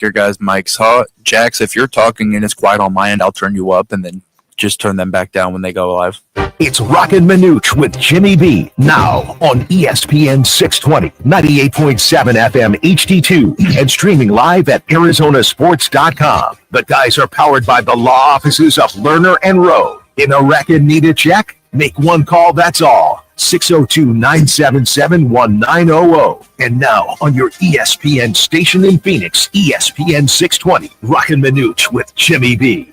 your guys' mics hot. Jax, if you're talking and it's quiet on my end, I'll turn you up and then just turn them back down when they go live. It's Roc and Manuch with Jimmy B. Now on ESPN 620, 98.7 FM HD2, and streaming live at ArizonaSports.com. The guys are powered by the law offices of Lerner and Rowe. In a record need a check? Make one call, that's all. 602-977-1900. And now on your ESPN station in Phoenix, ESPN 620, Roc and Manuch with Jimmy B.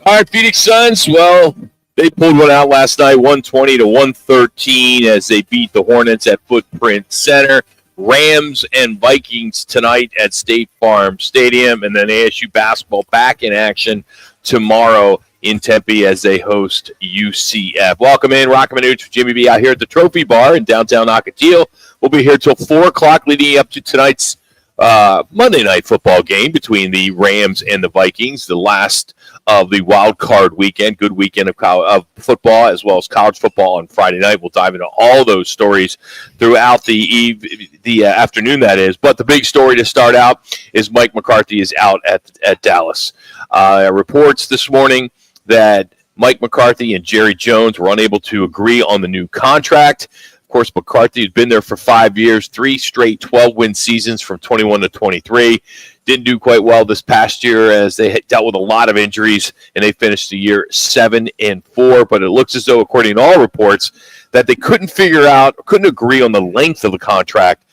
All right, Phoenix Suns, well, they pulled one out last night, 120-113, as they beat the Hornets at Footprint Center. Rams and Vikings tonight at State Farm Stadium, and then ASU basketball back in action tomorrow in Tempe as they host UCF. Welcome in, Roc and Manuch, Jimmy B out here at the Trophy Bar in downtown Ocotillo. We'll be here till 4 o'clock leading up to tonight's Monday night football game between the Rams and the Vikings, the last of the wild card weekend. Good weekend of football as well as college football on Friday night. We'll dive into all those stories throughout the afternoon, that is. But the big story to start out is Mike McCarthy is out at Dallas. Reports this morning that Mike McCarthy and Jerry Jones were unable to agree on the new contract. Of course, McCarthy has been there for 5 years, 3 straight 12-win seasons from 21 to 23. Didn't do quite well this past year as they had dealt with a lot of injuries, and they finished the year 7-4. But it looks as though, according to all reports, that they couldn't couldn't agree on the length of the contract.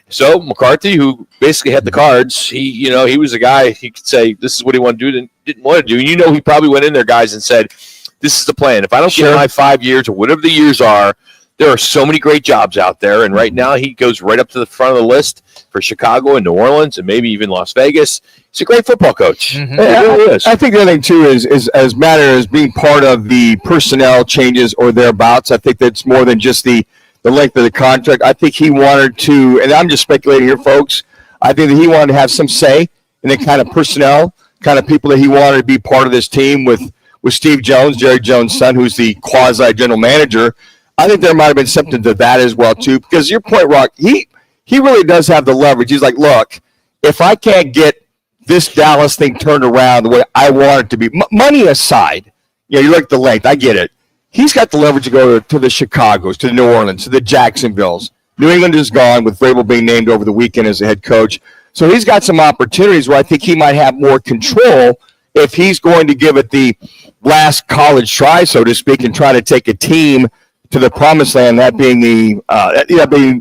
So McCarthy, who basically had the cards, he was a guy, he could say this is what he wanted to do, didn't want to do. And he probably went in there, guys, and said, this is the plan. If I don't get my 5 years or whatever the years are, there are so many great jobs out there, and right now he goes right up to the front of the list for Chicago and New Orleans and maybe even Las Vegas. He's a great football coach. Mm-hmm. I think the other thing, too, is as matter as being part of the personnel changes or thereabouts. I think that's more than just the length of the contract. I think he wanted to, and I'm just speculating here, folks, I think that he wanted to have some say in the kind of personnel, kind of people that he wanted to be part of this team with Steve Jones, Jerry Jones' son, who's the quasi-general manager. I think there might have been something to that as well, too, because your point, Rock, he really does have the leverage. He's like, look, if I can't get this Dallas thing turned around the way I want it to be, money aside, you look at the length, I get it. He's got the leverage to go to the Chicagos, to the New Orleans, to the Jacksonvilles. New England is gone with Vrabel being named over the weekend as a head coach. So he's got some opportunities where I think he might have more control if he's going to give it the last college try, so to speak, and try to take a team to the promised land, that being being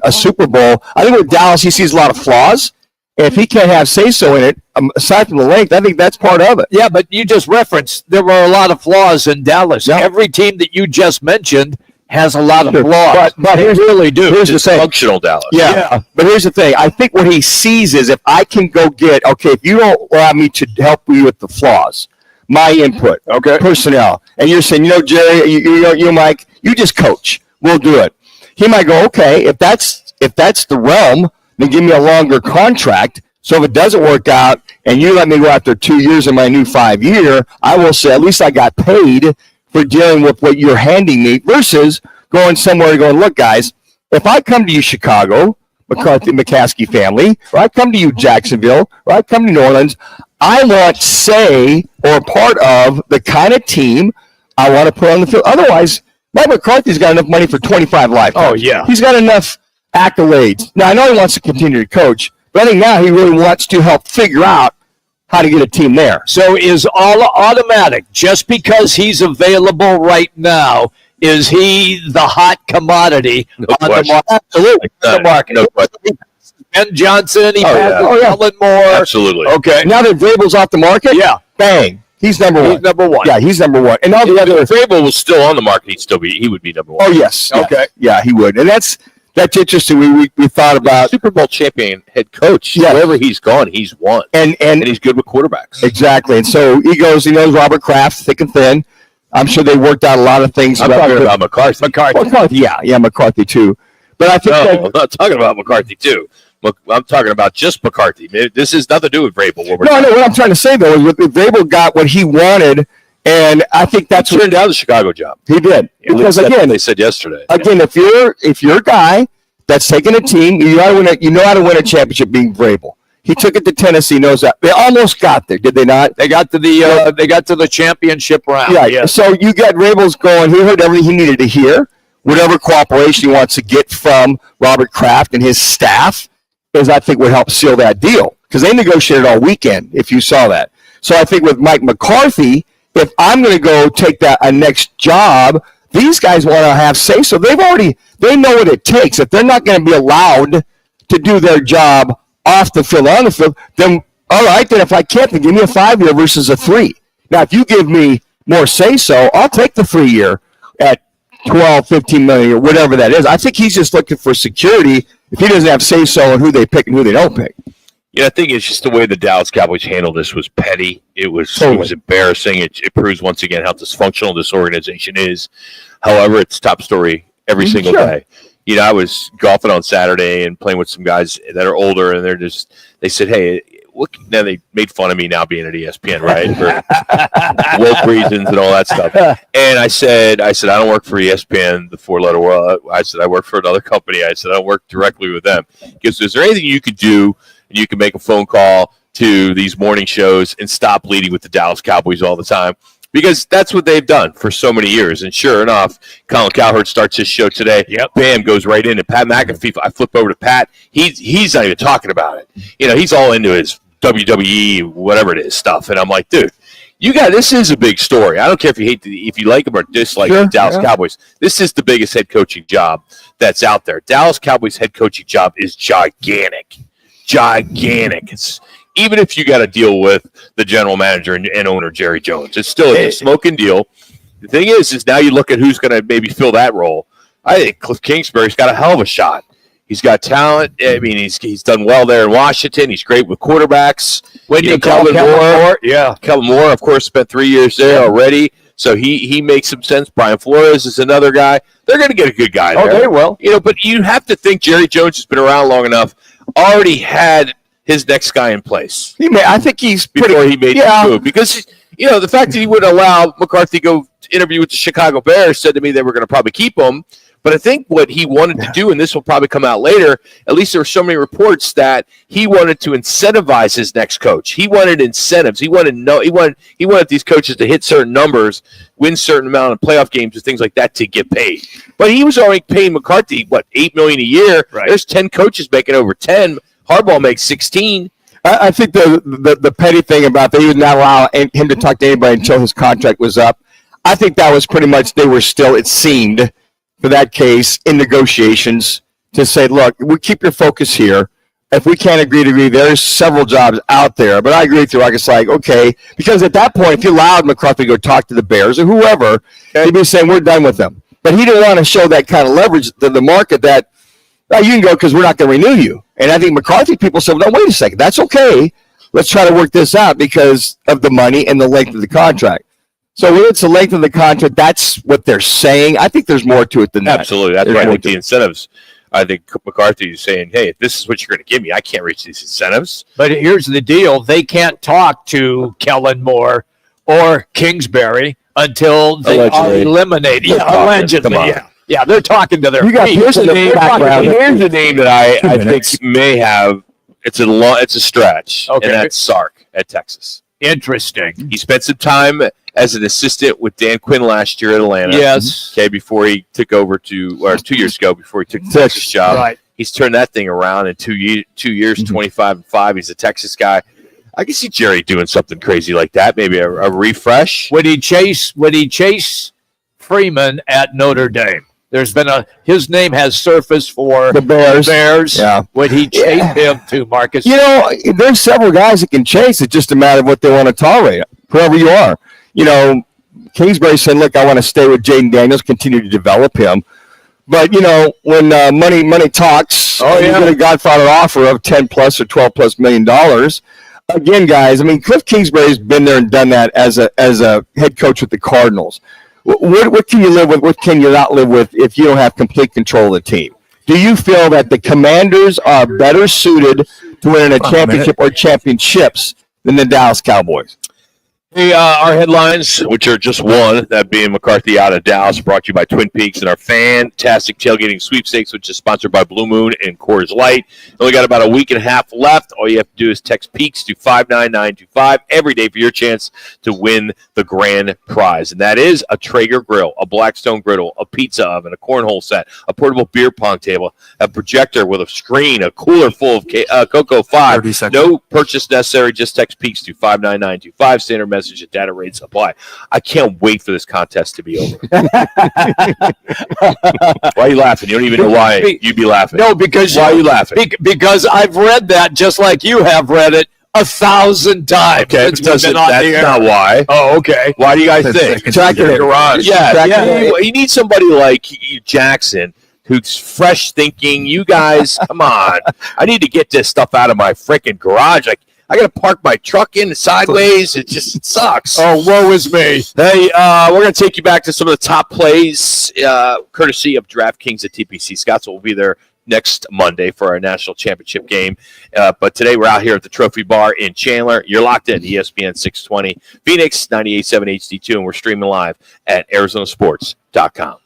a Super Bowl. I think with Dallas, he sees a lot of flaws. And if he can't have say-so in it, aside from the length, I think that's part of it. Yeah, but you just referenced there were a lot of flaws in Dallas. Yeah. Every team that you just mentioned has a lot of flaws. But here's the thing. Functional Dallas. Yeah. But here's the thing. I think what he sees is if I can go get, okay, if you don't allow me to help you with the flaws, my input, okay, personnel, and you're saying, Jerry, you Mike, you just coach. We'll do it. He might go, okay, if that's the realm, then give me a longer contract. So if it doesn't work out and you let me go after 2 years in my new 5 year, I will say at least I got paid for dealing with what you're handing me versus going somewhere and going, look, guys, if I come to you, Chicago, McCarthy, McCaskey family, or I come to you, Jacksonville, or I come to New Orleans, I want say or part of the kind of team I want to put on the field. Otherwise, Mike McCarthy's got enough money for 25 lifetimes. Oh, yeah. He's got enough accolades. Now, I know he wants to continue to coach, but I think now he really wants to help figure out how to get a team there. So is all automatic, just because he's available right now, is he the hot commodity on the market? Absolutely. The market. No question. Ben Johnson, Kellen Moore. Absolutely. Okay. Now that Vrabel's off the market, bang. He's number one. He's number one. Yeah, he's number one. And all the other, if Vrabel was still on the market, he would be number one. Oh, yes. Okay. Yeah, he would. And that's interesting. We thought about Super Bowl champion head coach. Yeah. Wherever he's gone, he's won. And he's good with quarterbacks. Exactly. And so he knows Robert Kraft thick and thin. I'm sure they worked out a lot of things. I'm talking about McCarthy. McCarthy, yeah, McCarthy too. But I think I'm not talking about McCarthy too. I'm talking about just McCarthy. This has nothing to do with Vrabel. I know what I'm trying to say though is Vrabel got what he wanted, and I think that's turned down the Chicago job. He did because again, they said yesterday. Again, if you're a guy that's taking a team, you know how to win a championship being Vrabel. He took it to Tennessee. Knows that they almost got there, did they not? They got to the championship round. Yeah. Yes. So you got Rabel's going. He heard everything he needed to hear. Whatever cooperation he wants to get from Robert Kraft and his staff is, I think, would help seal that deal because they negotiated all weekend. If you saw that, so I think with Mike McCarthy, if I'm going to go take a next job, these guys want to have say so. They know what it takes. If they're not going to be allowed to do their job off the field, on the field, then all right. Then if I can't, then give me a 5-year versus a 3. Now, if you give me more say so, I'll take the 3-year at 12, 15 million, or whatever that is. I think he's just looking for security if he doesn't have say so on who they pick and who they don't pick. Yeah, I think it's just the way the Dallas Cowboys handled this was petty. It was embarrassing. It proves once again how dysfunctional this organization is. However, it's top story every single day. You know, I was golfing on Saturday and playing with some guys that are older, and they said, hey, now they made fun of me now being at ESPN, right, for woke reasons and all that stuff. And I said, I don't work for ESPN, the 4-letter world. I said, I work for another company. I said, I don't work directly with them. Because is there anything you could do, and you can make a phone call to these morning shows and stop leading with the Dallas Cowboys all the time? Because that's what they've done for so many years. And sure enough, Colin Cowherd starts his show today. Yep. Bam, goes right in. And Pat McAfee, I flip over to Pat. He's not even talking about it. You know, he's all into his WWE, whatever it is, stuff. And I'm like, dude, this is a big story. I don't care if you like him or dislike the Dallas Cowboys. This is the biggest head coaching job that's out there. Dallas Cowboys head coaching job is gigantic. Even if you got to deal with the general manager and owner, Jerry Jones, it's still a smoking deal. The thing is now you look at who's going to maybe fill that role. I think Cliff Kingsbury's got a hell of a shot. He's got talent. I mean, he's done well there in Washington. He's great with quarterbacks. Kellen Moore. Yeah. Kellen Moore, of course, spent 3 years there already. So he makes some sense. Brian Flores is another guy. They're going to get a good guy there. Oh, they will. But you have to think Jerry Jones has been around long enough, already had his next guy in place. I think he's before he made the move. Because, the fact that he would allow McCarthy to go interview with the Chicago Bears said to me they were going to probably keep him. But I think what he wanted to do, and this will probably come out later, at least there were so many reports that he wanted to incentivize his next coach. He wanted incentives. He wanted these coaches to hit certain numbers, win certain amount of playoff games and things like that to get paid. But he was already paying McCarthy, $8 million a year? Right. There's 10 coaches making over 10. Harbaugh makes 16. I think the petty thing about that, he would not allow him to talk to anybody until his contract was up. I think that was pretty much, they were still, it seemed, for that case, in negotiations to say, look, we keep your focus here. If we can't agree, there's several jobs out there. But I agree with you, like, it's like, okay, because at that point, if you allowed McCarthy to go talk to the Bears or whoever, he'd be saying, we're done with them. But he didn't want to show that kind of leverage to the market that, you can go because we're not going to renew you. And I think McCarthy people said, no, wait a second, that's okay. Let's try to work this out because of the money and the length of the contract. So when it's the length of the contract, that's what they're saying. I think there's more to it than that. Absolutely. That's right. I think the incentives. I think McCarthy is saying, hey, if this is what you're going to give me, I can't reach these incentives. But here's the deal. They can't talk to Kellen Moore or Kingsbury until they are eliminated. Yeah, allegedly. Yeah, they're talking to their Here's the name that I think may have. It's a stretch. Okay. And that's Sark at Texas. Interesting. He spent some time as an assistant with Dan Quinn last year at Atlanta. Yes. Okay, before he took over 2 years ago, before he took the Texas job. Right. He's turned that thing around in 2 years, 25-5. He's a Texas guy. I can see Jerry doing something crazy like that. Maybe a refresh. Would he chase Freeman at Notre Dame? There's been his name has surfaced for the Bears. Yeah. Would he chase him to Marcus? There's several guys that can chase. It's just a matter of what they want to tolerate, whoever you are. Kingsbury said, look, I want to stay with Jaden Daniels, continue to develop him. But, when money talks, you get a Godfather offer of $10+ or $12+ million. Again, guys, Cliff Kingsbury's been there and done that as a head coach with the Cardinals. What can you live with? What can you not live with if you don't have complete control of the team? Do you feel that the Commanders are better suited to win a championship or championships than the Dallas Cowboys? Hey, our headlines, which are just one, that being McCarthy out of Dallas, brought to you by Twin Peaks, and our fantastic tailgating sweepstakes, which is sponsored by Blue Moon and Coors Light. Only got about a week and a half left. All you have to do is text Peaks to 59925 every day for your chance to win the grand prize. And that is a Traeger grill, a Blackstone griddle, a pizza oven, a cornhole set, a portable beer pong table, a projector with a screen, a cooler full of Cocoa 5. 30 seconds. No purchase necessary. Just text Peaks to 59925. Standard message at data rates apply. I can't wait for this contest to be over. Why are you laughing? You don't even know why you'd be laughing. No, because why are you laughing? Because I've read that just like you have read it 1,000 times. Okay, It's been on that's the air. not why. Oh, okay. Why do you guys 10 think? seconds. Tracking it. Garage. Yeah. You need somebody like Jackson who's fresh thinking. You guys, come on. I need to get this stuff out of my freaking garage. I got to park my truck in sideways. It just sucks. Oh, woe is me. Hey, we're going to take you back to some of the top plays, courtesy of DraftKings at TPC. Scottsville will be there next Monday for our national championship game. But today we're out here at the Trophy Bar in Chandler. You're locked in ESPN 620, Phoenix 98.7 HD2, and we're streaming live at ArizonaSports.com.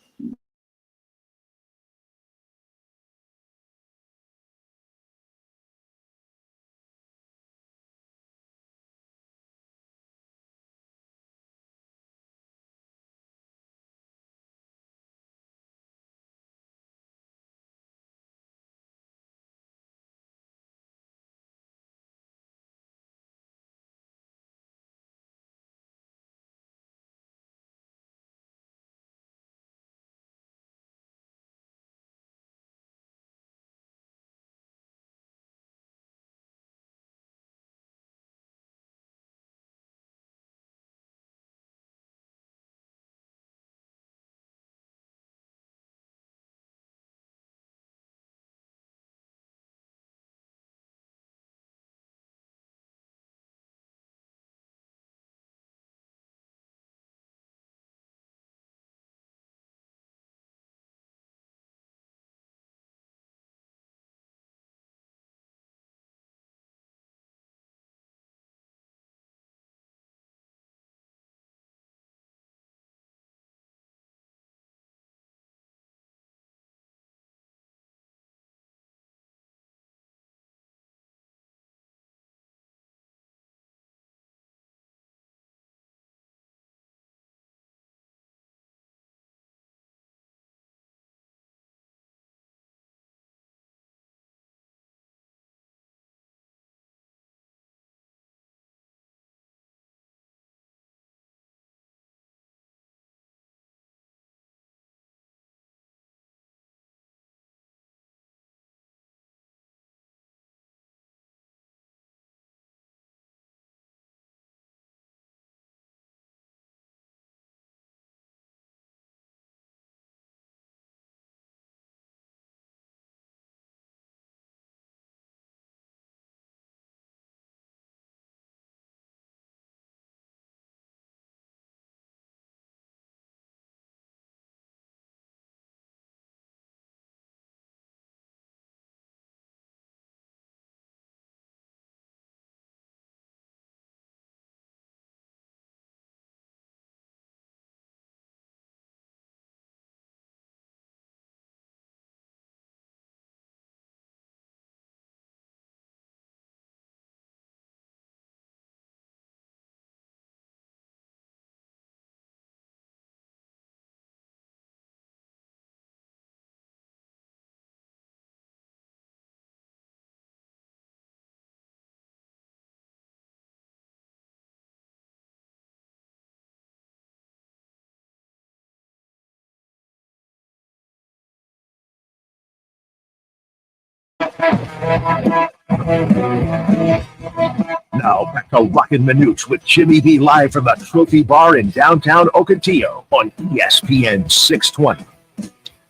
Now back to Roc and Manuch with Jimmy B live from the Trophy Bar in downtown Ocotillo on ESPN 620.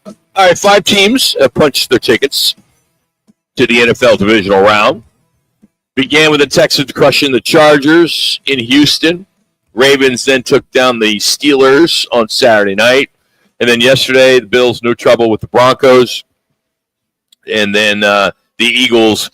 All right, 5 teams have punched their tickets to the NFL divisional round. Began with the Texans crushing the Chargers in Houston. Ravens then took down the Steelers on Saturday night. And then yesterday, the Bills, no trouble with the Broncos. And then The Eagles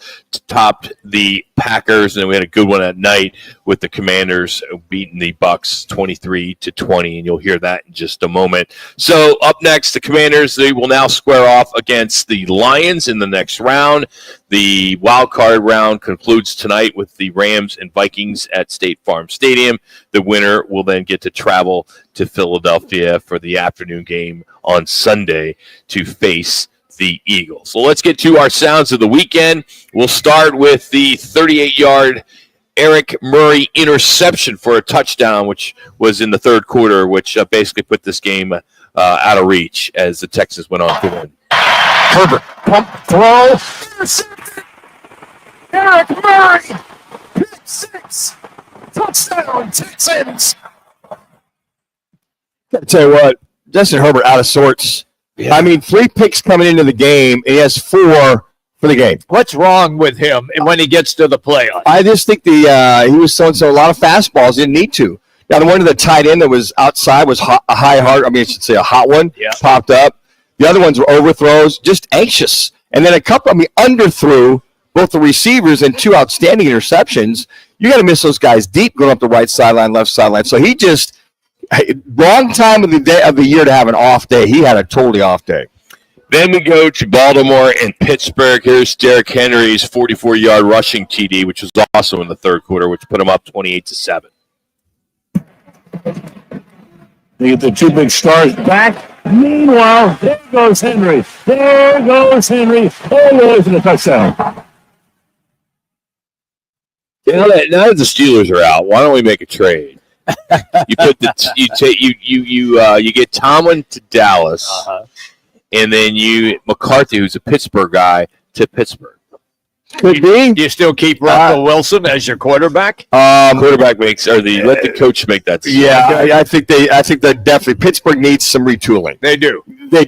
topped the Packers, and we had a good one at night with the Commanders beating the Bucs 23-20, and you'll hear that in just a moment. So up next, the Commanders, they will now square off against the Lions in the next round. The wild card round concludes tonight with the Rams and Vikings at State Farm Stadium. The winner will then get to travel to Philadelphia for the afternoon game on Sunday to face the Eagles. So let's get to our sounds of the weekend. We'll start with the 38-yard Eric Murray interception for a touchdown, which was in the third quarter, which basically put this game out of reach as the Texans went on to win. Herbert, pump, throw. Eric Murray, pick six, touchdown, Texans. Gotta tell you what, Justin Herbert out of sorts. Yeah. I mean, 3 picks coming into the game, and he has 4 for the game. What's wrong with him when he gets to the playoffs? I just think he was throwing a lot of fastballs. He didn't need to. Now, the one to the tight end that was outside was a hot one, popped up. The other ones were overthrows, just anxious. And then underthrew both the receivers and 2 outstanding interceptions. You got to miss those guys deep going up the right sideline, left sideline. So he just – wrong time of the year to have an off day. He had a totally off day. Then we go to Baltimore and Pittsburgh. Here's Derrick Henry's 44-yard rushing TD, which was also in the third quarter, which put him up 28-7. They get the 2 big stars back. Meanwhile, there goes Henry. There goes Henry. All the way for the touchdown. Now that the Steelers are out, why don't we make a trade? You put you get Tomlin to Dallas, and then McCarthy, who's a Pittsburgh guy, to Pittsburgh. Could be. Do you still keep Russell Wilson as your quarterback? Quarterback let the coach make that decision. Yeah, I think they definitely Pittsburgh needs some retooling. They do.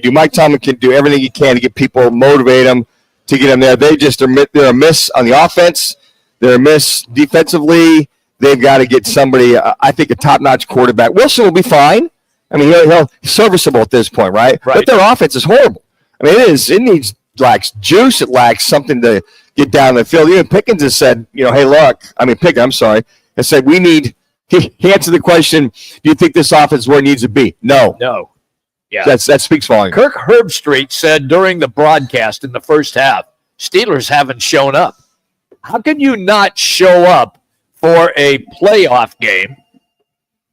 Mike Tomlin can do everything he can to get people, motivate them to get them there. They're a miss on the offense. They're a miss defensively. They've got to get somebody, I think, a top-notch quarterback. Wilson will be fine. I mean, he's serviceable at this point, right? But their offense is horrible. I mean, it lacks juice. It lacks something to get down the field. Even Pickens has said, has said he answered the question, do you think this offense is where it needs to be? No. Yeah. That speaks volume. Kirk Herbstreit said during the broadcast in the first half, Steelers haven't shown up. How can you not show up for a playoff game,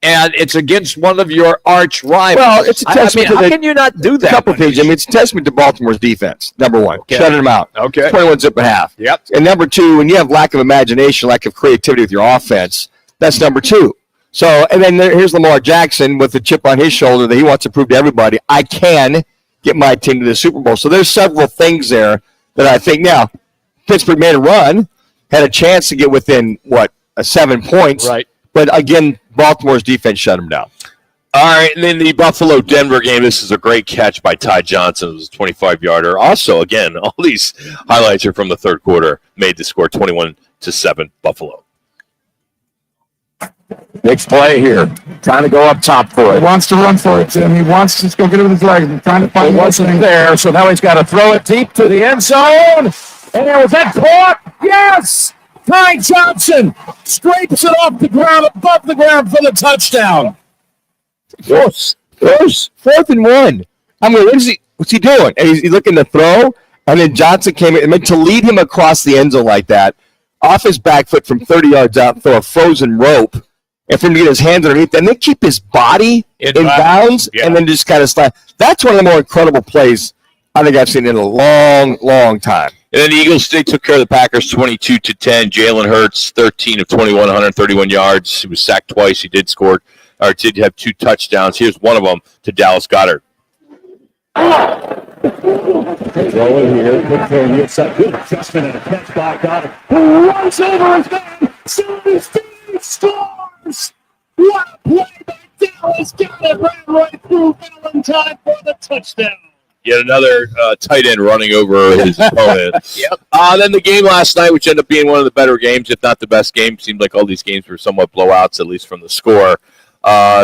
and it's against one of your arch rivals? Well, it's a testament how can you not do that? A couple things. It's a testament to Baltimore's defense, number one. Okay. Shutting them out. Okay. 21 zip and a half. Yep. And number 2, when you have lack of imagination, lack of creativity with your offense, that's number 2. So, and then here's Lamar Jackson with the chip on his shoulder that he wants to prove to everybody, I can get my team to the Super Bowl. So there's several things there that I think now, Pittsburgh made a run, had a chance to get within, 7 points. Right. But again, Baltimore's defense shut them down. All right, and then the Buffalo-Denver game, this is a great catch by Ty Johnson. It was a 25-yarder. Also, again, all these highlights are from the third quarter. Made the score 21-7 Buffalo. Next play here. Trying to go up top for it. He wants to run for it, Tim. He wants to just go get it with his legs. He's trying to find what's there. So now he's got to throw it deep to the end zone. And there was that caught. Yes! Ty Johnson scrapes it off the ground, above the ground for the touchdown. Close. 4th and 1. I mean, what's he doing? And he's looking to throw, and then Johnson came in. I mean, to lead him across the end zone like that, off his back foot from 30 yards out, throw a frozen rope, and for him to get his hands underneath, and then keep his body in bounds, and then just kind of slide. That's one of the more incredible plays I think I've seen in a long, long time. And then the Eagles, they took care of the Packers 22-10. Jalen Hurts, 13 of 21, 131 yards. He was sacked twice. He did have 2 touchdowns. Here's one of them to Dallas Goedert. Throw it here. Good throw. It's a good adjustment and a catch by Goddard. Who runs over his man. Steve scores. What a play by Dallas Goedert. Ran right through Valentine for the touchdown. Yet another tight end running over his opponent. Yep. Then the game last night, which ended up being one of the better games, if not the best game. Seemed like all these games were somewhat blowouts, at least from the score.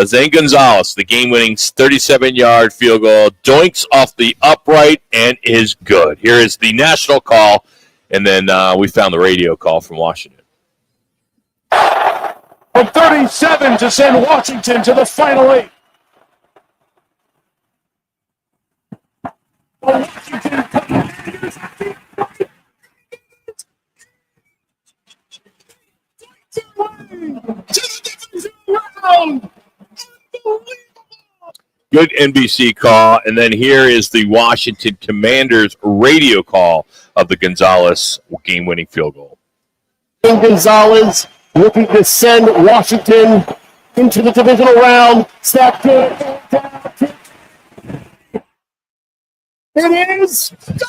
Zane Gonzalez, the game-winning 37-yard field goal, doinks off the upright and is good. Here is the national call And then we found the radio call from Washington. From 37 to send Washington to the Final Eight. Washington Commanders to the divisional round. Good NBC call. And then here is the Washington Commanders radio call of the Gonzalez game-winning field goal. Gonzalez looking to send Washington into the divisional round. Snap good. It is good!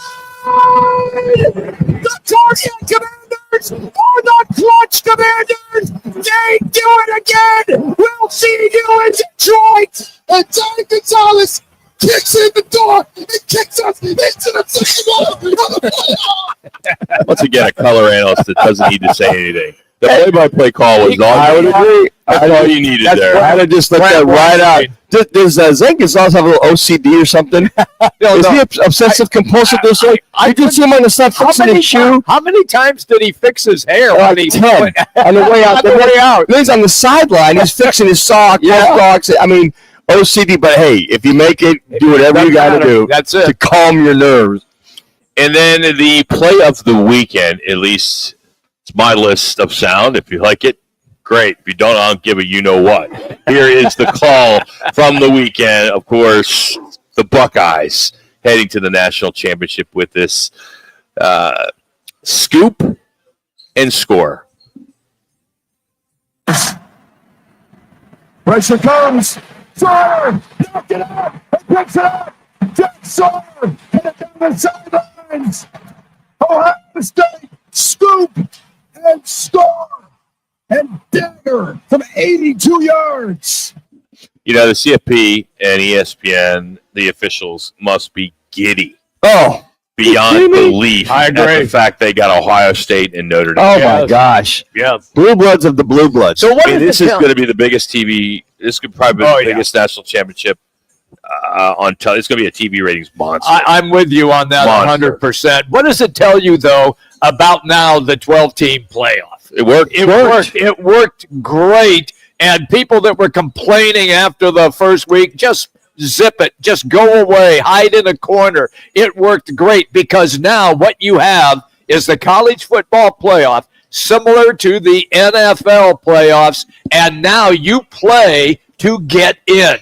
The Cardiac Commanders are the Clutch Commanders! They do it again! We'll see you in Detroit! And Johnny Gonzalez kicks in the door and kicks us into the second one of the playoffs! Once again, a color analyst that doesn't need to say anything. The play-by-play call was all I would agree. That's all you needed there. I would just let that right out. Does Zane Gonzalez have a little OCD or something? Is he obsessive compulsive? I did see him on the side fixing his shoe. How many times did he fix his hair? Like 10 on the way out. The way out. He's on the sideline. He's fixing his sock. Socks. I mean, OCD. But hey, if you make it, do whatever you got to do. That's it. To calm your nerves. And then the play of the weekend, at least it's my list of sound. If you like it, great. If you don't, I'll give a you-know-what. Here is the call from the weekend. Of course, the Buckeyes heading to the national championship with this scoop and score. Pressure comes. Sawyer, knock it up. He picks it up. Jack Sawyer, hit it down the sidelines. Ohio State, scoop and score. And dagger from 82 yards. You know, the CFP and ESPN, the officials must be giddy. Oh, beyond belief. I agree. At the fact they got Ohio State and Notre Dame. Oh, my gosh. Yeah. Blue Bloods of the Blue Bloods. So what This is going to be the biggest TV. This could probably be the biggest national championship on television. It's going to be a TV ratings monster. I'm with you on that 100%. What does it tell you, though, about now the 12-team playoff? It worked. It worked great. And people that were complaining after the first week, just zip it. Just go away. Hide in a corner. It worked great because now what you have is the college football playoff, similar to the NFL playoffs, and now you play to get in.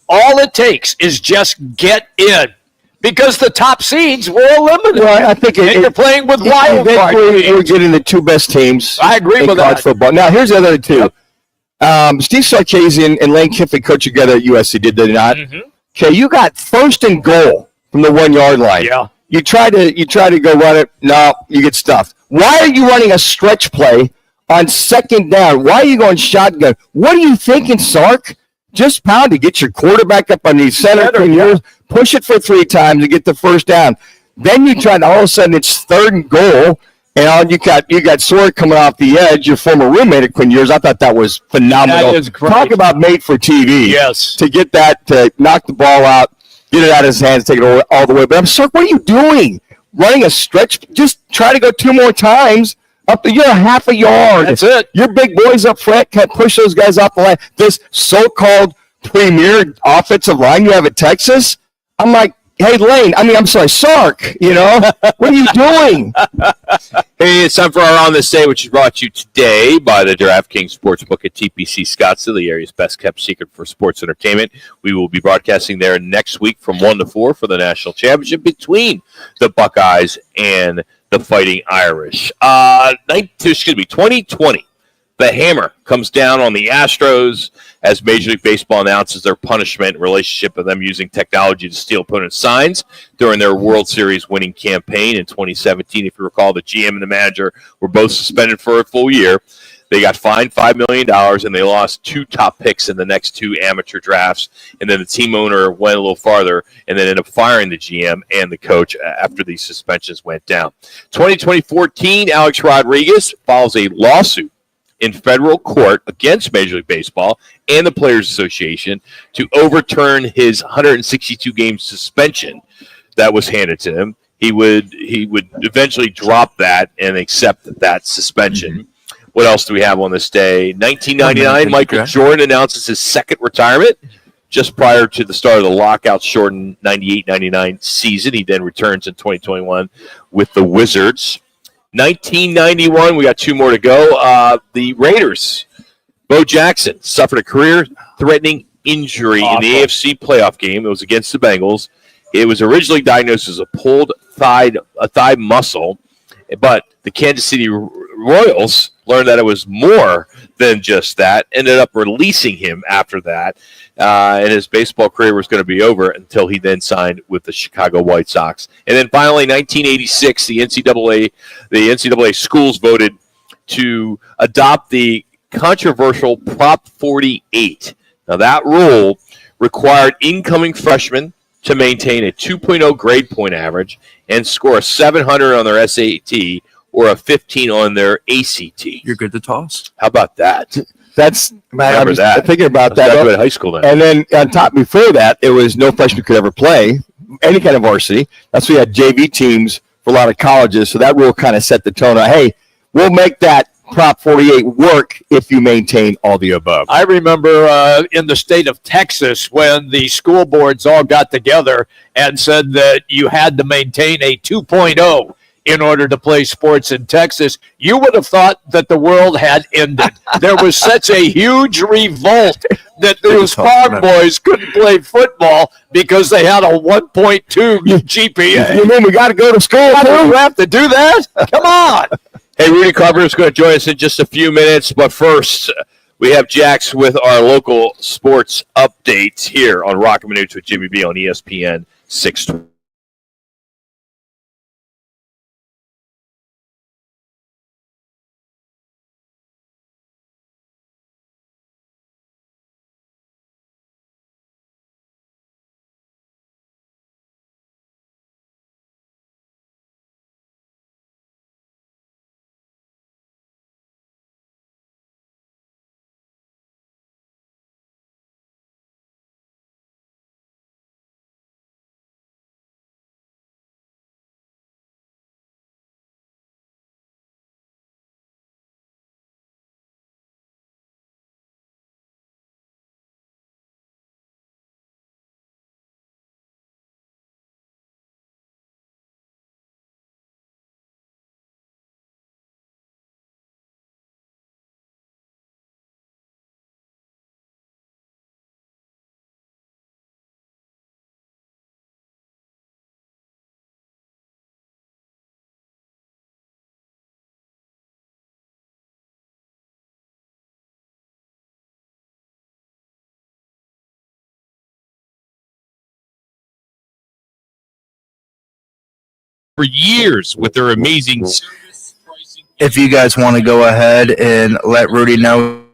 All it takes is just get in. Because the top seeds were eliminated. Well, I think you're playing with wild card teams. We're getting the two best teams. I agree with college that. Football. Now, here's the other two. Yep. Steve Sarkisian and Lane Kiffin coached together at USC, did they not? Mm-hmm. Okay, you got first and goal from the 1 yard line. Yeah. You try to go run it. No, you get stuffed. Why are you running a stretch play on second down? Why are you going shotgun? What are you thinking, Sark? Just pound it. Get your quarterback up on the center. Push it for 3 times to get the first down. Then you try to all of a sudden it's third and goal, and all you got Sawyer coming off the edge, your former roommate at Quinn Ewers. I thought that was phenomenal. That is great. Talk about made for TV. Yes. To get that, to knock the ball out, get it out of his hands, take it all the way. But I'm sorry, what are you doing? Running a stretch? Just try to go 2 more times. You're a half a yard. That's it. Your big boys up front can't push those guys off the line. This so-called premier offensive line you have at Texas, I'm like, hey, Lane, Sark, what are you doing? Hey, it's time for our On This Day, which is brought to you today by the DraftKings Sportsbook at TPC Scottsdale, the area's best-kept secret for sports entertainment. We will be broadcasting there next week from 1 to 4 for the national championship between the Buckeyes and the Fighting Irish. 2020. The hammer comes down on the Astros as Major League Baseball announces their punishment in relationship of them using technology to steal opponents' signs during their World Series winning campaign in 2017. If you recall, the GM and the manager were both suspended for a full year. They got fined $5 million, and they lost 2 top picks in the next 2 amateur drafts. And then the team owner went a little farther and then ended up firing the GM and the coach after these suspensions went down. 2014, Alex Rodriguez files a lawsuit in federal court against Major League Baseball and the Players Association to overturn his 162-game suspension that was handed to him. he would eventually drop that and accept that suspension. What else do we have on this day? 1999, Michael Jordan announces his second retirement just prior to the start of the lockout-shortened 98-99 season. He then returns in 2021 with the Wizards. 1991, we got two more to go. The Raiders, Bo Jackson, suffered a career-threatening injury in the AFC playoff game. It was against the Bengals. It was originally diagnosed as a pulled thigh muscle, but the Kansas City Royals learned that it was more than just that, ended up releasing him after that, and his baseball career was going to be over until he then signed with the Chicago White Sox. And then finally, 1986, the NCAA schools voted to adopt the controversial Prop 48. Now, that rule required incoming freshmen to maintain a 2.0 grade point average and score a 700 on their SAT or a 15 on their ACT. You're good to toss. How about that? That's I was thinking about that. Graduated high school then. And then on top, before that, it was no freshman could ever play any kind of varsity. That's why we had JV teams for a lot of colleges. So that rule kind of set the tone. Hey, we'll make that Prop 48 work if you maintain all the above. I remember in the state of Texas when the school boards all got together and said that you had to maintain a 2.0 in order to play sports in Texas. You would have thought that the world had ended. There was such a huge revolt that those farm boys couldn't play football because they had a 1.2 GPA. You mean we got to go to school? You have to do that? Come on. Hey, Rudy Carver is going to join us in just a few minutes, but first, we have Jax with our local sports updates here on Roc and Manuch with Jimmy B on ESPN 620. For years with their amazing service, pricing. If you guys want to go ahead and let Rudy know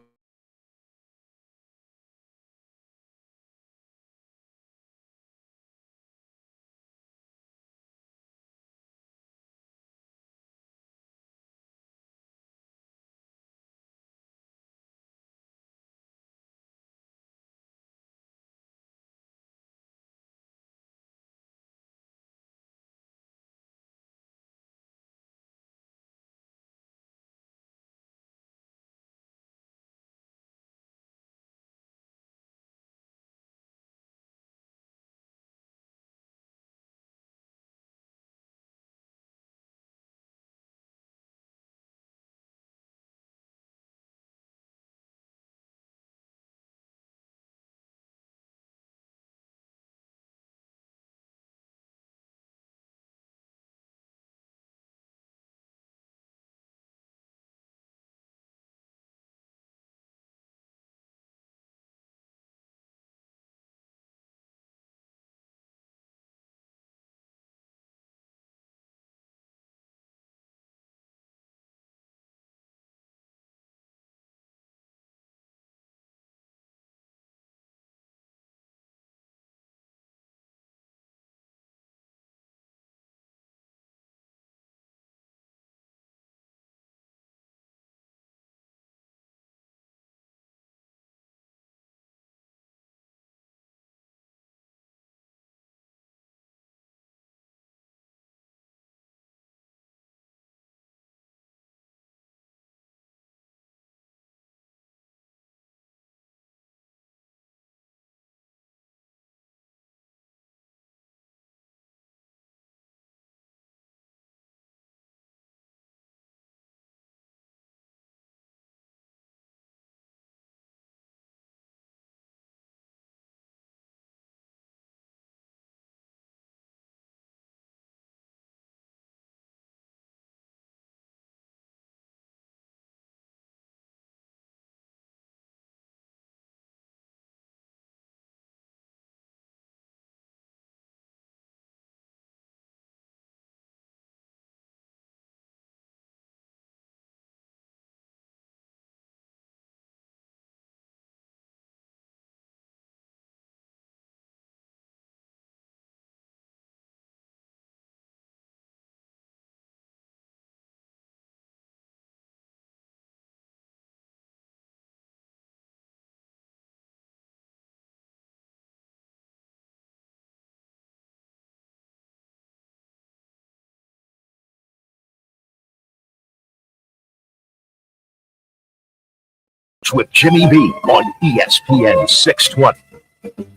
Manuch with Jimmy B on ESPN 620.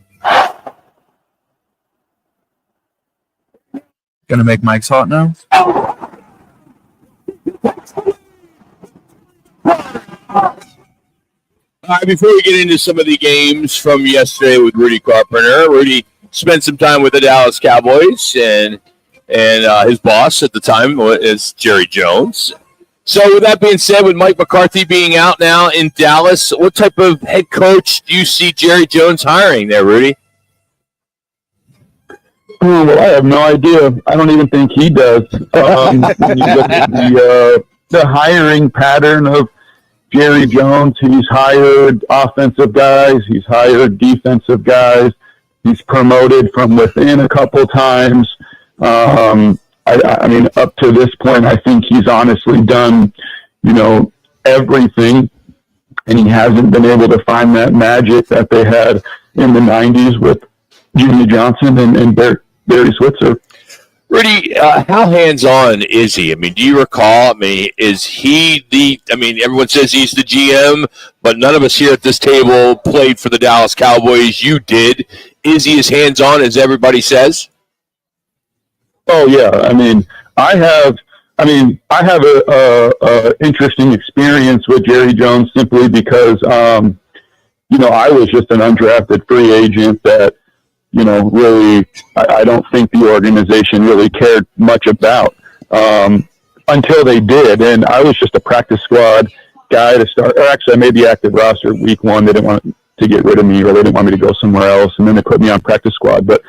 Gonna make Mike's hot now? All right, before we get into some of the games from yesterday with Rudy Carpenter, Rudy spent some time with the Dallas Cowboys, and his boss at the time is Jerry Jones. So with that being said, with Mike McCarthy being out now in Dallas, what type of head coach do you see Jerry Jones hiring there, Rudy? Oh, well, I have no idea. I don't even think he does. When you look at the hiring pattern of Jerry Jones, he's hired offensive guys, he's hired defensive guys, he's promoted from within a couple times. I mean, up to this point, I think he's honestly done, everything, and he hasn't been able to find that magic that they had in the 90s with Jimmy Johnson and Barry Switzer. Rudy, how hands-on is he? I mean, do you recall? I mean, is he everyone says he's the GM, but none of us here at this table played for the Dallas Cowboys. You did. Is he as hands-on as everybody says? Oh, yeah. I have a interesting experience with Jerry Jones simply because, I was just an undrafted free agent that, really, I don't think the organization really cared much about until they did. And I was just a practice squad guy to start. Or actually, I made the active roster week one. They didn't want to get rid of me, or they didn't want me to go somewhere else. And then they put me on practice squad. But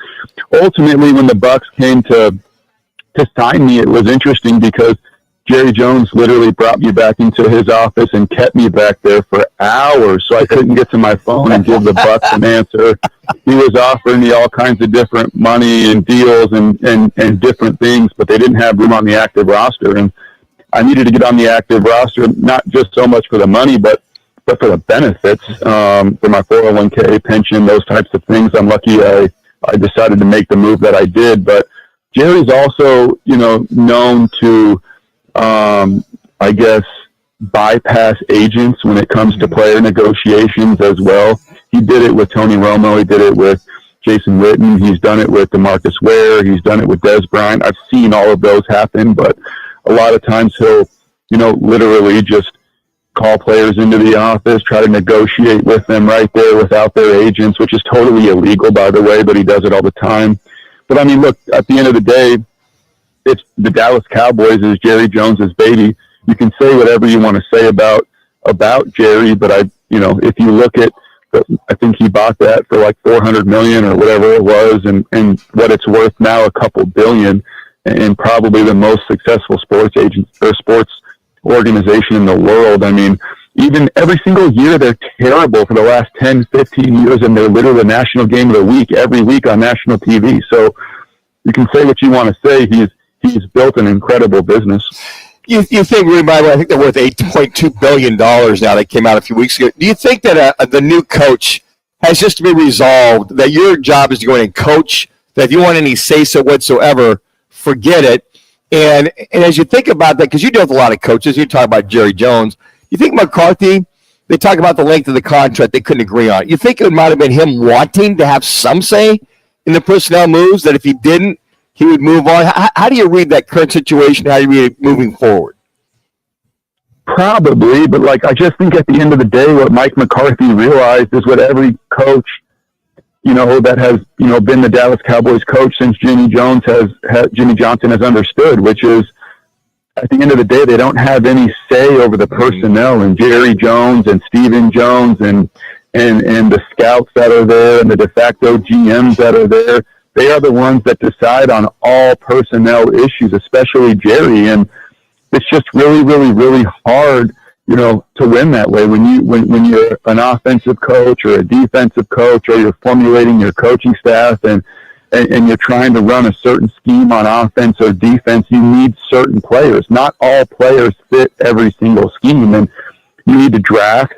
ultimately, when the Bucs came to sign me, it was interesting because Jerry Jones literally brought me back into his office and kept me back there for hours, so I couldn't get to my phone and give the Bucs an answer. He was offering me all kinds of different money and deals and different things, but they didn't have room on the active roster, and I needed to get on the active roster, not just so much for the money, but for the benefits, for my 401k, pension, those types of things. I'm lucky I decided to make the move that I did, but Jerry's also, known to, I guess, bypass agents when it comes to player negotiations as well. He did it with Tony Romo. He did it with Jason Witten. He's done it with DeMarcus Ware. He's done it with Des Bryant. I've seen all of those happen, but a lot of times he'll, literally just call players into the office, try to negotiate with them right there without their agents, which is totally illegal, by the way, but he does it all the time. But look, at the end of the day, it's the Dallas Cowboys is Jerry Jones's baby. You can say whatever you want to say about Jerry, but if you look at, I think he bought that for like $400 million or whatever it was, and what it's worth now, a couple billion, and probably the most successful sports agent or sports organization in the world. Even every single year they're terrible for the last 10, 15 years, and they're literally the national game of the week every week on national TV. So you can say what you want to say. He's built an incredible business. You think, Rudy, by the way, I think they're worth $8.2 billion now. That came out a few weeks ago. Do you think that the new coach has just to be resolved, that your job is to go in and coach, that if you want any say-so whatsoever, forget it? And as you think about that, because you deal with a lot of coaches, you talk about Jerry Jones, you think McCarthy, they talk about the length of the contract, they couldn't agree on it. You think it might have been him wanting to have some say in the personnel moves, that if he didn't, he would move on? How do you read that current situation? How do you read it moving forward? Probably, but I just think at the end of the day, what Mike McCarthy realized is what every coach, that has, been the Dallas Cowboys coach since Jimmy Johnson has understood, which is at the end of the day, they don't have any say over the personnel, and Jerry Jones and Stephen Jones and the scouts that are there and the de facto GMs that are there. They are the ones that decide on all personnel issues, especially Jerry. And it's just really, really, really hard, to win that way when you're an offensive coach or a defensive coach, or you're formulating your coaching staff and you're trying to run a certain scheme on offense or defense. You need certain players. Not all players fit every single scheme, and you need to draft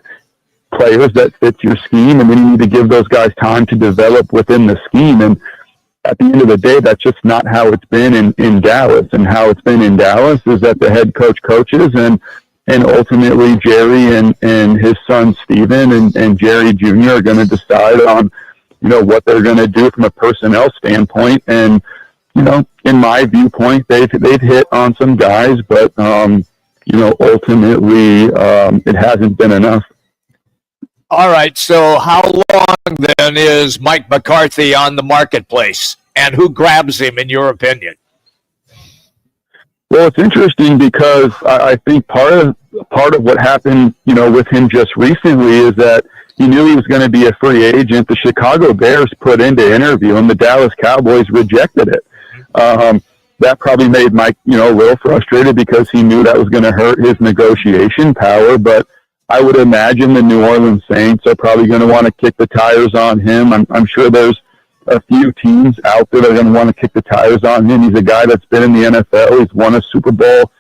players that fit your scheme, and then you need to give those guys time to develop within the scheme. And at the end of the day, that's just not how it's been in Dallas. And how it's been in Dallas is that the head coach coaches, and and ultimately Jerry and his son Steven and Jerry Jr. are going to decide on, what they're going to do from a personnel standpoint. And, in my viewpoint, they've hit on some guys, but, ultimately it hasn't been enough. All right, so how long then is Mike McCarthy on the marketplace, and who grabs him in your opinion? Well, it's interesting because I think part of what happened, with him just recently is that he knew he was going to be a free agent. The Chicago Bears put in to interview him. The Dallas Cowboys rejected it. That probably made Mike, a little frustrated because he knew that was going to hurt his negotiation power. But I would imagine the New Orleans Saints are probably going to want to kick the tires on him. I'm sure there's a few teams out there that are going to want to kick the tires on him. He's a guy that's been in the NFL. He's won a Super Bowl.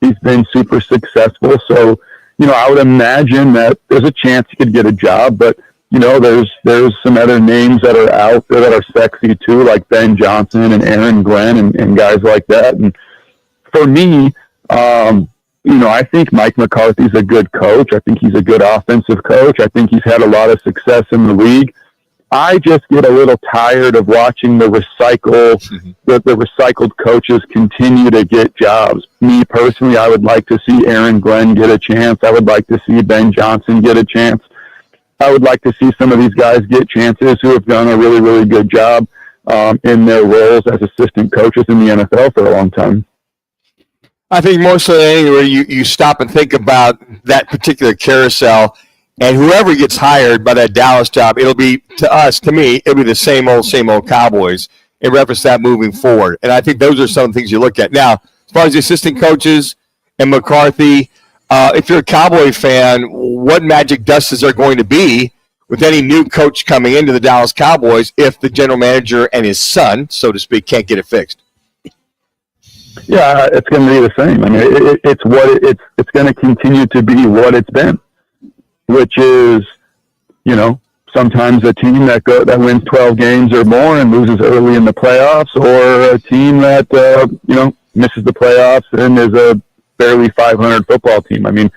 He's been super successful. So, I would imagine that there's a chance he could get a job, but, there's some other names that are out there that are sexy too, like Ben Johnson and Aaron Glenn and guys like that. And for me, I think Mike McCarthy's a good coach. I think he's a good offensive coach. I think he's had a lot of success in the league. I just get a little tired of watching the recycled coaches continue to get jobs. Me personally, I would like to see Aaron Glenn get a chance. I would like to see Ben Johnson get a chance. I would like to see some of these guys get chances who have done a really, really good job in their roles as assistant coaches in the NFL for a long time. I think most of anywhere you stop and think about that particular carousel, and whoever gets hired by that Dallas job, it'll be, to me, it'll be the same old Cowboys in reference to that moving forward. And I think those are some things you look at. Now, as far as the assistant coaches and McCarthy, if you're a Cowboy fan, what magic dust is there going to be with any new coach coming into the Dallas Cowboys if the general manager and his son, so to speak, can't get it fixed? Yeah, it's going to be the same. I mean, it's going to continue to be what it's been, which is, sometimes a team that wins 12 games or more and loses early in the playoffs, or a team that misses the playoffs and is a barely 500 football team. I mean,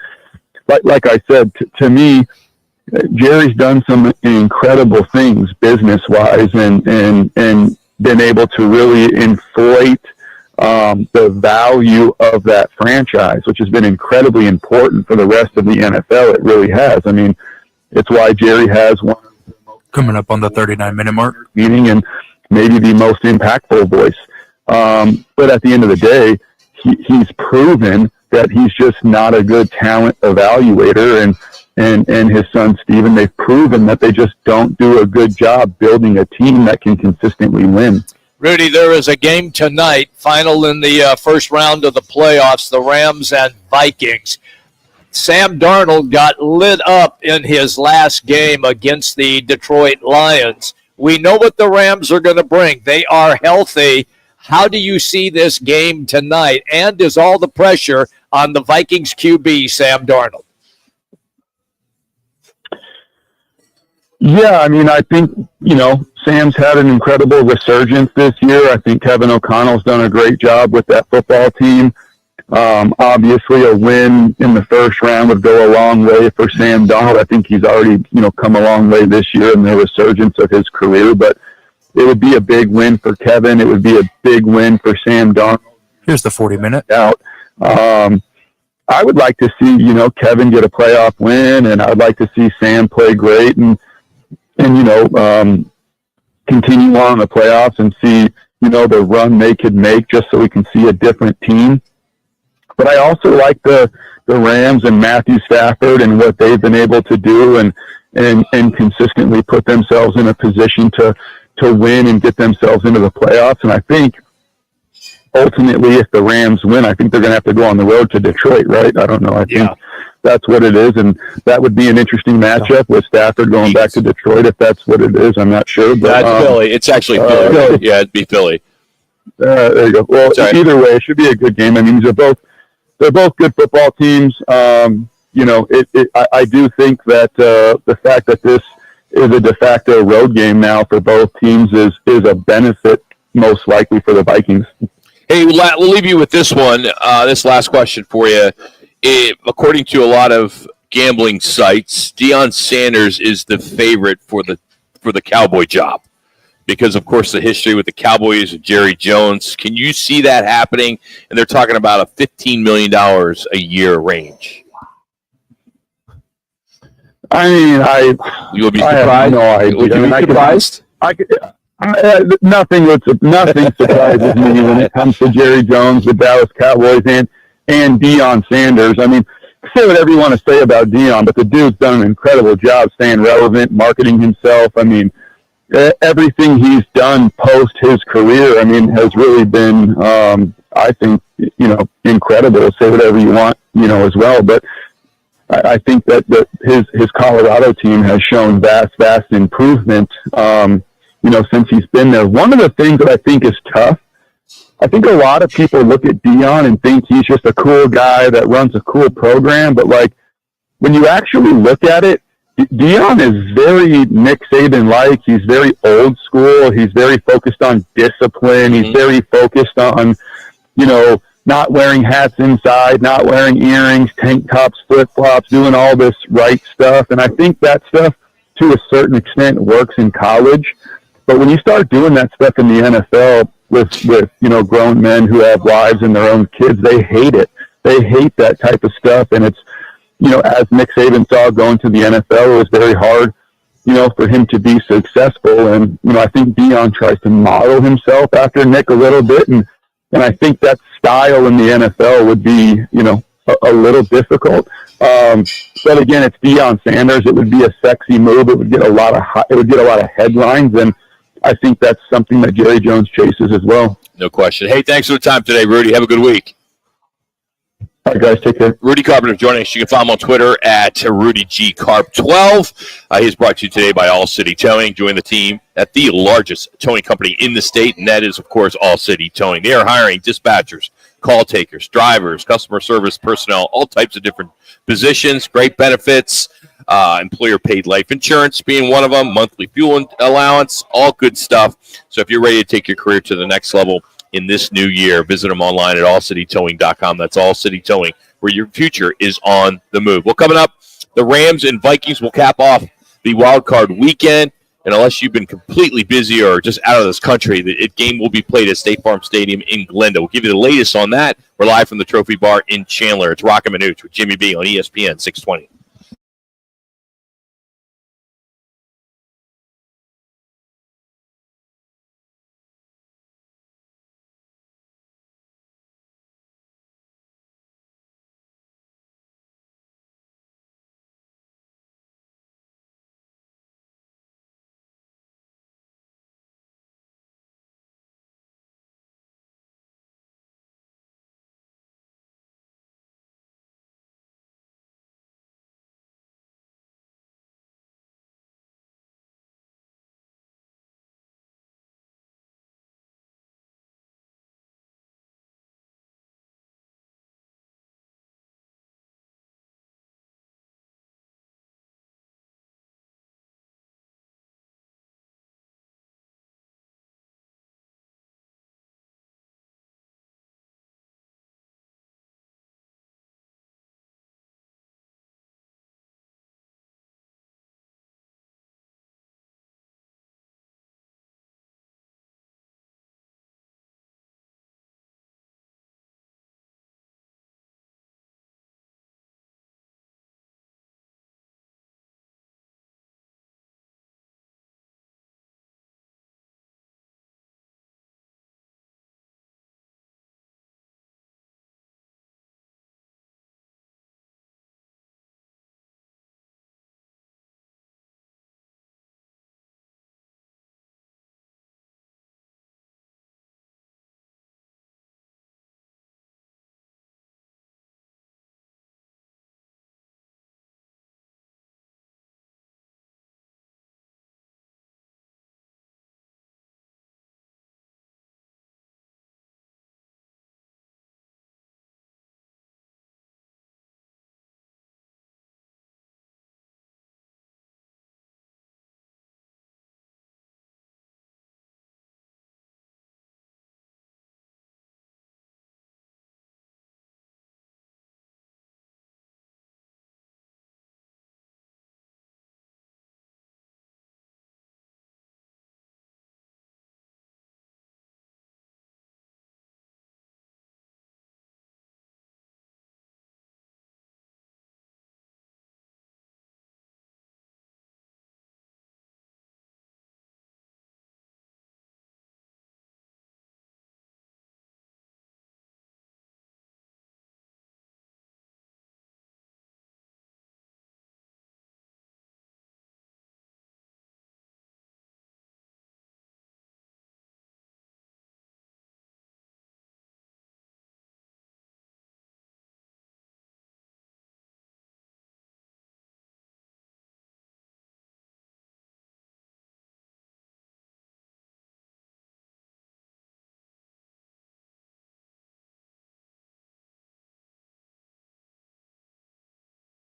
like I said, to me, Jerry's done some incredible things business-wise and been able to really inflate the value of that franchise, which has been incredibly important for the rest of the NFL. It really has. I mean, it's why Jerry has one of the most coming up on the 39-minute mark meeting and maybe the most impactful voice. But at the end of the day, he's proven that he's just not a good talent evaluator, and his son Steven, they've proven that they just don't do a good job building a team that can consistently win. Rudy, there is a game tonight, final in the first round of the playoffs, the Rams and Vikings. Sam Darnold got lit up in his last game against the Detroit Lions. We know what the Rams are going to bring. They are healthy. How do you see this game tonight? And is all the pressure on the Vikings QB, Sam Darnold? Yeah, I mean, I think, Sam's had an incredible resurgence this year. I think Kevin O'Connell's done a great job with that football team. Obviously, a win in the first round would go a long way for Sam Darnold. I think he's already, come a long way this year in the resurgence of his career. But it would be a big win for Kevin. It would be a big win for Sam Darnold. Here's the 40-minute. Out. I would like to see, Kevin get a playoff win, and I'd like to see Sam play great and continue on in the playoffs and see, the run they could make just so we can see a different team. But I also like the Rams and Matthew Stafford and what they've been able to do and consistently put themselves in a position to win and get themselves into the playoffs. And I think ultimately, if the Rams win, I think they're going to have to go on the road to Detroit, right? I don't know. I think that's what it is. And that would be an interesting matchup with Stafford going back to Detroit. If that's what it is, I'm not sure. But, that's Philly. It's actually Philly. Yeah, it'd be Philly. There you go. Well, either way, it should be a good game. I mean, they're both good football teams. I do think that the fact that this is a de facto road game now for both teams is a benefit, most likely, for the Vikings. Hey, we'll leave you with this one. This last question for you. according to a lot of gambling sites, Deion Sanders is the favorite for the Cowboy job because, of course, the history with the Cowboys and Jerry Jones. Can you see that happening? And they're talking about a $15 million a year range. I mean, You'll be I have surprised. no idea. Would you be surprised? Nothing surprises me when it comes to Jerry Jones, the Dallas Cowboys, and Deion Sanders. I mean, say whatever you want to say about Deion, but the dude's done an incredible job staying relevant, marketing himself. I mean, everything he's done post his career, I mean, has really been, I think, incredible. Say whatever you want, as well. But I think that his Colorado team has shown vast improvement, since he's been there. One of the things that I think is tough, I think a lot of people look at Deion and think he's just a cool guy that runs a cool program. But, like, when you actually look at it, Deion is very Nick Saban-like. He's very old school. He's very focused on discipline. He's very focused on, not wearing hats inside, not wearing earrings, tank tops, flip-flops, doing all this right stuff. And I think that stuff, to a certain extent, works in college. But when you start doing that stuff in the NFL with grown men who have wives and their own kids, they hate it. They hate that type of stuff. And it's, as Nick Saban saw going to the NFL, it was very hard, for him to be successful. And, I think Deion tries to model himself after Nick a little bit. And I think that style in the NFL would be, a little difficult. But again, it's Deion Sanders. It would be a sexy move. It would get a lot of headlines. And I think that's something that Jerry Jones chases as well. No question. Hey, thanks for the time today, Rudy. Have a good week. All right, guys, take care. Rudy Carpenter joining us. You can follow him on Twitter at RudyGCarp12. He's brought to you today by All City Towing. Join the team at the largest towing company in the state, and that is, of course, All City Towing. They are hiring dispatchers, call takers, drivers, customer service personnel, all types of different positions, great benefits, employer-paid life insurance being one of them, monthly fuel allowance, all good stuff. So if you're ready to take your career to the next level in this new year, visit them online at allcitytowing.com. That's All City Towing, where your future is on the move. Well, coming up, the Rams and Vikings will cap off the wild card weekend. And unless you've been completely busy or just out of this country, the game will be played at State Farm Stadium in Glendale. We'll give you the latest on that. We're live from the Trophy Bar in Chandler. It's Roc and Manuch with Jimmy B on ESPN 620.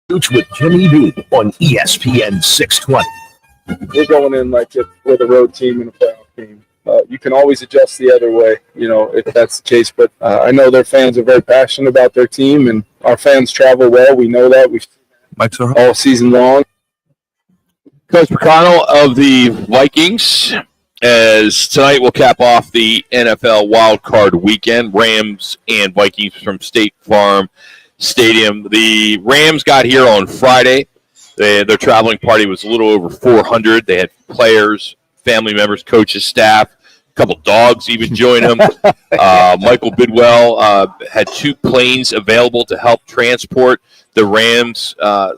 Manuch with Jimmy B on ESPN 620. We're going in like if we're the road team in a playoff game. You can always adjust the other way, if that's the case. But I know their fans are very passionate about their team, and our fans travel well. We know that. We've seen all season long. Coach McConnell of the Vikings, as tonight will cap off the NFL Wild Card Weekend. Rams and Vikings from State Farm Stadium. The Rams got here on Friday. Their traveling party was a little over 400. They had players, family members, coaches, staff, a couple dogs even join them. Michael Bidwell had 2 planes available to help transport the Rams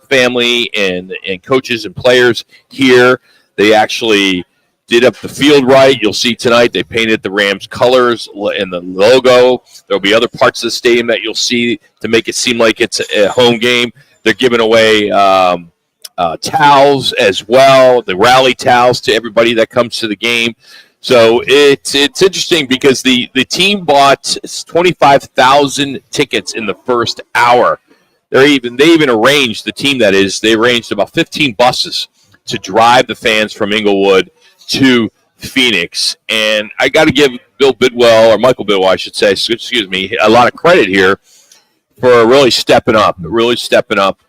family and coaches and players here. They actually did up the field right. You'll see tonight they painted the Rams colors and the logo. There'll be other parts of the stadium that you'll see to make it seem like it's a home game. They're giving away towels as well, the rally towels to everybody that comes to the game. So it's interesting because the team bought 25,000 tickets in the first hour. They even arranged, the team that is, they arranged about 15 buses to drive the fans from Inglewood to Phoenix. And I got to give Bill Bidwell, or Michael Bidwell, I should say, excuse me, a lot of credit here for really stepping up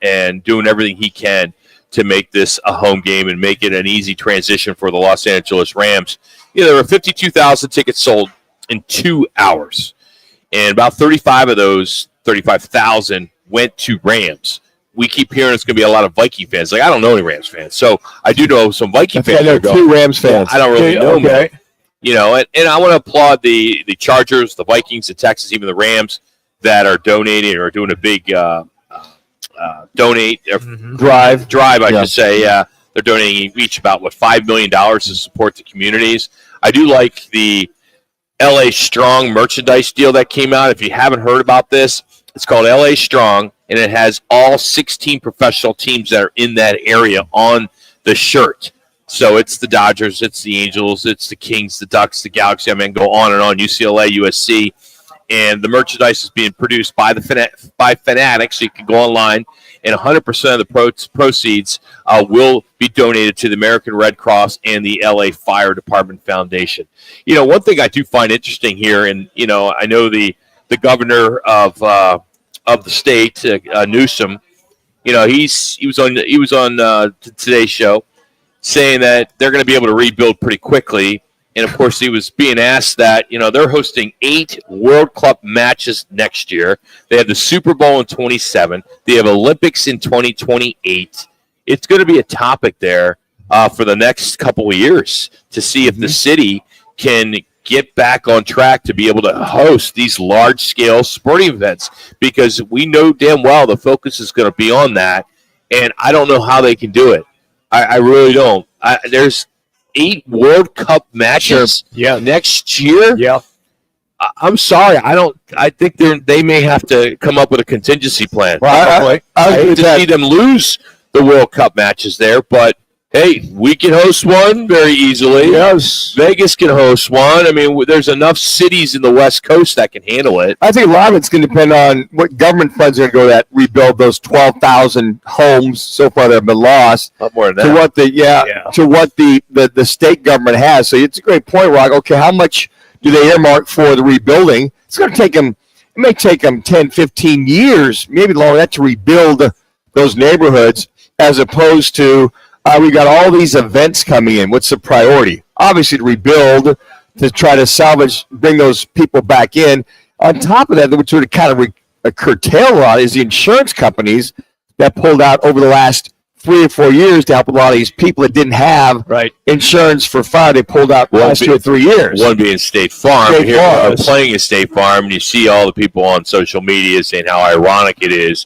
and doing everything he can to make this a home game and make it an easy transition for the Los Angeles Rams. There were 52,000 tickets sold in 2 hours, and about 35,000 went to Rams. We keep hearing it's going to be a lot of Viking fans. Like, I don't know any Rams fans, so I do know some Viking fans. I know 2 Rams fans. I don't really know them. And I want to applaud the Chargers, the Vikings, the Texans, even the Rams that are donating or doing a big donate drive. I should say. They're donating each about $5 million to support the communities. I do like the LA Strong merchandise deal that came out. If you haven't heard about this, it's called LA Strong, and it has all 16 professional teams that are in that area on the shirt. So it's the Dodgers, it's the Angels, it's the Kings, the Ducks, the Galaxy. I mean, go on and on. UCLA, USC. And the merchandise is being produced by Fanatics, so you can go online, and 100% of the proceeds will be donated to the American Red Cross and the LA Fire Department Foundation. One thing I do find interesting here, and I know the governor of the state, Newsom, he was on today's show saying that they're going to be able to rebuild pretty quickly. And, of course, he was being asked that, they're hosting 8 World Cup matches next year. They have the Super Bowl in 27. They have Olympics in 2028. It's going to be a topic there for the next couple of years to see if the city can get back on track to be able to host these large-scale sporting events, because we know damn well the focus is going to be on that, and I don't know how they can do it. I really don't. There's 8 World Cup matches next year. Yeah. I'm sorry. I think they may have to come up with a contingency plan. Well, I hate to see them lose the World Cup matches there, but hey, we can host one very easily. Yes. Vegas can host one. I mean, there's enough cities in the West Coast that can handle it. I think a lot of it's going to depend on what government funds are going to go that rebuild those 12,000 homes so far that have been lost. A lot more than that. To what the state government has. So it's a great point, Rock. Okay, how much do they earmark for the rebuilding? It's going to take them. It may take them 10, 15 years, maybe longer, that to rebuild those neighborhoods, as opposed to we got all these events coming in. What's the priority? Obviously, to rebuild, to try to salvage, bring those people back in. On top of that, which would kind of curtail a lot, is the insurance companies that pulled out over the last 3 or 4 years to help a lot of these people that didn't have insurance for fire. They pulled out last 2 or 3 years. One being State Farm. I'm playing a State Farm, and you see all the people on social media saying how ironic it is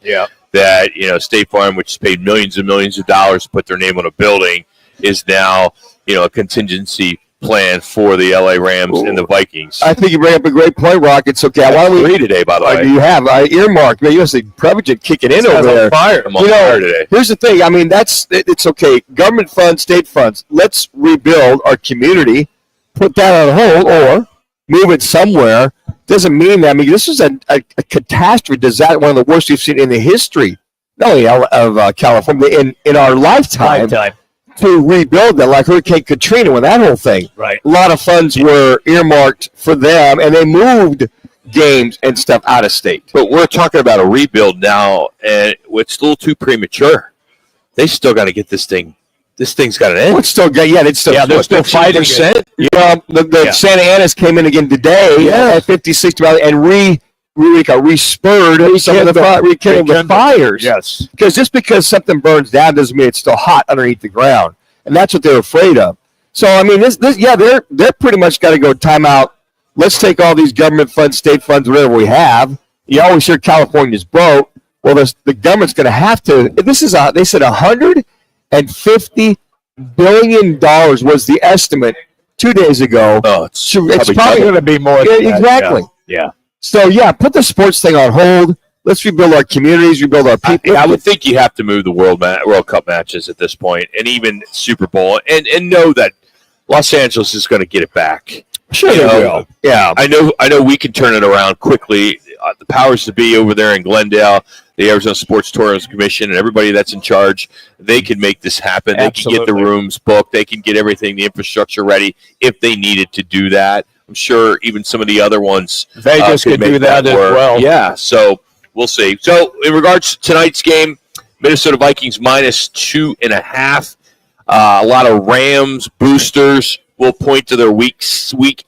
that State Farm, which has paid millions and millions of dollars to put their name on a building, is now a contingency plan for the LA Rams and the Vikings. I think you bring up a great point, Rock. It's okay. Why don't we read today, by the way? You have earmarked. You see Prevagen kicking in over there. I'm on fire today. Here's the thing. I mean, it's okay. Government funds, state funds. Let's rebuild our community. Put that on hold or move it somewhere. Doesn't mean that. I mean, this is a catastrophe. Disaster, one of the worst we've seen in the history, not only of California, in our lifetime to rebuild that, like Hurricane Katrina when that whole thing. Right. A lot of funds were earmarked for them, and they moved games and stuff out of state. But we're talking about a rebuild now, and it's a little too premature. They still got to get this thing. This thing's got an end. It's still good. Yeah, it's still. Yeah, they're still fighting. Yeah, the Santa Ana's came in again today at 50-60 and re-spurred some of the fires. Yes. Because something burns down doesn't mean it's still hot underneath the ground, and that's what they're afraid of. So I mean, they're pretty much got to go timeout. Let's take all these government funds, state funds, whatever we have. You always hear California's broke. Well, the government's going to have to. They said $150 billion was the estimate 2 days ago. Oh, it's probably going to be more. Exactly. Yeah. So put the sports thing on hold. Let's rebuild our communities, rebuild our people. I would think you have to move the World Cup matches at this point, and even Super Bowl, and know that Los Angeles is going to get it back. Sure, they will. Yeah, I know. We can turn it around quickly. The powers to be over there in Glendale, the Arizona Sports Tourism Commission, and everybody that's in charge, they can make this happen. Absolutely. They can get the rooms booked. They can get everything, the infrastructure ready if they needed to do that. I'm sure even some of the other ones Vegas could do that as well. Yeah, so we'll see. So in regards to tonight's game, Minnesota Vikings -2.5. A lot of Rams boosters will point to their week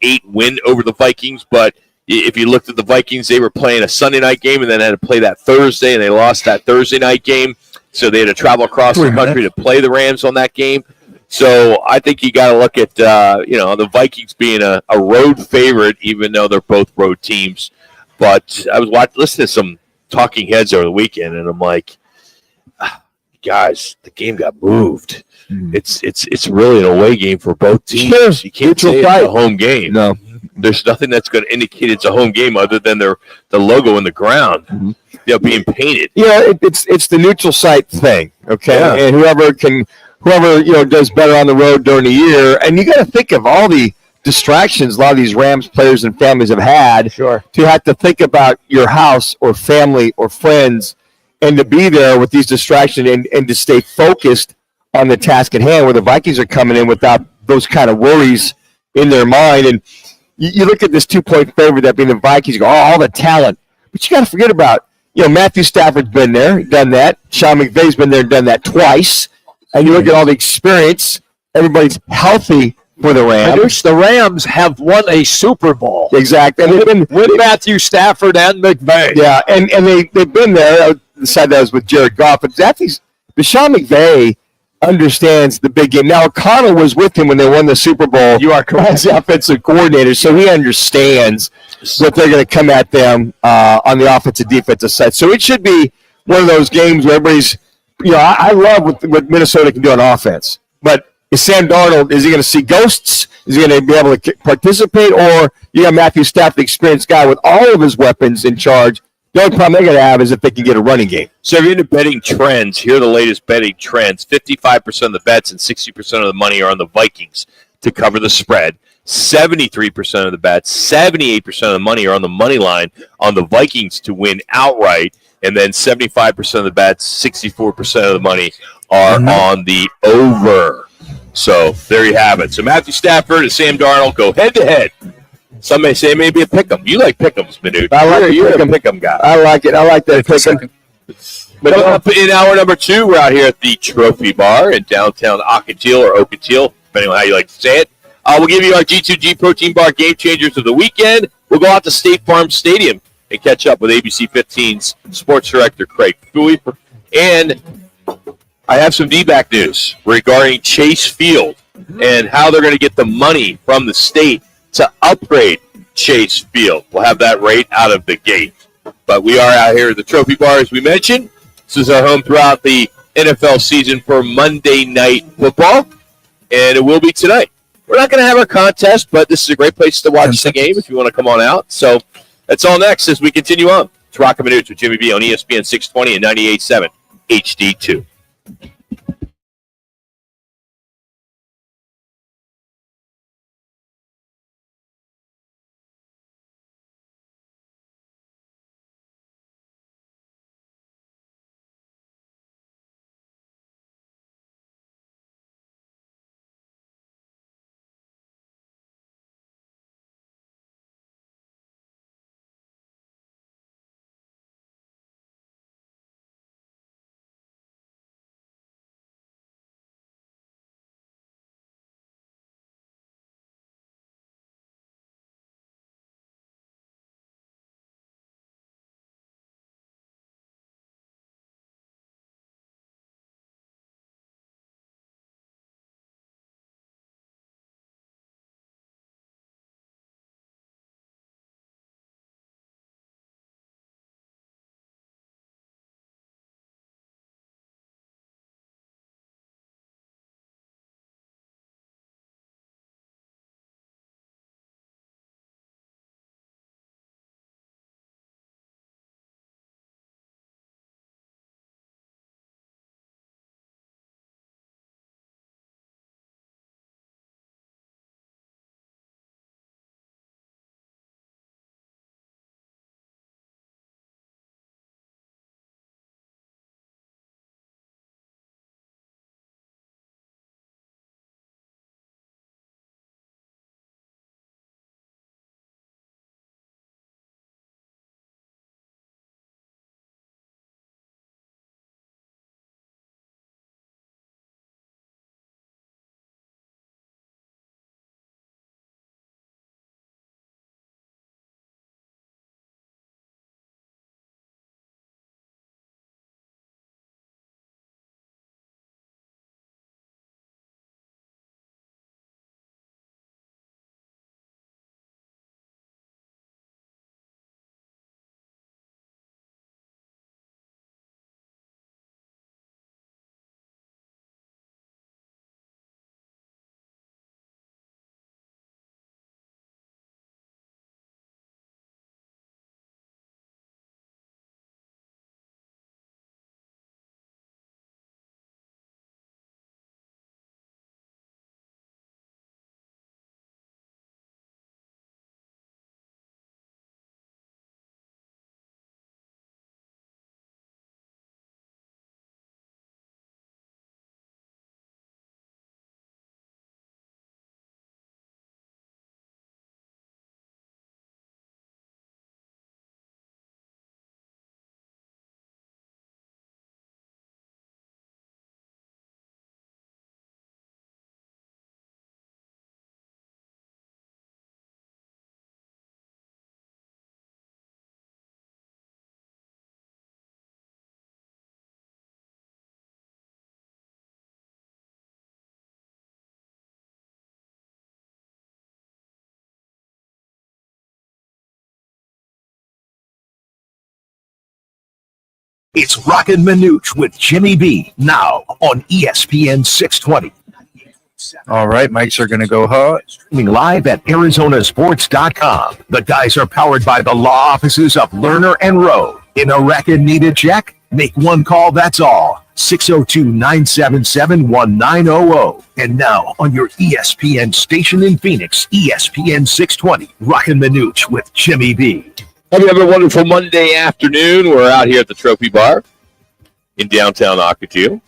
8 win over the Vikings, but if you looked at the Vikings, they were playing a Sunday night game and then had to play that Thursday, and they lost that Thursday night game, so they had to travel across the country to play the Rams on that game. So I think you got to look at the Vikings being a road favorite, even though they're both road teams. But I was listening to some talking heads over the weekend, and I'm like, guys, the game got moved. It's really an away game for both teams. You can't say it's a home game. No, there's nothing that's going to indicate it's a home game other than the logo in the ground, being painted. Yeah, it's the neutral site thing. Okay, and whoever does better on the road during the year, and you got to think of all the distractions a lot of these Rams players and families have had. Sure. To have to think about your house or family or friends, and to be there with these distractions and to stay focused on the task at hand, where the Vikings are coming in without those kind of worries in their mind. And you look at this 2-point favorite, that being the Vikings, you go, all the talent. But you got to forget about, Matthew Stafford's been there, done that. Sean McVay's been there and done that twice. And you look at all the experience, everybody's healthy for the Rams. The Rams have won a Super Bowl. Exactly. And they've been with Matthew Stafford and McVay. Yeah, and they've been there. The side that was with Jared Goff. But Sean McVay understands the big game. Now, O'Connell was with him when they won the Super Bowl. You are correct. As the offensive coordinator, so he understands what they're going to come at them on the offensive defensive side. So it should be one of those games where everybody's, I love what Minnesota can do on offense. But is Sam Darnold, is he going to see ghosts? Is he going to be able to participate? Or you got Matthew Stafford, the experienced guy with all of his weapons in charge. The only problem they're going to have is if they can get a running game. So if you're into betting trends, here are the latest betting trends. 55% of the bets and 60% of the money are on the Vikings to cover the spread. 73% of the bets, 78% of the money are on the money line on the Vikings to win outright. And then 75% of the bets, 64% of the money are on the over. So there you have it. So Matthew Stafford and Sam Darnold go head-to-head. Some may say maybe a pick'em. You like pick'ems, Manuch. I like you're a pick'em guy. I like it. I like that pick'em. But up in hour number 2, we're out here at the Trophy Bar in downtown Ocotillo or Ocotillo, depending on how you like to say it. We'll give you our G2G Protein Bar Game Changers of the weekend. We'll go out to State Farm Stadium and catch up with ABC 15's sports director, Craig Fouey. And I have some D-back news regarding Chase Field and how they're going to get the money from the state to upgrade Chase Field. We'll have that right out of the gate. But we are out here at the Trophy Bar, as we mentioned. This is our home throughout the NFL season for Monday Night Football, and it will be tonight. We're not going to have our contest, but this is a great place to watch the game if you want to come on out. So that's all next as we continue on. It's Roc and Manuch with Jimmy B on ESPN 620 and 98.7 HD2. It's Roc and Manuch with Jimmy B now on ESPN 620. All right, mics are going to go hot. Streaming live at ArizonaSports.com. The guys are powered by the law offices of Lerner and Rowe. In a record need a check? Make one call, that's all. 602-977-1900. And now on your ESPN station in Phoenix, ESPN 620, Roc and Manuch with Jimmy B. Hope you have a wonderful Monday afternoon. We're out here at the Trophy Bar in downtown Ocotillo.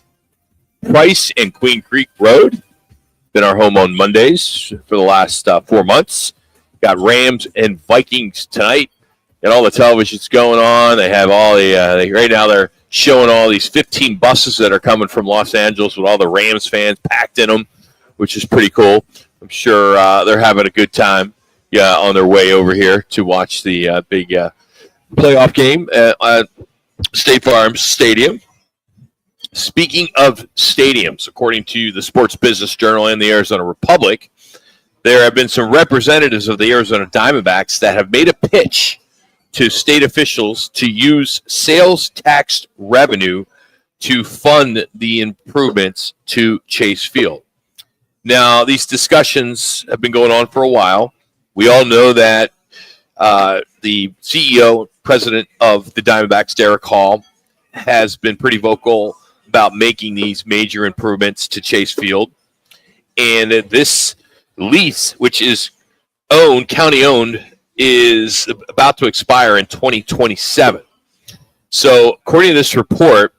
Price and Queen Creek Road. Been our home on Mondays for the last 4 months. Got Rams and Vikings tonight. Got all the televisions going on. They have all the right now they're showing all these 15 buses that are coming from Los Angeles with all the Rams fans packed in them, which is pretty cool. I'm sure they're having a good time on their way over here to watch the big playoff game at State Farm Stadium. Speaking of stadiums, according to the Sports Business Journal and the Arizona Republic, there have been some representatives of the Arizona Diamondbacks that have made a pitch to state officials to use sales tax revenue to fund the improvements to Chase Field. Now, these discussions have been going on for a while. We all know that the CEO, president of the Diamondbacks, Derek Hall, has been pretty vocal about making these major improvements to Chase Field. And this lease, which is county-owned, is about to expire in 2027. So according to this report,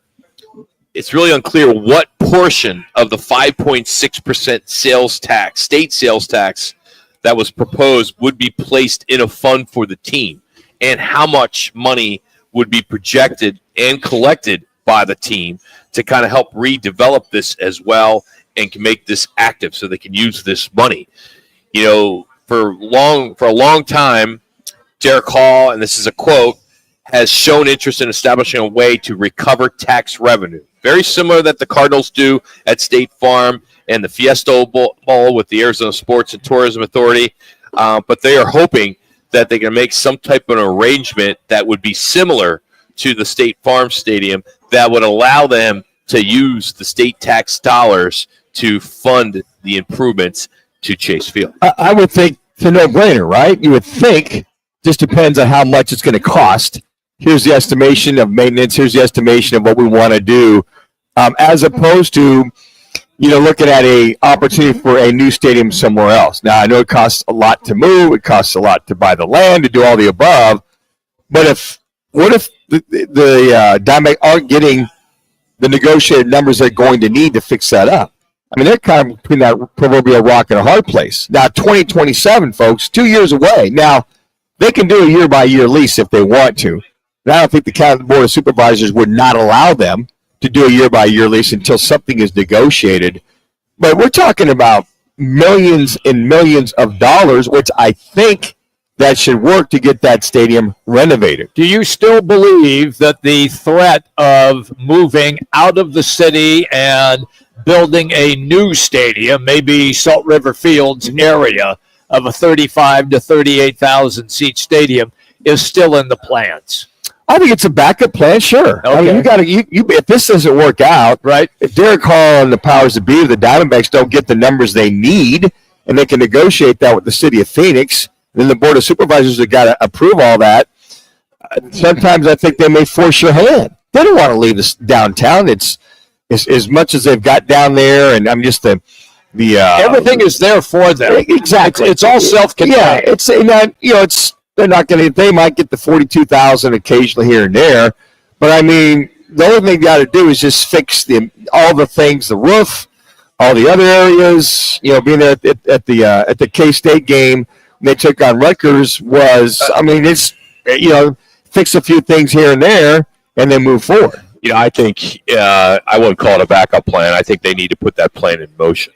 it's really unclear what portion of the 5.6% sales tax, state sales tax, that was proposed would be placed in a fund for the team, and how much money would be projected and collected by the team to kind of help redevelop this as well and can make this active so they can use this money. You know, for a long time, Derek Hall, and this is a quote, has shown interest in establishing a way to recover tax revenue. Very similar that the Cardinals do at State Farm and the Fiesta Bowl with the Arizona Sports and Tourism Authority. But they are hoping that they can make some type of an arrangement that would be similar to the State Farm Stadium that would allow them to use the state tax dollars to fund the improvements to Chase Field. I would think it's a no-brainer, right? You would think. Just depends on how much it's going to cost. Here's the estimation of maintenance. Here's the estimation of what we want to do, as opposed to, looking at a opportunity for a new stadium somewhere else. Now, I know it costs a lot to move. It costs a lot to buy the land, to do all the above. But what if the Diamondbacks aren't getting the negotiated numbers they're going to need to fix that up? I mean, they're kind of between that proverbial rock and a hard place. Now, 2027, folks, 2 years away. Now, they can do a year-by-year lease if they want to. And I don't think the county board of supervisors would not allow them to do a year-by-year lease until something is negotiated. But we're talking about millions and millions of dollars, which I think that should work to get that stadium renovated. Do you still believe that the threat of moving out of the city and building a new stadium, maybe Salt River Fields area of a 35 to 38,000 seat stadium, is still in the plans? I think it's a backup plan, sure. Okay. I mean, if this doesn't work out, right? If Derek Hall and the powers that be of the Diamondbacks don't get the numbers they need, and they can negotiate that with the city of Phoenix, then the board of supervisors have got to approve all that. Sometimes I think they may force your hand. They don't want to leave this downtown. It's as much as they've got down there, and I'm just the everything is there for them. Exactly. It's all self-contained. Yeah, they're not going to. They might get the 42,000 occasionally here and there, but I mean, the only thing they got to do is just fix all the things, the roof, all the other areas. Being there at the K-State game when they took on Rutgers was, it's fix a few things here and there and then move forward. I think I wouldn't call it a backup plan. I think they need to put that plan in motion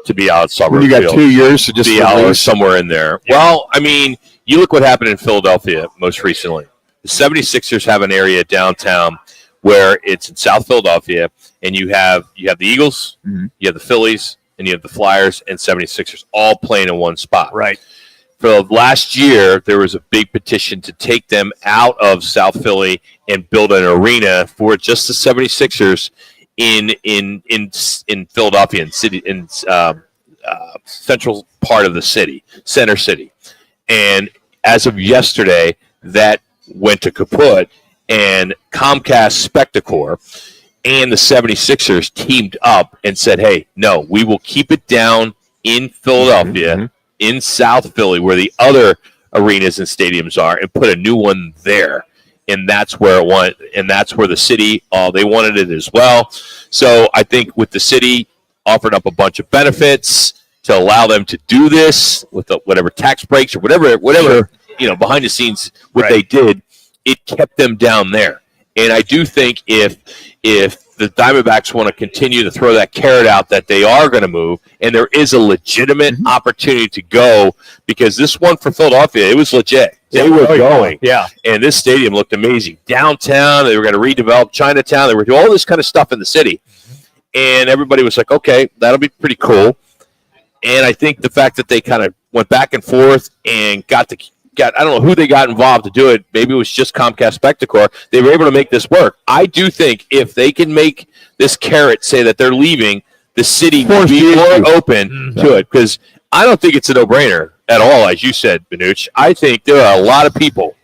to be out somewhere. You got 2 years to just be out somewhere in there. Yeah. Well, I mean, you look what happened in Philadelphia most recently. The 76ers have an area downtown where it's in South Philadelphia, and you have the Eagles, you have the Phillies, and you have the Flyers and 76ers all playing in one spot. Right. for last year, there was a big petition to take them out of South Philly and build an arena for just the 76ers in Philadelphia, in central part of the city, center city. And as of yesterday, that went to kaput, and Comcast Spectacor and the 76ers teamed up and said, hey, no, we will keep it down in Philadelphia, in South Philly, where the other arenas and stadiums are, and put a new one there. And that's where it went, and that's where the city, they wanted it as well. So I think with the city offering up a bunch of benefits to allow them to do this with whatever tax breaks or whatever behind the scenes they did, it kept them down there. And I do think if the Diamondbacks want to continue to throw that carrot out that they are going to move, and there is a legitimate opportunity to go, because this one for Philadelphia, it was legit. They were going. Yeah. And this stadium looked amazing. Downtown, they were going to redevelop Chinatown. They were doing all this kind of stuff in the city. And everybody was like, okay, that'll be pretty cool. And I think the fact that they kind of went back and forth and got I don't know who they got involved to do it. Maybe it was just Comcast Spectacor. They were able to make this work. I do think if they can make this carrot say that they're leaving, the city will be more open to it, because I don't think it's a no-brainer at all, as you said, Manuch. I think there are a lot of people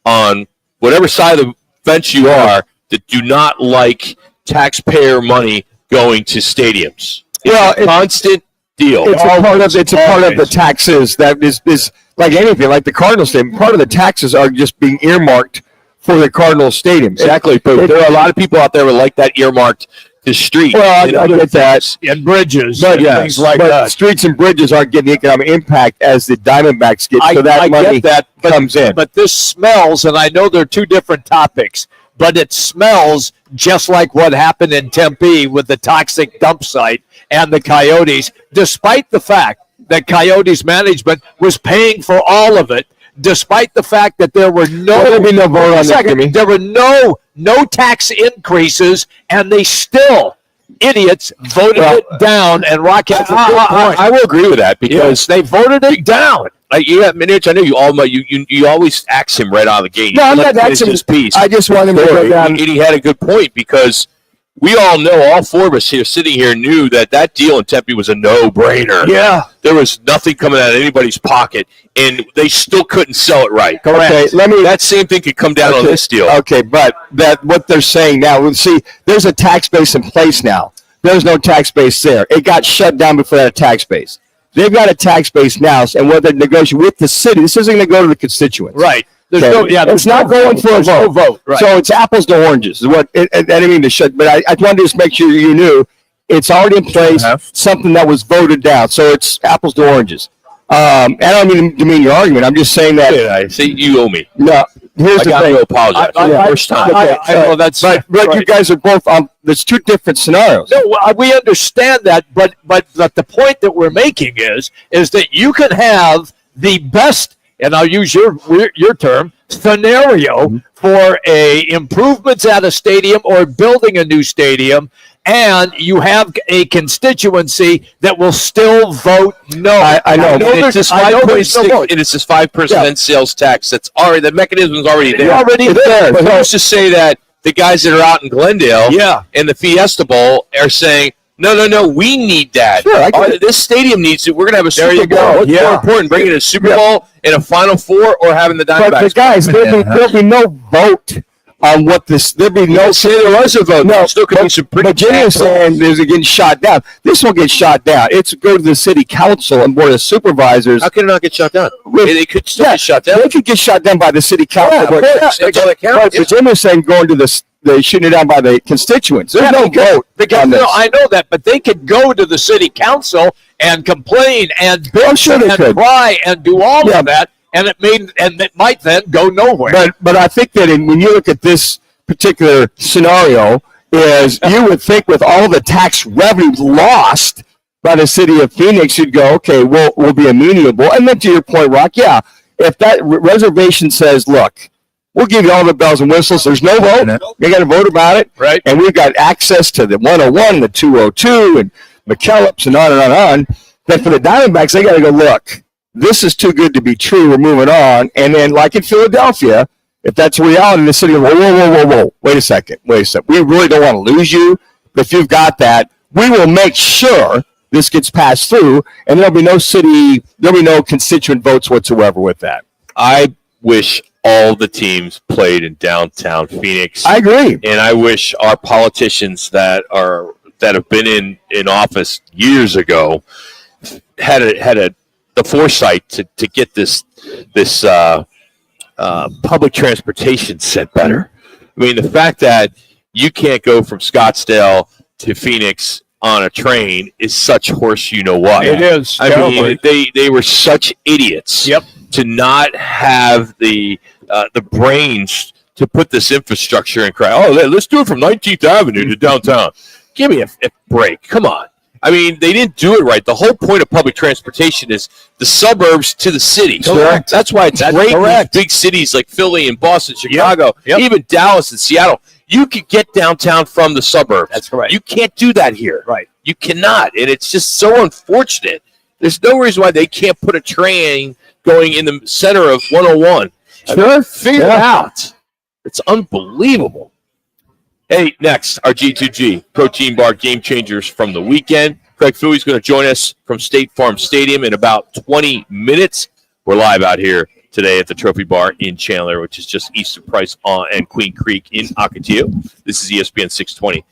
on whatever side of the fence you are that do not like taxpayer money going to stadiums. It's a constant deal. It's a part of the taxes that is like anything, like the Cardinal Stadium. Part of the taxes are just being earmarked for the Cardinal Stadium. Exactly. But there are a lot of people out there who like that earmarked to street. Well, I get that. And bridges But, and things like but that. streets and bridges aren't getting the economic impact as the Diamondbacks get. So that I money get that, comes in. But this smells, and I know they're two different topics, but it smells just like what happened in Tempe with the toxic dump site and the Coyotes, despite the fact that Coyotes management was paying for all of it, despite the fact that there were There'll be no vote on that, Jimmy. there were no tax increases, and they still, idiots, voted it down. And Rock has a good point. I will agree with that, because they voted it down. Manuch, I know you always axe him right out of the gate. No, I'm not axing axing his piece. I just want him to go down. And he had a good point, because we all know, all four of us here sitting here knew that deal in Tempe was a no-brainer. Yeah. There was nothing coming out of anybody's pocket, and they still couldn't sell it right. Correct. Okay, that same thing could come down on this deal. Okay, but what they're saying now, see, there's a tax base in place now. There's no tax base there. It got shut down before that tax base. They've got a tax base now, and what they're negotiating with the city, this isn't going to go to the constituents. Right. It's not going for a vote. No vote. Right. So it's apples to oranges. Is what I didn't mean to shut, but I wanted to just make sure you knew it's already in place. Something that was voted down. So it's apples to oranges. I don't mean to demean your argument. I'm just saying that. I say you owe me. No. Here's the thing. To apologize. First time. I know that's. But right. You guys are both on. There's two different scenarios. No, we understand that, but the point that we're making is that you can have the best, and I'll use your term, scenario for improvements at a stadium or building a new stadium, and you have a constituency that will still vote no. I know. It's this 5.6, and it's this 5% sales tax. That's already, the mechanism's already there. It's there. But let's just say that the guys that are out in Glendale and the Fiesta Bowl are saying, no, we need that. Sure, this stadium needs it. We're going to have a Super Bowl. What's more important, bringing a Super Bowl in a Final Four or having the Diamondbacks? But the guys, there'll be no vote on what this. There'll be no. Say there was a vote. No, still could be some pretty. But Jimmy is saying there's getting shot down. This will get shot down. It's go to the city council and board of supervisors. How can it not get shut down? They could still get shut down. They could get shut down by the city council. That's all that counts. But Jimmy is saying going to the. They shooting it down by the constituents. There's no vote on this. I know that, but they could go to the city council and complain and bitch and cry and do all of that, and it might then go nowhere. But I think that when you look at this particular scenario, is you would think with all the tax revenue lost by the city of Phoenix, you'd go, okay, we'll be amenable. And then to your point, Rock, if that reservation says, look, we'll give you all the bells and whistles. There's no vote. You got to vote about it. Right. And we've got access to the 101, the 202, and McKellips, and on and on and on. Then for the Diamondbacks, they got to go, look, this is too good to be true. We're moving on. And then, like in Philadelphia, if that's a reality in the city, whoa. Wait a second. We really don't want to lose you. But if you've got that, we will make sure this gets passed through, and there'll be no constituent votes whatsoever with that. I wish all the teams played in downtown Phoenix. I agree. And I wish our politicians that have been in office years ago had the foresight to get this public transportation set better. I mean, the fact that you can't go from Scottsdale to Phoenix on a train is such horse you know what. It is. I mean, they were such idiots to not have the brains to put this infrastructure in. Let's do it from 19th Avenue to downtown. Give me a break. Come on. I mean, they didn't do it right. The whole point of public transportation is the suburbs to the city. Correct. That's why it's great in these big cities like Philly and Boston, Chicago, even Dallas and Seattle. You could get downtown from the suburbs. That's correct. You can't do that here. Right. You cannot. And it's just so unfortunate. There's no reason why they can't put a train going in the center of 101. Sure. Figure it out. It's unbelievable. Hey, next, our G2G protein bar game changers from the weekend. Craig Fooey's going to join us from State Farm Stadium in about 20 minutes. We're live out here today at the Trophy Bar in Chandler, which is just east of Price and Queen Creek in Ocotillo. This is ESPN 620.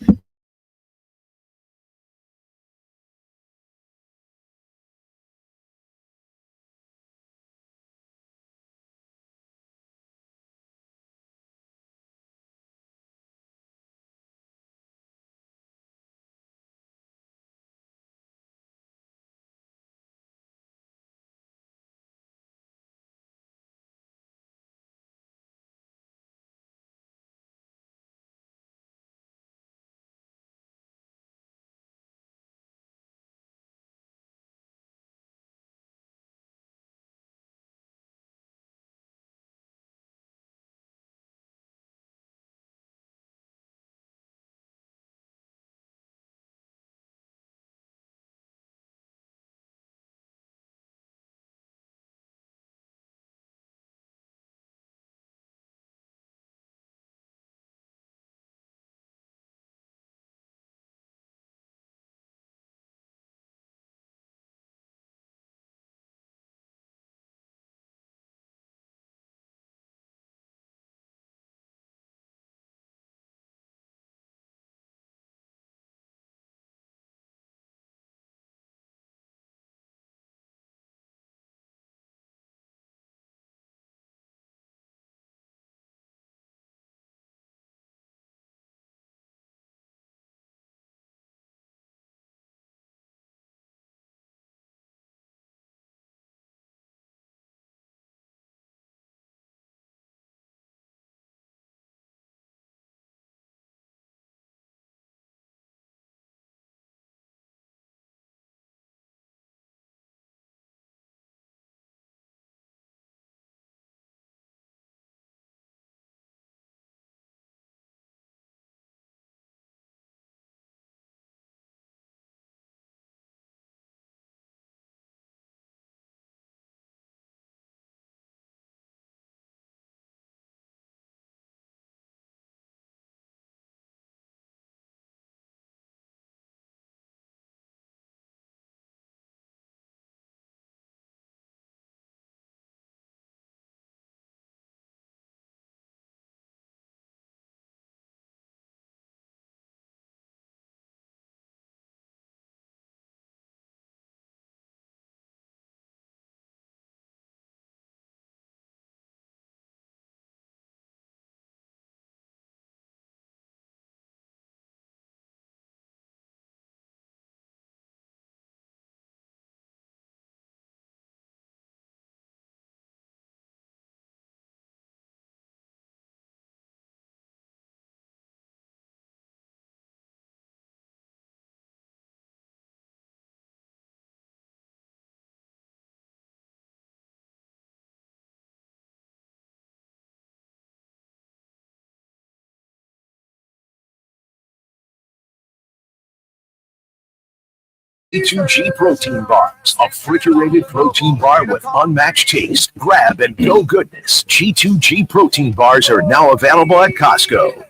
G2G Protein Bars, a refrigerated protein bar with unmatched taste, grab, and go goodness. G2G Protein Bars are now available at Costco.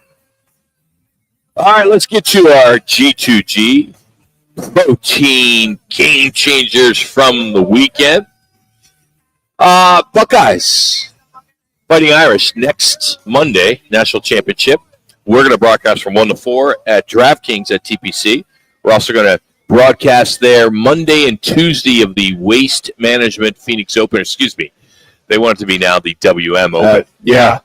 All right, let's get to our G2G protein game changers from the weekend. Buckeyes Fighting Irish next Monday, National Championship. We're going to broadcast from 1 to 4 at DraftKings at TPC. We're also going to broadcast there Monday and Tuesday of the Waste Management Phoenix Open. Excuse me. They want it to be now the WM Open. Yeah.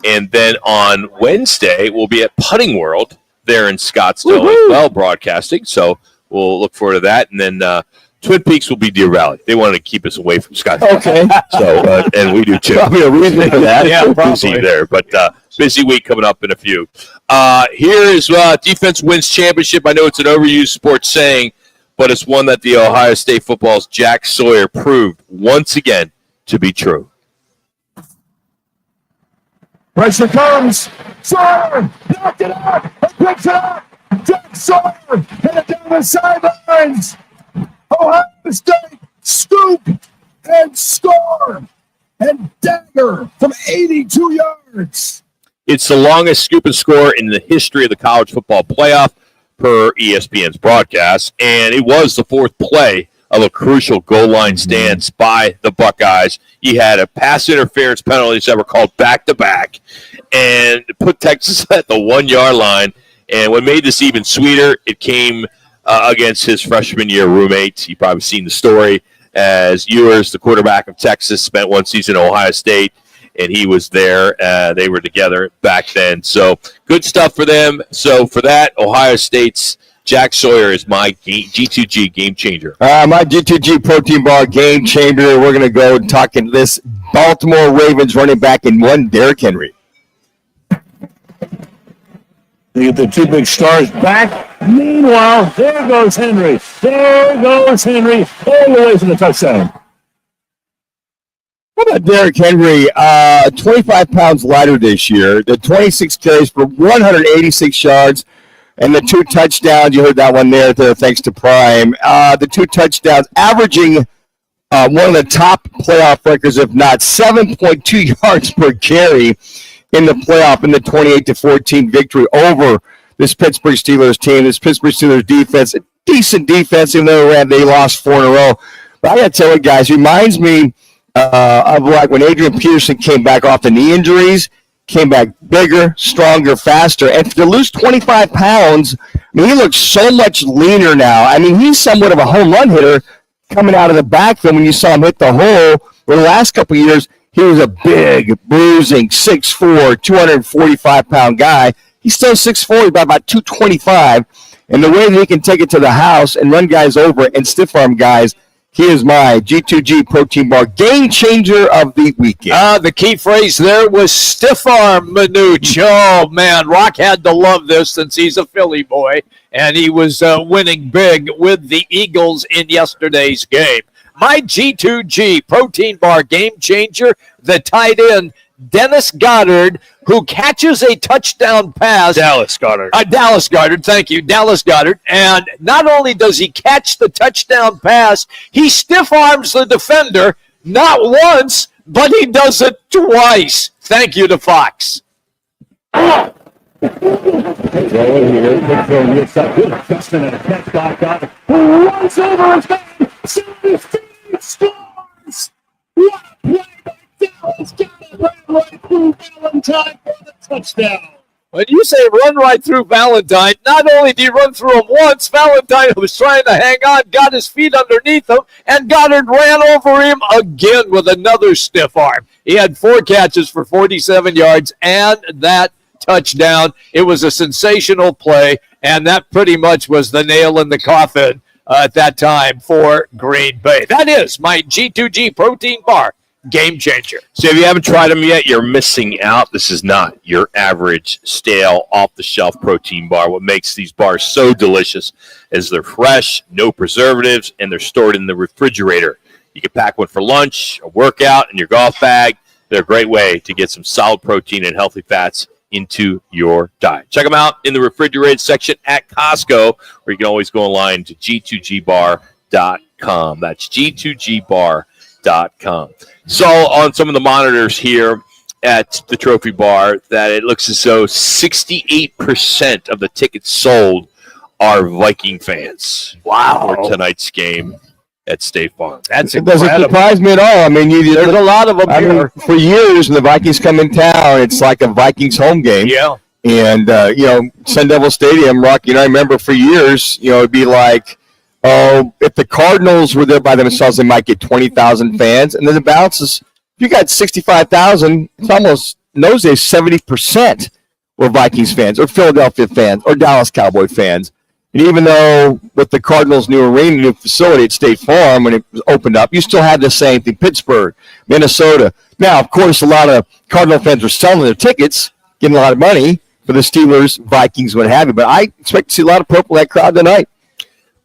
And then on Wednesday, we'll be at Putting World there in Scottsdale as well, broadcasting. So we'll look forward to that. And then Twin Peaks will be Deer Valley. They wanted to keep us away from Scottsdale. Okay. So, and we do too. Probably a reason for that. Yeah, busy there. But busy week coming up in a few. Here is Defense Wins Championship. I know it's an overused sports saying, but it's one that the Ohio State football's Jack Sawyer proved once again to be true. Pressure comes. Sawyer knocked it out. Picks it up. Jack Sawyer hit it down the sidelines. Ohio State scoop and score and dagger from 82 yards. It's the longest scoop and score in the history of the college football playoff per ESPN's broadcast, and it was the fourth play of a crucial goal line stance by the Buckeyes. He had a pass interference penalties that were called back-to-back and put Texas at the 1 yard line. And what made this even sweeter, it came against his freshman year roommate. You've probably seen the story, as Ewers, the quarterback of Texas, spent one season at Ohio State, and he was there. They were together back then. So good stuff for them. So for that, Ohio State's Jack Sawyer is my G2G game changer. My G2G protein bar game changer. We're going to go talking this Baltimore Ravens running back in one, Derrick Henry. They get the two big stars back. Meanwhile, there goes Henry. There goes Henry all the way to the touchdown. How about Derrick Henry? 25 pounds lighter this year. The 26 carries for 186 yards. And the two touchdowns, you heard that one there thanks to Prime. The two touchdowns, averaging one of the top playoff records, if not 7.2 yards per carry in the playoff in the 28-14 victory over this Pittsburgh Steelers team. This Pittsburgh Steelers defense, a decent defense, even though they lost 4 in a row. But I got to tell you guys, reminds me of like when Adrian Peterson came back off the knee injuries. Came back bigger, stronger, faster. And to lose 25 pounds, I mean, he looks so much leaner now. I mean, he's somewhat of a home run hitter coming out of the backfield when you saw him hit the hole. For the last couple of years, he was a big, bruising, 6'4", 245-pound guy. He's still 6'4", he's about 225. And the way that he can take it to the house and run guys over and stiff-arm guys, he is my G2G protein bar game changer of the weekend. The key phrase there was stiff arm Manuch. Oh, man, Rock had to love this since he's a Philly boy, and he was winning big with the Eagles in yesterday's game. My G2G protein bar game changer, the tight end, Dennis Goddard, who catches a touchdown pass. Dallas Goddard. Dallas Goddard, thank you, Dallas Goddard. And not only does he catch the touchdown pass, he stiff arms the defender not once, but he does it twice. Thank you to Fox. Runs over his man. 70 feet, scores. What a play by Dallas Goddard, ran right through Valentine for the touchdown. When you say run right through Valentine, not only did he run through him once, Valentine was trying to hang on, got his feet underneath him, and Goddard ran over him again with another stiff arm. He had 4 catches for 47 yards and that touchdown. It was a sensational play, and that pretty much was the nail in the coffin at that time for Green Bay. That is my G2G protein bar game changer. So if you haven't tried them yet, you're missing out. This is not your average stale, off-the-shelf protein bar. What makes these bars so delicious is they're fresh, no preservatives, and they're stored in the refrigerator. You can pack one for lunch, a workout, in your golf bag. They're a great way to get some solid protein and healthy fats into your diet. Check them out in the refrigerated section at Costco, or you can always go online to g2gbar.com. That's g2gbar.com. So on some of the monitors here at the Trophy Bar, that it looks as though 68% of the tickets sold are Viking fans. Wow. For tonight's game at State Farm. That's It doesn't incredible. surprise me at all. I mean, There's a lot of them I mean, here. for years when the Vikings come in town, it's like a Vikings home game. Yeah. And, Sun Devil Stadium, Rock, I remember for years, it'd be like, if the Cardinals were there by themselves, they might get 20,000 fans. And then the balance is, if you got 65,000, it's almost, in those days, 70% were Vikings fans or Philadelphia fans or Dallas Cowboy fans. And even though with the Cardinals' new arena, new facility at State Farm, when it was opened up, you still had the same thing. Pittsburgh, Minnesota. Now, of course, a lot of Cardinal fans were selling their tickets, getting a lot of money for the Steelers, Vikings, what have you. But I expect to see a lot of purple in that crowd tonight.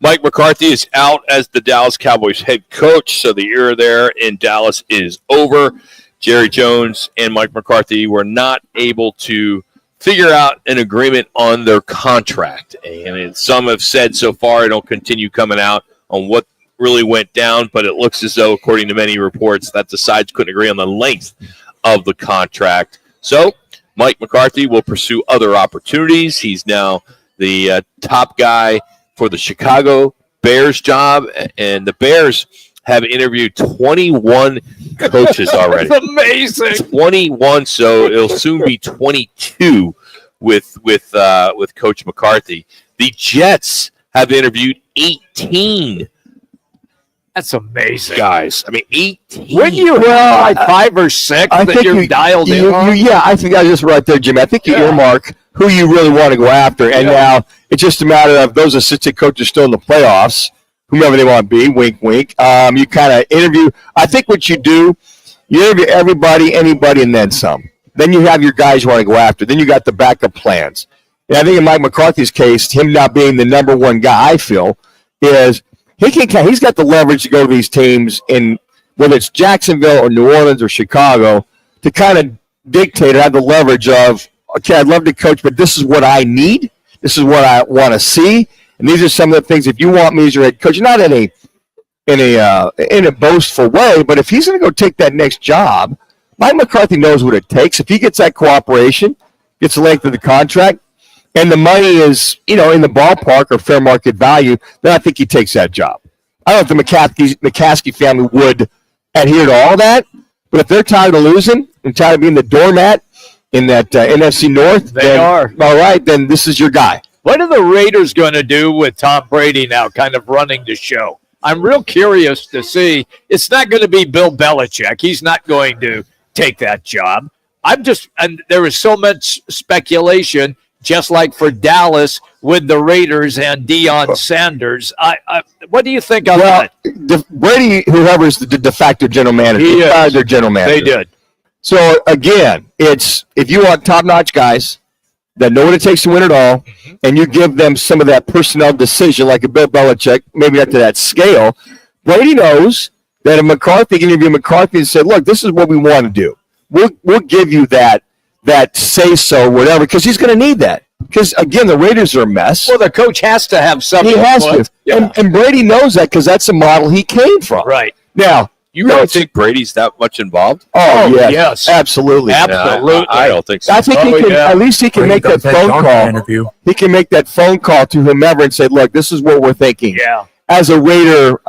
Mike McCarthy is out as the Dallas Cowboys head coach, so the era there in Dallas is over. Jerry Jones and Mike McCarthy were not able to figure out an agreement on their contract. And some have said so far it'll continue coming out on what really went down, but it looks as though, according to many reports, that the sides couldn't agree on the length of the contract. So Mike McCarthy will pursue other opportunities. He's now the top guy for the Chicago Bears job, and the Bears have interviewed 21 coaches already. That's amazing. 21, so it'll soon be 22 with Coach McCarthy. The Jets have interviewed 18 That's amazing. guys. I mean, 18. When you have like 5 or 6 that you're dialed in on? I think I just right there, Jimmy. I think you earmark who you really want to go after. And now it's just a matter of those assistant coaches still in the playoffs, whomever they want to be, wink, wink. You kind of interview. I think what you do, you interview everybody, anybody, and then some. Then you have your guys you want to go after. Then you got the backup plans. And I think in Mike McCarthy's case, him not being the number one guy, I feel, is he's got the leverage to go to these teams in whether it's Jacksonville or New Orleans or Chicago to kind of dictate or have the leverage of, okay, I'd love to coach, but this is what I need. This is what I want to see. And these are some of the things, if you want me as your head coach, not in a boastful way, but if he's going to go take that next job, Mike McCarthy knows what it takes. If he gets that cooperation, gets the length of the contract, and the money is, in the ballpark or fair market value, then I think he takes that job. I don't know if the McCaskey family would adhere to all that, but if they're tired of losing and tired of being the doormat in that NFC North, They are. All right, then this is your guy. What are the Raiders going to do with Tom Brady now kind of running the show? I'm real curious to see. It's not going to be Bill Belichick. He's not going to take that job. And there is so much speculation, just like for Dallas with the Raiders and Deion Sanders. What do you think of that? Brady, whoever's the de facto general manager, He is. fired their general manager. They did. So, again, it's if you want top-notch guys that know what it takes to win it all, and you give them some of that personnel decision, like a Bill Belichick, maybe not to that scale, Brady knows that if McCarthy can interview McCarthy and say, look, this is what we want to do. We'll give you that say-so, whatever, because he's going to need that. Because, again, the Raiders are a mess. Well, the coach has to have something. He has to. to. Yeah. And Brady knows that because that's the model he came from. Right. Now, You really think Brady's that much involved? yes. Absolutely. Absolutely. I don't think so. I think he can. At least he can make that phone call. Interview. He can make that phone call to whomever and say, "Look, this is what we're thinking." Yeah. As a Raider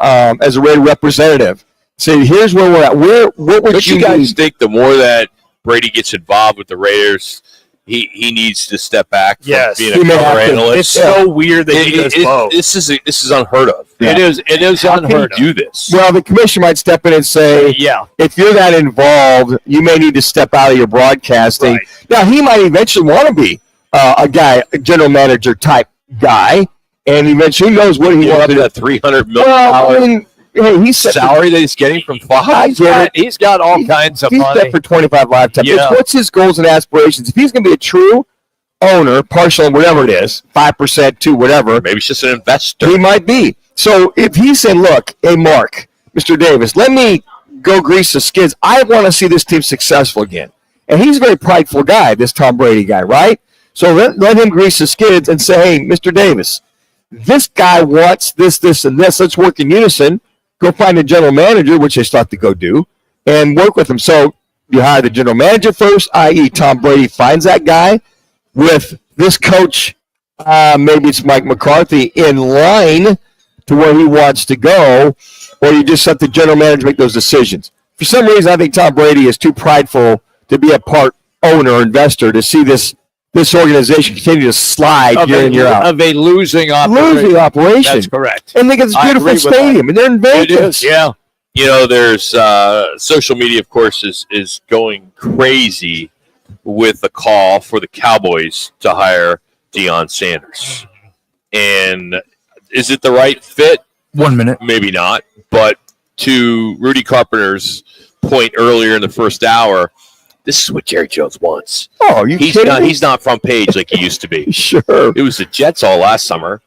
representative, say, "Here's where we're at. What would Don't you you guys need?" think the more that Brady gets involved with the Raiders, he needs to step back from being He a may have color to. analyst? It's so weird that he does both. This is unheard of. It is How can unheard you of. do this? Well, the commission might step in and say, Yeah. if you're that involved, you may need to step out of your broadcasting. Right. Now, he might eventually want to be a general manager type guy, and eventually who knows what he wants to do. that $300 million Well, I mean, hey, he's set salary that he's getting from Fox. He's got all kinds of He's money. set for 25 lifetime. Yeah. It's what's his goals and aspirations? If he's going to be a true owner, partial, whatever it is, 5%, 2%, whatever, Maybe he's just an investor. he might be. So if he said, look, hey, Mark, Mr. Davis, let me go grease the skids. I want to see this team successful again. And he's a very prideful guy, this Tom Brady guy, right? So let him grease the skids and say, hey, Mr. Davis, this guy wants this, this, and this. Let's work in unison. Go find a general manager, which they start to go do, and work with him. So you hire the general manager first, i.e. Tom Brady finds that guy with this coach, maybe it's Mike McCarthy, in line to where he wants to go, or you just let the general manager make those decisions. For some reason, I think Tom Brady is too prideful to be a part owner or investor to see this organization continue to slide year in, year out. Of a losing operation. That's correct. And they get this beautiful stadium, and they're in Vegas. It is, yeah. You know, there's social media, of course, is going crazy with the call for the Cowboys to hire Deion Sanders. And is it the right fit? 1 minute. Maybe not. But to Rudy Carpenter's point earlier in the first hour, this is what Jerry Jones wants. Oh, are you kidding me? He's not front page like he used to be. Sure. It was the Jets all last summer,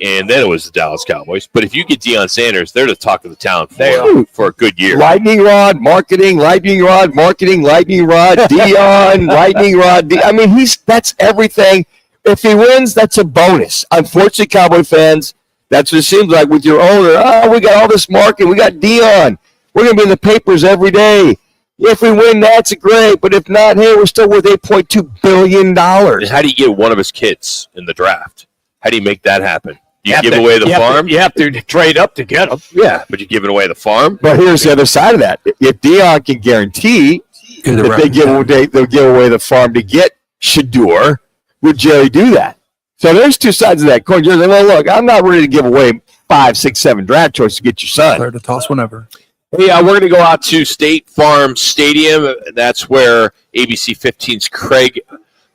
and then it was the Dallas Cowboys. But if you get Deion Sanders, they're the talk of the town for a good year. Lightning rod, marketing, lightning rod, marketing, lightning rod, Deion, lightning rod. I mean, that's everything. If he wins, that's a bonus. Unfortunately, Cowboy fans, that's what it seems like with your owner. Oh, we got all this marketing. We got Deion. We're going to be in the papers every day. If we win, that's great. But if not, hey, we're still worth $8.2 billion. And how do you get one of his kids in the draft? How do you make that happen? You give away the farm? You have to trade up to get him. Yeah, but you're giving away the farm? But here's the other side of that. If Deion can guarantee that they'll give away the farm to get Shador, would Jerry do that? So there's two sides of that coin. You're like, well, look, I'm not ready to give away 5, 6, 7 draft choices to get your son. Clear to toss whenever. Hey, we're going to go out to State Farm Stadium. That's where ABC 15's Craig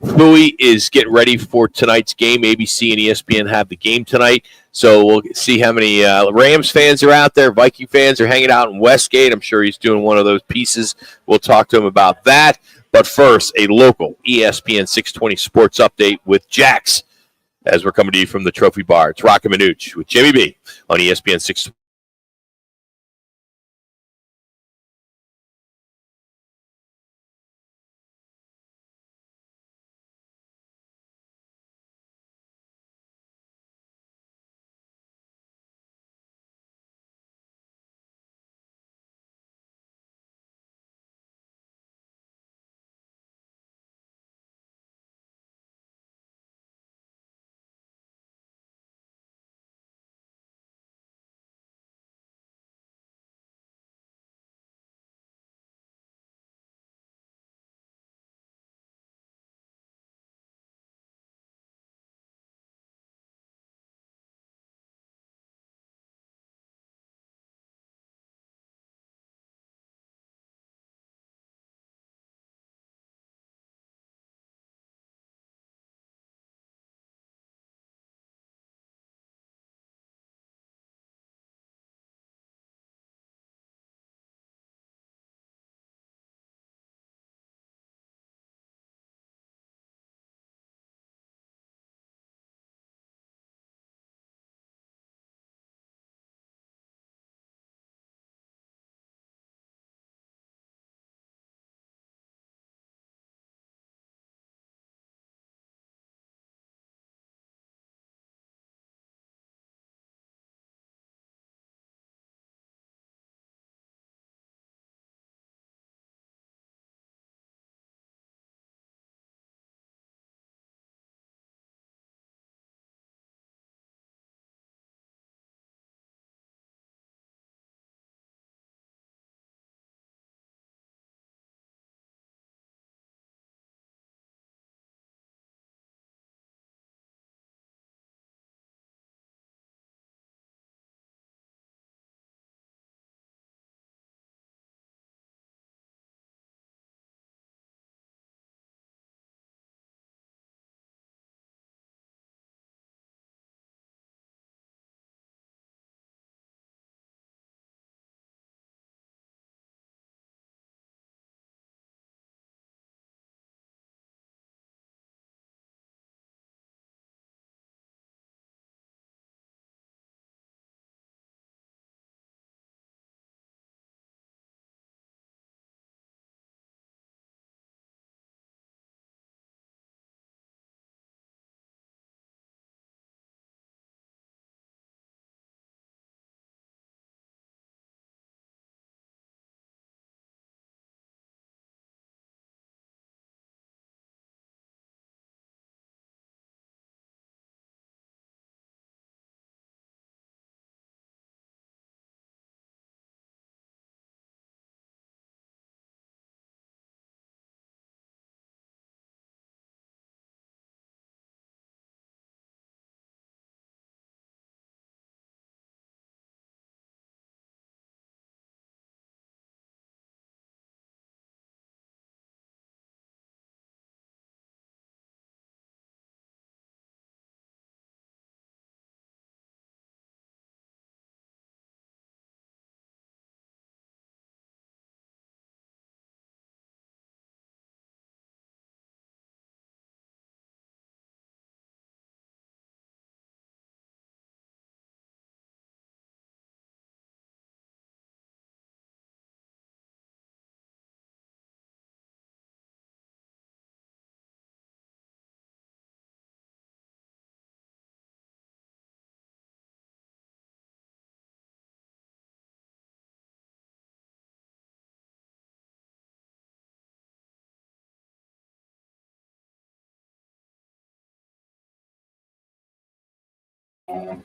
Huey is getting ready for tonight's game. ABC and ESPN have the game tonight. So we'll see how many Rams fans are out there. Viking fans are hanging out in Westgate. I'm sure he's doing one of those pieces. We'll talk to him about that. But first, a local ESPN 620 sports update with Jax as we're coming to you from the Trophy Bar. It's Roc and Manuch with Jimmy B on ESPN 620.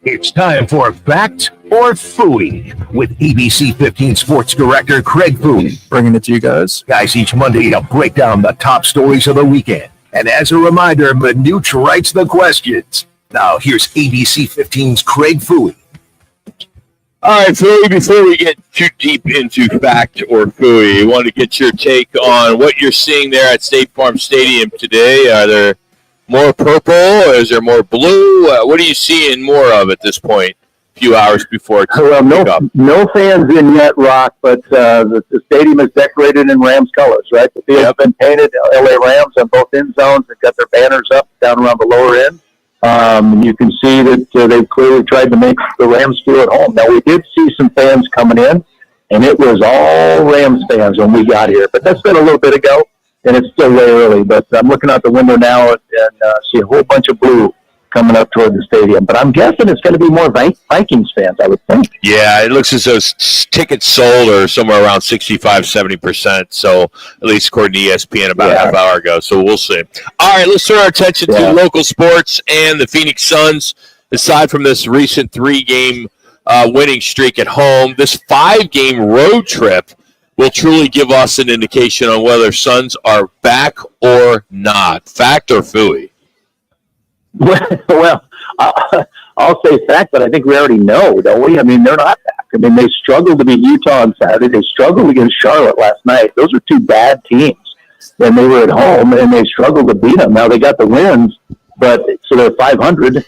It's time for Fact or Phooey with ABC 15 Sports Director Craig Phooey. Bringing it to you guys. Guys, each Monday to break down the top stories of the weekend. And as a reminder, Manuch writes the questions. Now, here's ABC 15's Craig Phooey. All right, Phooey, before we get too deep into Fact or Phooey, I want to get your take on what you're seeing there at State Farm Stadium today. Are there more purple, or is there more blue? What are you seeing more of at this point, a few hours before it's no fans in yet, Rock, but the stadium is decorated in Rams colors, right? The field's been painted, LA Rams on both end zones. They've got their banners up down around the lower end. You can see that they've clearly tried to make the Rams feel at home. Now, we did see some fans coming in, and it was all Rams fans when we got here, but that's been a little bit ago. And it's still way early, but I'm looking out the window now and see a whole bunch of blue coming up toward the stadium. But I'm guessing it's going to be more Vikings fans, I would think. Yeah, it looks as though tickets sold are somewhere around 65-70%. So at least according to ESPN about a half hour ago. So we'll see. All right, let's turn our attention to local sports and the Phoenix Suns. Aside from this recent 3-game winning streak at home, this 5-game road trip will truly give us an indication on whether Suns are back or not. Fact or Phooey? Well, I'll say fact, but I think we already know, don't we? I mean, they're not back. I mean, they struggled to beat Utah on Saturday. They struggled against Charlotte last night. Those are two bad teams. And they were at home, and they struggled to beat them. Now, they got the wins, but so they're 500.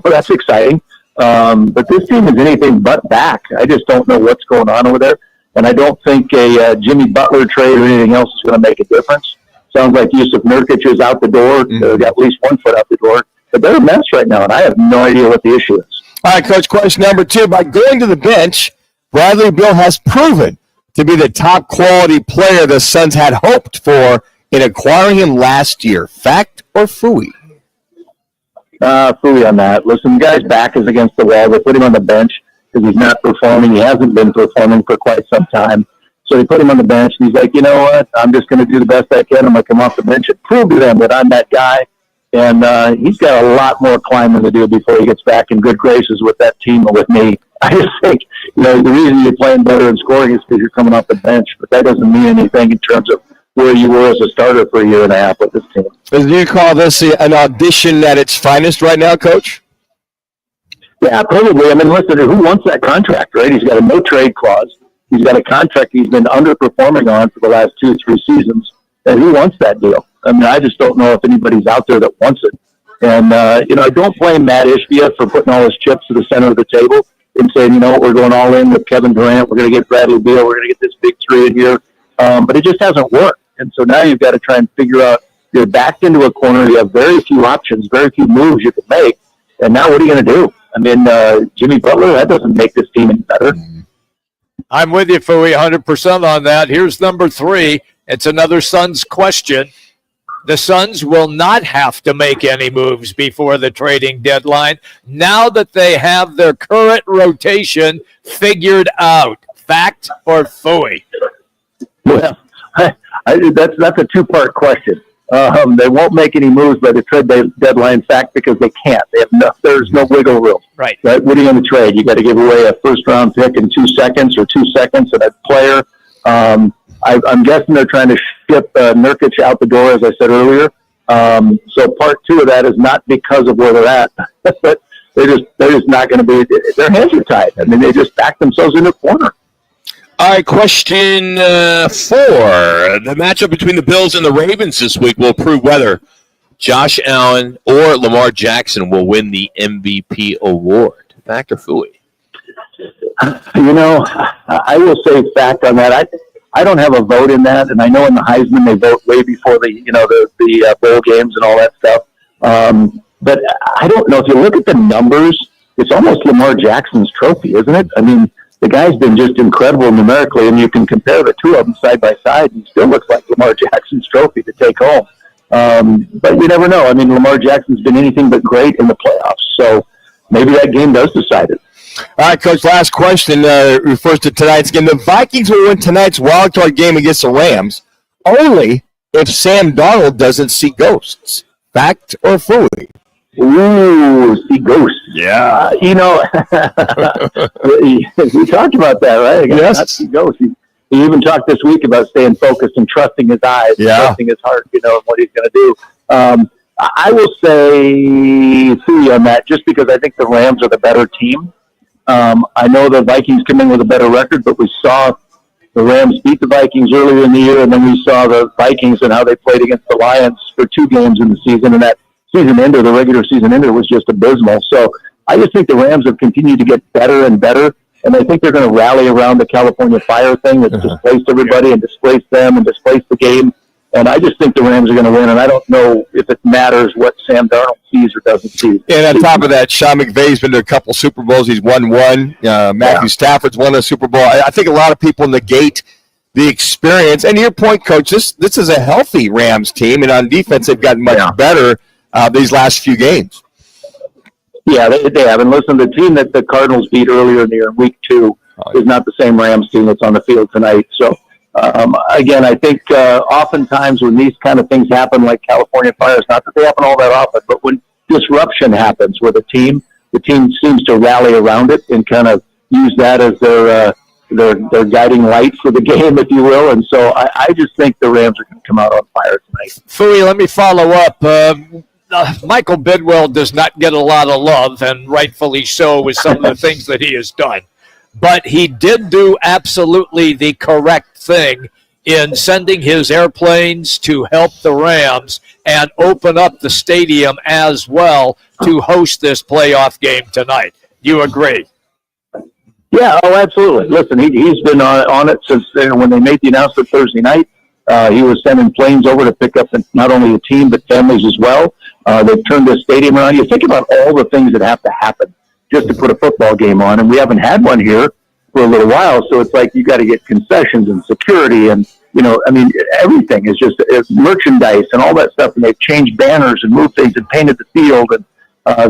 That's exciting. But this team is anything but back. I just don't know what's going on over there. And I don't think a Jimmy Butler trade or anything else is going to make a difference. Sounds like Yusuf Nurkic is out the door. Got at least 1 foot out the door. But they're a mess right now, and I have no idea what the issue is. All right, Coach, question number 2. By going to the bench, Bradley Beal has proven to be the top quality player the Suns had hoped for in acquiring him last year. Fact or Phooey? Phooey on that. Listen, the guy's back is against the wall. They put him on the bench because he's not performing. He hasn't been performing for quite some time. So they put him on the bench, and he's like, you know what? I'm just going to do the best I can. I'm going to come off the bench and prove to them that I'm that guy. And he's got a lot more climbing to do before he gets back in good graces with that team or with me. I just think, the reason you're playing better and scoring is because you're coming off the bench. But that doesn't mean anything in terms of where you were as a starter for a year and a half with this team. Do you call this an audition at its finest right now, Coach? Yeah, probably. I mean, listen, who wants that contract, right? He's got a no-trade clause. He's got a contract he's been underperforming on for the last 2 or 3 seasons. And who wants that deal? I mean, I just don't know if anybody's out there that wants it. And, I don't blame Matt Ishbia for putting all his chips to the center of the table and saying, we're going all in with Kevin Durant. We're going to get Bradley Beal. We're going to get this big 3 in here. But it just hasn't worked. And so now you've got to try and figure out, you're backed into a corner. You have very few options, very few moves you can make. And now what are you going to do? I mean, Jimmy Butler, that doesn't make this team any better. I'm with you, Phooey, 100% on that. Here's number 3. It's another Suns question. The Suns will not have to make any moves before the trading deadline now that they have their current rotation figured out. Fact or Phooey? Well, that's a 2-part question. They won't make any moves by the trade deadline, fact, because they can't. There's no wiggle room. Right. What are you going to trade? You got to give away a first-round pick in 2 seconds or 2 seconds of that player. I'm guessing they're trying to ship Nurkic out the door, as I said earlier. So part 2 of that is not because of where they're at, but they're just not going to be. Their hands are tied. I mean, they just back themselves in a corner. All right, question 4. The matchup between the Bills and the Ravens this week will prove whether Josh Allen or Lamar Jackson will win the MVP award. Fact or Phooey? I will say fact on that. I don't have a vote in that, and I know in the Heisman they vote way before the bowl games and all that stuff. But I don't know. If you look at the numbers, it's almost Lamar Jackson's trophy, isn't it? I mean, the guy's been just incredible numerically, and you can compare the 2 of them side by side, and it still looks like Lamar Jackson's trophy to take home. But you never know. I mean, Lamar Jackson's been anything but great in the playoffs, so maybe that game does decide it. All right, Coach, last question refers to tonight's game. The Vikings will win tonight's wildcard game against the Rams only if Sam Darnold doesn't see ghosts. Fact or Phooey? Ooh, see ghosts. Yeah. We talked about that, right? Yes. Not see ghosts. He even talked this week about staying focused and trusting his eyes, trusting his heart, and what he's going to do. I will say three on that, just because I think the Rams are the better team. I know the Vikings come in with a better record, but we saw the Rams beat the Vikings earlier in the year, and then we saw the Vikings and how they played against the Lions for 2 games in the season, and that season ender, the regular season ender, was just abysmal. So I just think the Rams have continued to get better and better, and I think they're going to rally around the California Fire thing that's displaced everybody and displaced them and displaced the game. And I just think the Rams are going to win, and I don't know if it matters what Sam Darnold sees or doesn't see. And on top of that, Sean McVay's been to a couple Super Bowls. He's won one. Matthew Stafford's won a Super Bowl. I think a lot of people negate the experience. And to your point, Coach, this is a healthy Rams team, and on defense they've gotten much better these last few games. Yeah, they have. And listen, the team that the Cardinals beat earlier in the year, week 2, is not the same Rams team that's on the field tonight. So, again, I think oftentimes when these kind of things happen, like California Fires, not that they happen all that often, but when disruption happens with a team, the team seems to rally around it and kind of use that as their guiding light for the game, if you will. And so I just think the Rams are going to come out on fire tonight. Fooey, let me follow up. Michael Bidwell does not get a lot of love, and rightfully so, with some of the things that he has done. But he did do absolutely the correct thing in sending his airplanes to help the Rams and open up the stadium as well to host this playoff game tonight. You agree? Yeah, absolutely. Listen, he's been on it since when they made the announcement Thursday night. He was sending planes over to pick up not only the team but families as well. They've turned this stadium around. You think about all the things that have to happen just to put a football game on, and we haven't had one here for a little while, so it's like you got to get concessions and security and, everything is just merchandise and all that stuff, and they've changed banners and moved things and painted the field, and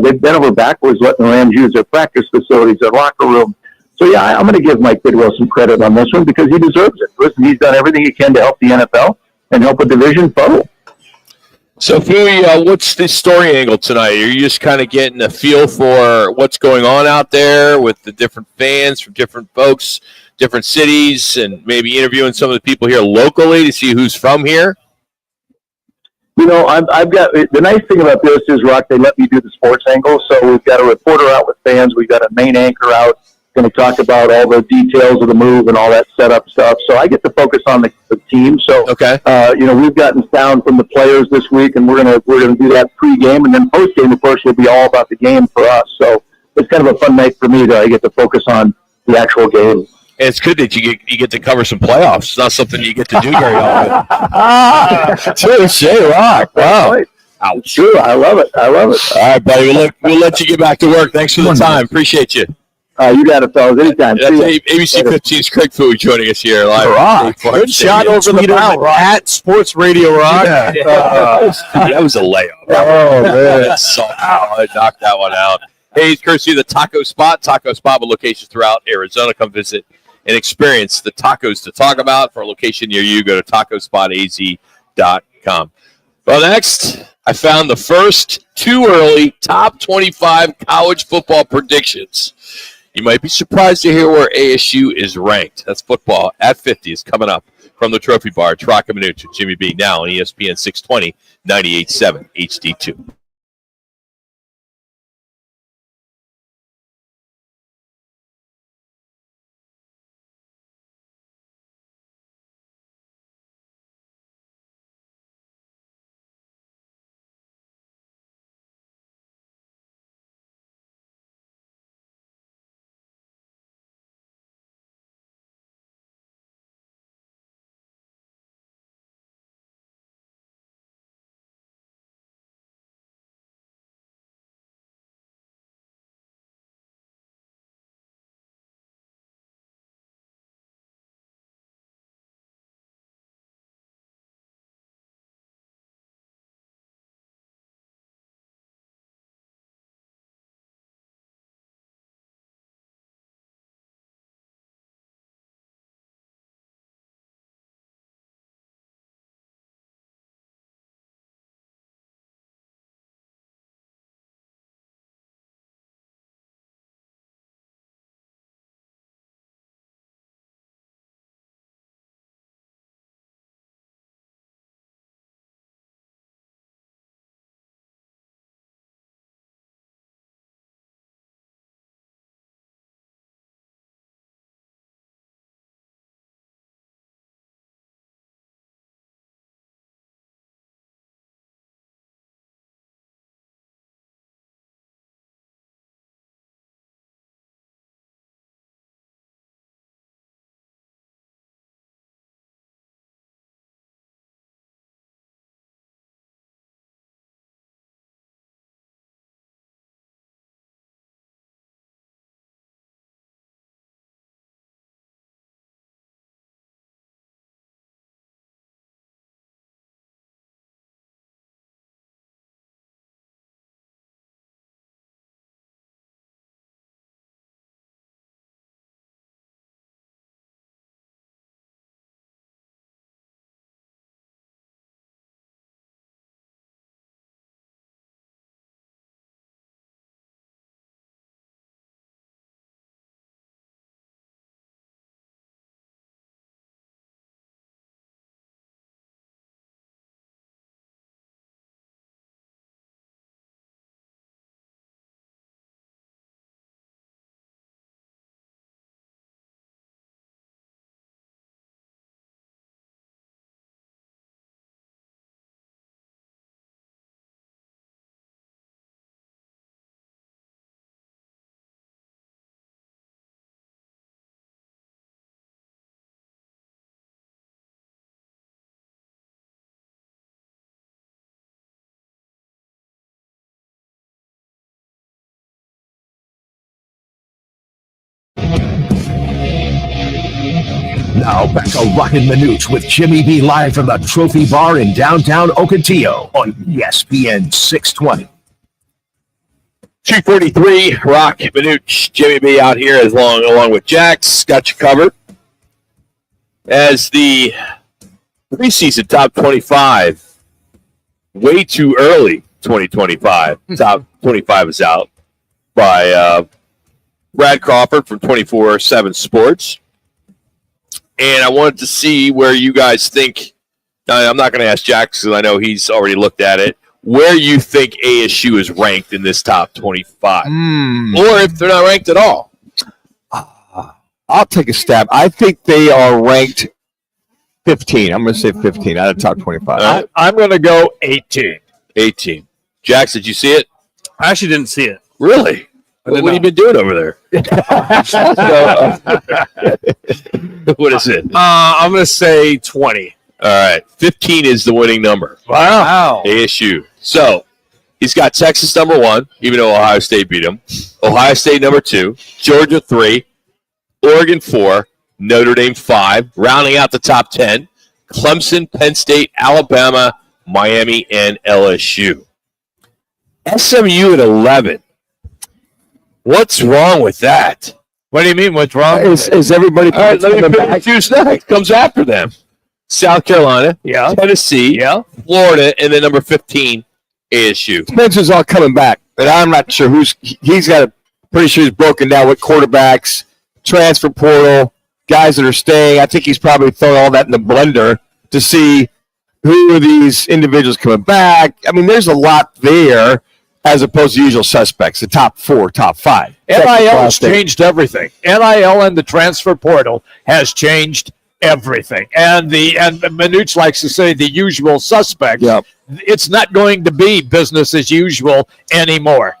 they've bent over backwards letting the Rams use their practice facilities, their locker room. So, yeah, I'm going to give Mike Bidwell some credit on this one because he deserves it. Listen, he's done everything he can to help the NFL and help a division foe. So, Fooey, what's the story angle tonight? Are you just kind of getting a feel for what's going on out there with the different fans from different folks, different cities, and maybe interviewing some of the people here locally to see who's from here? I've got the nice thing about this is, Rock, they let me do the sports angle. So we've got a reporter out with fans. We've got a main anchor out going to talk about all the details of the move and all that setup stuff. So I get to focus on the team. So, we've gotten sound from the players this week, and we're gonna do that pregame, and then postgame, of course, will be all about the game for us. So it's kind of a fun night for me that I get to focus on the actual game. And it's good that you get to cover some playoffs. It's not something you get to do very often. Touche, Rock. Wow. Ouch. True. I love it. All right, buddy. We'll let you get back to work. Thanks for the time. Appreciate you. You got it, fellas. Anytime. That's ABC 15's Craig Fooey joining us here live. Rock. Good shot over the bow, Rock. At Sports Radio Rock. Yeah. That was a layup. Oh, man. I knocked that one out. Hey, it's courtesy of the Taco Spot. Taco Spot with locations throughout Arizona. Come visit and experience the tacos to talk about. For a location near you, go to tacospotaz.com. Well, next, I found the first too early top 25 college football predictions. You might be surprised to hear where ASU is ranked. That's football at 50 is coming up from the Trophy Bar. It's Roc and Manuch with Jimmy B. Now on ESPN 620, 98.7 HD2. Now back to Roc and Manuch with Jimmy B live from the Trophy Bar in downtown Ocotillo on ESPN 620. 2:43, Roc and Manuch, Jimmy B out here along with Jax. Got you covered. As the preseason top 25, way too early 2025. Top 25 is out by Brad Crawford from 24/7 Sports. And I wanted to see where you guys think, I'm not going to ask Jax because I know he's already looked at it, where you think ASU is ranked in this top 25. Or if they're not ranked at all. I'll take a stab. I think they are ranked 15. I'm going to say 15 out of top 25. I'm going to go 18. 18. Jax, did you see it? I actually didn't see it. Really? What have you been doing over there? What is it? I'm going to say 20. All right. 15 is the winning number. Wow. ASU. So he's got Texas number 1, even though Ohio State beat him. Ohio State number 2. Georgia 3. Oregon 4. Notre Dame 5. Rounding out the top 10. Clemson, Penn State, Alabama, Miami, and LSU. SMU at 11. What's wrong with that? What do you mean? What's wrong? Is everybody? All right, let me pick who's next. Comes after them. South Carolina, Tennessee, Florida, and then number 15, ASU. Spencer's all coming back, but I'm not sure he's got pretty sure he's broken down what quarterbacks, transfer portal, guys that are staying. I think he's probably thrown all that in the blender to see who are these individuals coming back. I mean, there's a lot there as opposed to usual suspects, the top 4, top 5. NIL has changed everything. NIL and the transfer portal has changed everything. And Manuch likes to say the usual suspects. Yep. It's not going to be business as usual anymore.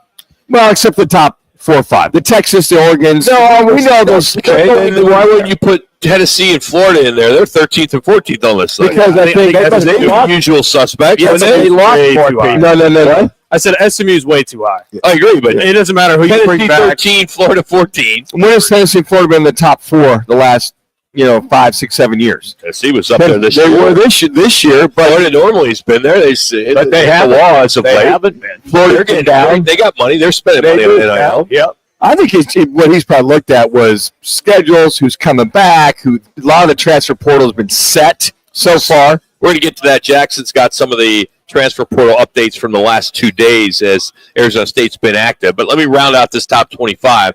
Well, except the top 4 or 5. The Texas, the Oregons. No, we know those. Why wouldn't you put Tennessee and Florida in there? They're 13th and 14th on this list. Because I think that's the usual suspects. Yeah, they lost more people. No. I said SMU is way too high. I agree, but it doesn't matter who you bring back. 13, Florida 14. When has Tennessee and Florida been in the top 4 the last 5, 6, 7 years? Tennessee was up there this year. They were this year, but Florida normally has been there. They have the law as of late. They haven't been. Florida getting down. They got money. They're spending money on NIL. Yep. I think what he's probably looked at was schedules, who's coming back, a lot of the transfer portal has been set so far. We're going to get to that. Jackson's got some of the transfer portal updates from the last 2 days as Arizona State's been active. But let me round out this top 25.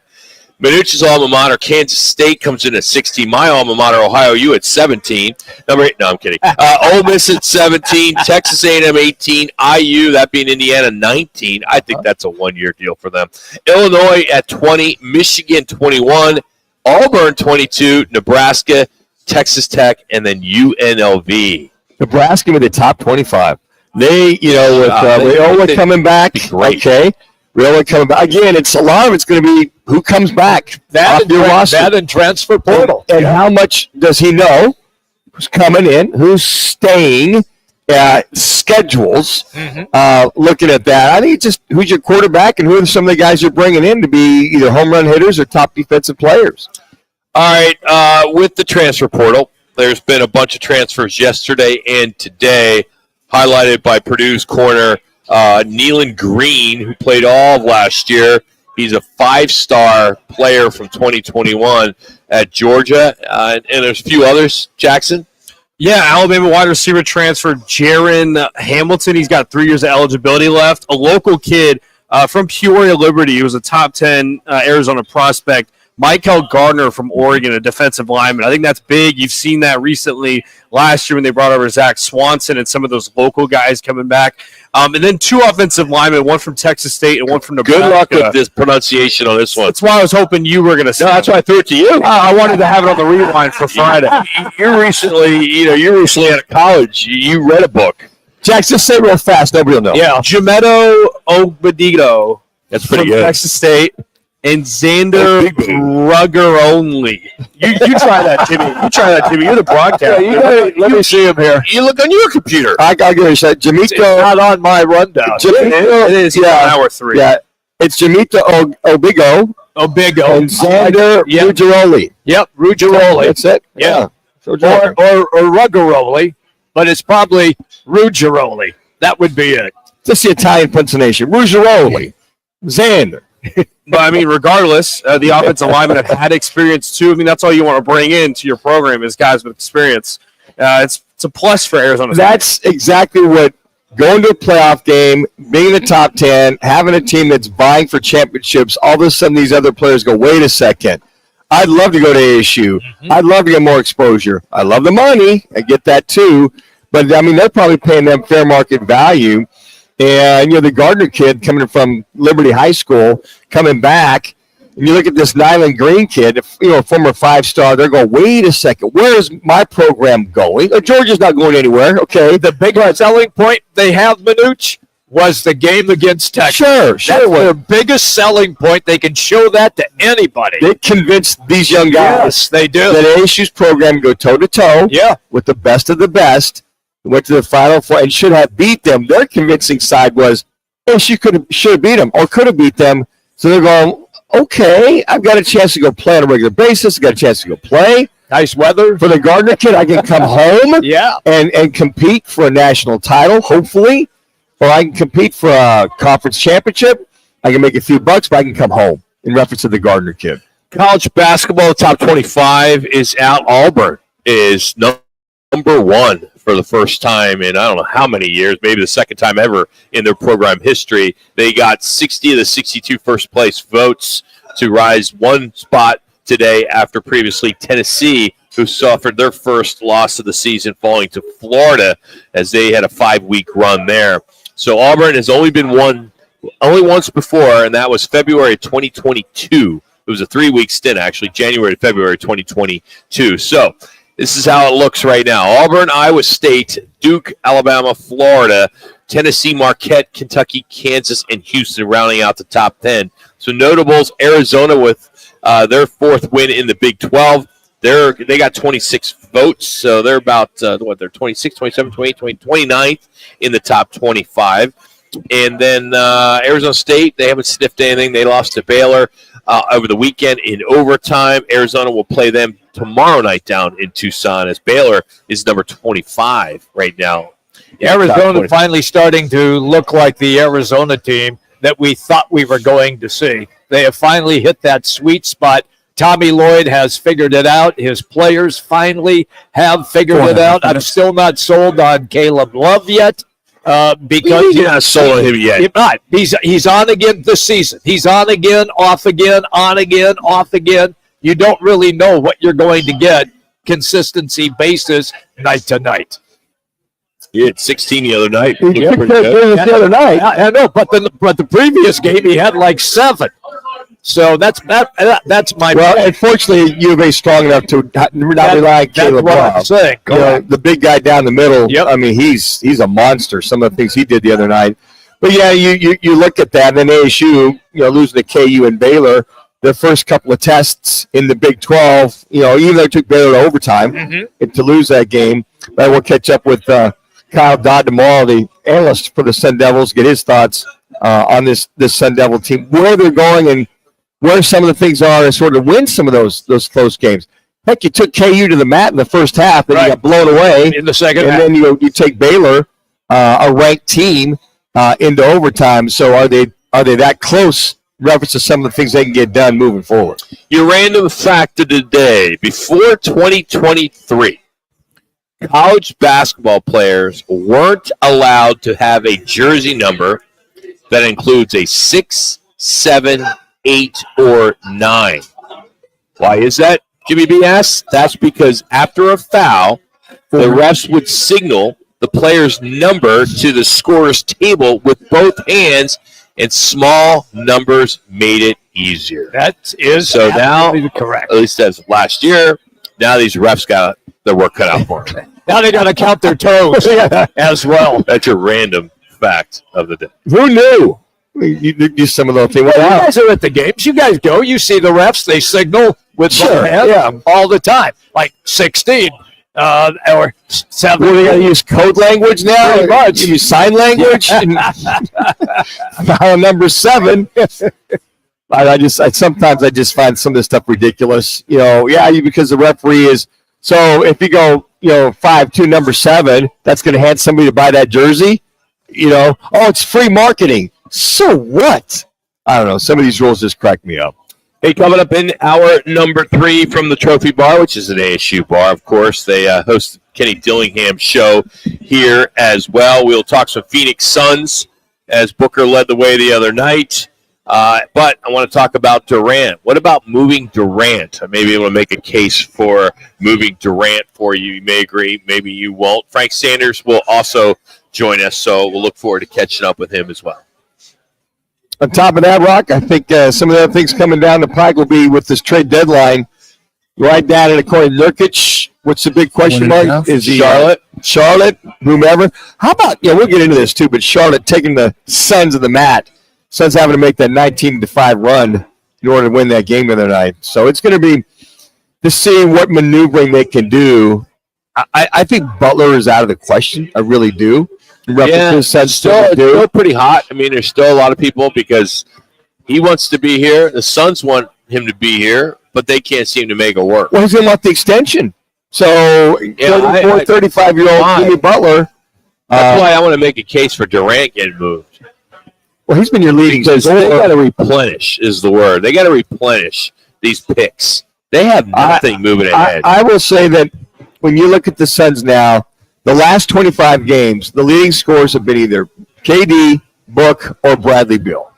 Manuch's alma mater, Kansas State, comes in at 16. My alma mater, Ohio U, at 17. Number 8, no, I'm kidding. Ole Miss at 17. Texas A&M 18. IU, that being Indiana, 19. I think that's a one-year deal for them. Illinois at 20. Michigan, 21. Auburn, 22. Nebraska, Texas Tech, and then UNLV. Nebraska with the top 25. They, with Raiola coming back, okay. Raiola coming back. Again, a lot of it's going to be who comes back. That and transfer portal. And how much does he know? Who's coming in? Who's staying? Schedules. Looking at that. I think it's just who's your quarterback and who are some of the guys you're bringing in to be either home run hitters or top defensive players. All right. With the transfer portal, there's been a bunch of transfers yesterday and today, highlighted by Purdue's corner, Nealon Green, who played all of last year. He's a 5-star player from 2021 at Georgia. And there's a few others. Jackson? Yeah, Alabama wide receiver transfer Jaron Hamilton. He's got 3 years of eligibility left. A local kid from Peoria Liberty. He was a top 10 Arizona prospect. Michael Gardner from Oregon, a defensive lineman. I think that's big. You've seen that recently last year when they brought over Zach Swanson and some of those local guys coming back. And then 2 offensive linemen, one from Texas State and one from Nebraska. Good luck with this pronunciation on this one. That's why I was hoping you were going to say. No, that's why I threw it to you. I wanted to have it on the rewind for Friday. You're recently out of college. You read a book. Jackson, say real fast. Nobody will know. Yeah. Jameto Obadido. That's pretty from good. Texas State. And Xander Rugger only. You try that, Jimmy. You're the broadcaster. Let me see him here. You look on your computer. I got to give you a shot. Jamito. It's not on my rundown. It is. Yeah. Hour 3. Yeah. It's Jamito Obigo. Obigo. And Xander Ruggieri. Yep, Ruggieri. That's it. Yeah. or Rugaroli, but it's probably Ruggiero. That would be it. Just the Italian pronunciation. Ruggiero. Xander. But I mean, regardless, the offensive linemen have had experience too. I mean, that's all you want to bring into your program is guys with experience. It's a plus for Arizona. That's exactly what going to a playoff game, being in the top 10, having a team that's vying for championships. All of a sudden, these other players go, "Wait a second, I'd love to go to ASU. I'd love to get more exposure. I love the money. I get that too, but I mean, they're probably paying them fair market value." And, the Gardner kid coming from Liberty High School, coming back, and you look at this Nyland Green kid, a former 5-star, they're going, wait a second, where is my program going? Georgia's not going anywhere, okay. The big selling point they have, Manuch, was the game against Texas. Sure. That's their biggest selling point. They can show that to anybody. They convinced these young guys they do. that ASU's program go toe-to-toe with the best of the best. Went to the Final Four and should have beat them. Their convincing side was, she should have beat them or could have beat them. So they're going, okay, I've got a chance to go play on a regular basis. I've got a chance to go play. Nice weather. For the Gardner kid, I can come home Yeah. and compete for a national title, hopefully. Or I can compete for a conference championship. I can make a few bucks, but I can come home, in reference to the Gardner kid. College basketball top 25 is out. Auburn is number one for the first time in I don't know how many years, maybe the second time ever in their program history. They got 60 of the 62 first place votes to rise one spot today after previously Tennessee, who suffered their first loss of the season, falling to Florida as they had a 5-week run there. So Auburn has only been won only once before, and that was February 2022. It was a 3-week stint, actually, January to February 2022. So this is how it looks right now. Auburn, Iowa State, Duke, Alabama, Florida, Tennessee, Marquette, Kentucky, Kansas, and Houston rounding out the top 10. So notables, Arizona with their fourth win in the Big 12. They got 26 votes, so they're about, they're 26, 27, 28, 29th in the top 25. And then Arizona State, they haven't sniffed anything. They lost to Baylor over the weekend in overtime. Arizona will play them tomorrow night down in Tucson as Baylor is number 25 right now. Arizona finally starting to look like the Arizona team that we thought we were going to see. They have finally hit that sweet spot. Tommy Lloyd has figured it out. His players finally have figured it out. I'm still not sold on Caleb Love yet. Because you're not sold on him yet. Not. He's on again this season. He's on again, off again, on again, off again. You don't really know what you're going to get consistency basis night to night. He had 16 the other night. The other night. I know, but the previous game he had like 7. So that's my well. Unfortunately, U of A is strong enough to not rely on Caleb Love. I'm saying. The big guy down the middle. Yep. I mean, he's a monster. Some of the things he did the other night. But yeah, you look at that. And then ASU, losing to KU and Baylor, the first couple of tests in the Big 12. Even though it took Baylor to overtime and to lose that game. But we'll catch up with Kyle Dodd tomorrow, the analyst for the Sun Devils, get his thoughts on this Sun Devil team, where they're going and where some of the things are to sort of win some of those close games. Heck, you took KU to the mat in the first half, then you got blown away in the second half. And then you take Baylor, a ranked team, into overtime. So are they that close in reference to some of the things they can get done moving forward? Your random fact of the day, before 2023, college basketball players weren't allowed to have a jersey number that includes a 6, 7, 8, or 9. Why is that, Jimmy B asks? That's because after a foul, the refs would signal the player's number to the scorer's table with both hands, and small numbers made it easier. That is so now correct. At least as of last year, now these refs got their work cut out for them. Now they got to count their toes as well. That's your random fact of the day. Who knew? You do some of those things. Well, you guys are at the games. You guys go. You see the refs. They signal with both hands all the time, like 16 or 7. Well, they got to use code language now. Pretty much. You use sign language. File number 7. I sometimes find some of this stuff ridiculous. Because the referee is So if you go, 5-2, number 7, that's going to hand somebody to buy that jersey. It's free marketing. So what? I don't know. Some of these rules just crack me up. Hey, coming up in hour number 3 from the Trophy Bar, which is an ASU bar, of course. They host Kenny Dillingham's show here as well. We'll talk some Phoenix Suns as Booker led the way the other night. But I want to talk about Durant. What about moving Durant? I may be able to make a case for moving Durant for you. You may agree, maybe you won't. Frank Sanders will also join us, so we'll look forward to catching up with him as well. On top of that, Rock, I think some of the other things coming down the pike will be with this trade deadline. Right down in according to Nurkic, what's the big question mark? Is he Charlotte, whomever. How about, we'll get into this too, but Charlotte taking the Suns of the mat. Suns having to make that 19-5 run in order to win that game the other night. So it's going to be to see what maneuvering they can do. I think Butler is out of the question. I really do. Yeah, still pretty hot. I mean, there's still a lot of people because he wants to be here. The Suns want him to be here, but they can't seem to make it work. Well, he's going to want the extension. So, 35-year-old Jimmy Butler. That's why I want to make a case for Durant getting moved. Well, he's been your leading. Because they got to replenish is the word. They got to replenish these picks. They have nothing moving ahead. I will say that when you look at the Suns now, the last 25 games, the leading scorers have been either KD, Book, or Bradley Beal.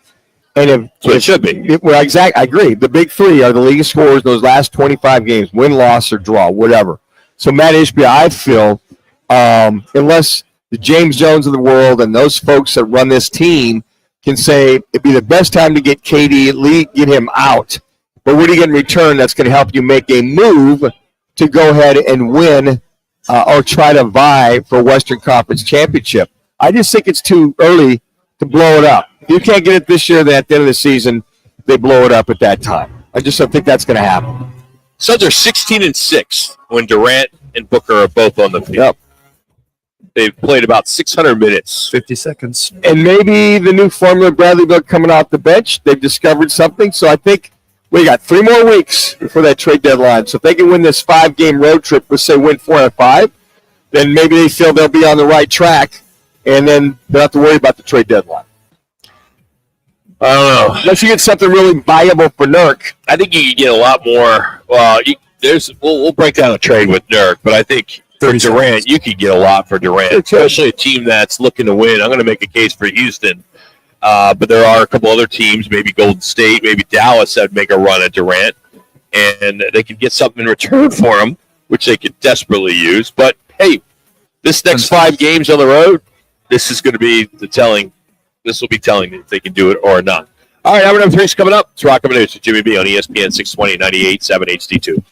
And it should be. I agree. The big three are the leading scorers those last 25 games, win, loss, or draw, whatever. So Matt Ishbia, I feel, unless the James Jones of the world and those folks that run this team can say it'd be the best time to get KD, get him out. But what do you get in return that's going to help you make a move to go ahead and win or try to vie for Western Conference Championship? I just think it's too early to blow it up. If you can't get it this year, then at the end of the season, they blow it up at that time. I just don't think that's going to happen. Suns are 16-6 when Durant and Booker are both on the field. Yep. They've played about 600 minutes. 50 seconds. And maybe the new formula, Bradley Beal coming off the bench, they've discovered something. So I think we got 3 more weeks before that trade deadline. So if they can win this 5-game road trip, let's say win 4 out of 5, then maybe they feel they'll be on the right track, and then they'll have to worry about the trade deadline. I don't know. Unless you get something really viable for Nurk. I think you could get a lot more. Well, we'll break down a trade with Nurk, but I think for Durant, you could get a lot for Durant, especially a team that's looking to win. I'm going to make a case for Houston, but there are a couple other teams, maybe Golden State, maybe Dallas, that would make a run at Durant, and they could get something in return for him, which they could desperately use. But, hey, this next 5 games on the road, this is going to be the telling. This will be telling if they can do it or not. All right, hour number 3 is coming up. It's Roc and Manuch with Jimmy B on ESPN 620, 98.7 HD2.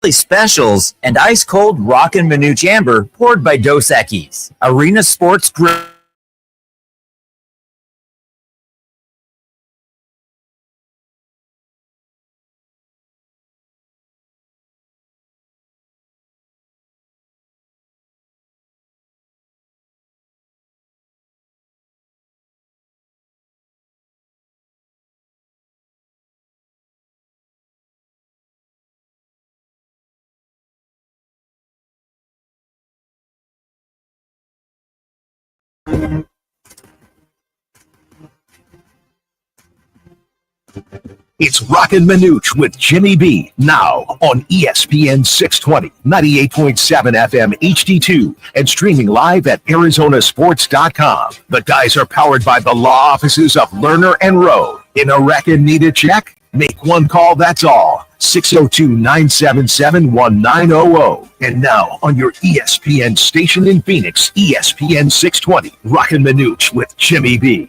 specials, and ice-cold Roc and Manuch Amber poured by Dos Equis. Arena Sports Grill. It's Roc and Manuch with Jimmy B. Now on ESPN 620, 98.7 FM HD2, and streaming live at ArizonaSports.com. The guys are powered by the law offices of Lerner and Rowe. In a record need a check? Make one call, that's all. 602-977-1900. And now on your ESPN station in Phoenix, ESPN 620, Roc and Manuch with Jimmy B.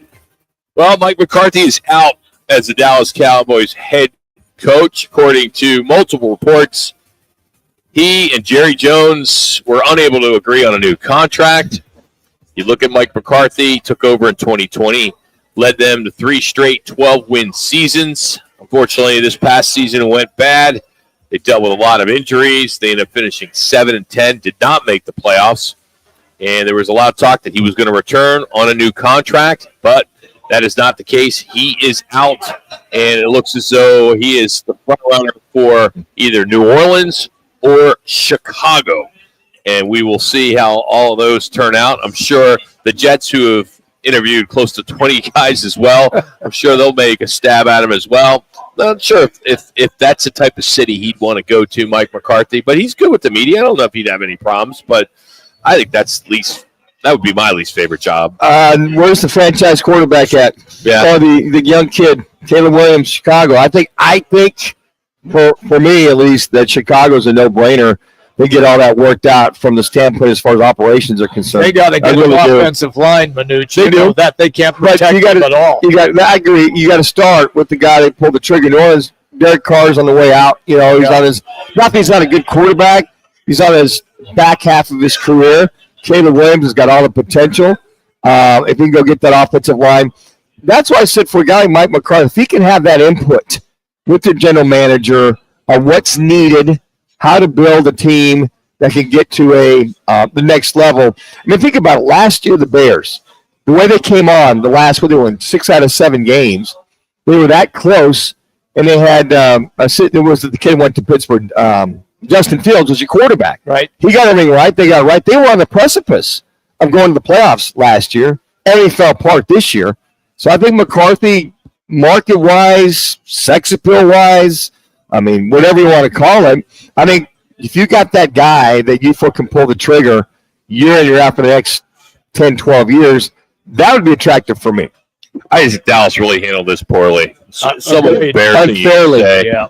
Well, Mike McCarthy is out as the Dallas Cowboys head coach, according to multiple reports. He and Jerry Jones were unable to agree on a new contract. You look at Mike McCarthy, took over in 2020, led them to 3 straight 12-win seasons. Unfortunately, this past season went bad. They dealt with a lot of injuries. They ended up finishing 7-10, did not make the playoffs. And there was a lot of talk that he was going to return on a new contract, but that is not the case. He is out, and it looks as though he is the front runner for either New Orleans or Chicago. And we will see how all of those turn out. I'm sure the Jets, who have interviewed close to 20 guys as well, I'm sure they'll make a stab at him as well. Not sure if that's the type of city he'd want to go to, Mike McCarthy, but he's good with the media. I don't know if he'd have any problems, but I think that would be my least favorite job. Where's the franchise quarterback at? Yeah. Or the young kid, Caleb Williams, Chicago. I think for me at least, that Chicago's a no-brainer. They get all that worked out from the standpoint as far as operations are concerned. They got a good offensive line, Manuch. They do that. They can't protect him at all. I agree. You got to start with the guy that pulled the trigger. New Orleans, Derek Carr's on the way out. You know, he's on his. Not that he's not a good quarterback. He's on his back half of his career. Caleb Williams has got all the potential. If he can go get that offensive line, that's why I said for a guy like Mike McCarthy, if he can have that input with the general manager on what's needed, how to build a team that can get to the next level. I mean, think about it. Last year, the Bears, the way they came on, they won 6 out of 7 games. They were that close, and they had the kid went to Pittsburgh. Justin Fields was your quarterback. Right. He got everything right. They got it right. They were on the precipice of going to the playoffs last year. Everything fell apart this year. So I think McCarthy, market-wise, sex appeal-wise, I mean, whatever you want to call him, I think if you got that guy that you feel can pull the trigger year in, year out for the next 10, 12 years, that would be attractive for me. I just think Dallas really handled this poorly. Somewhat embarrassing.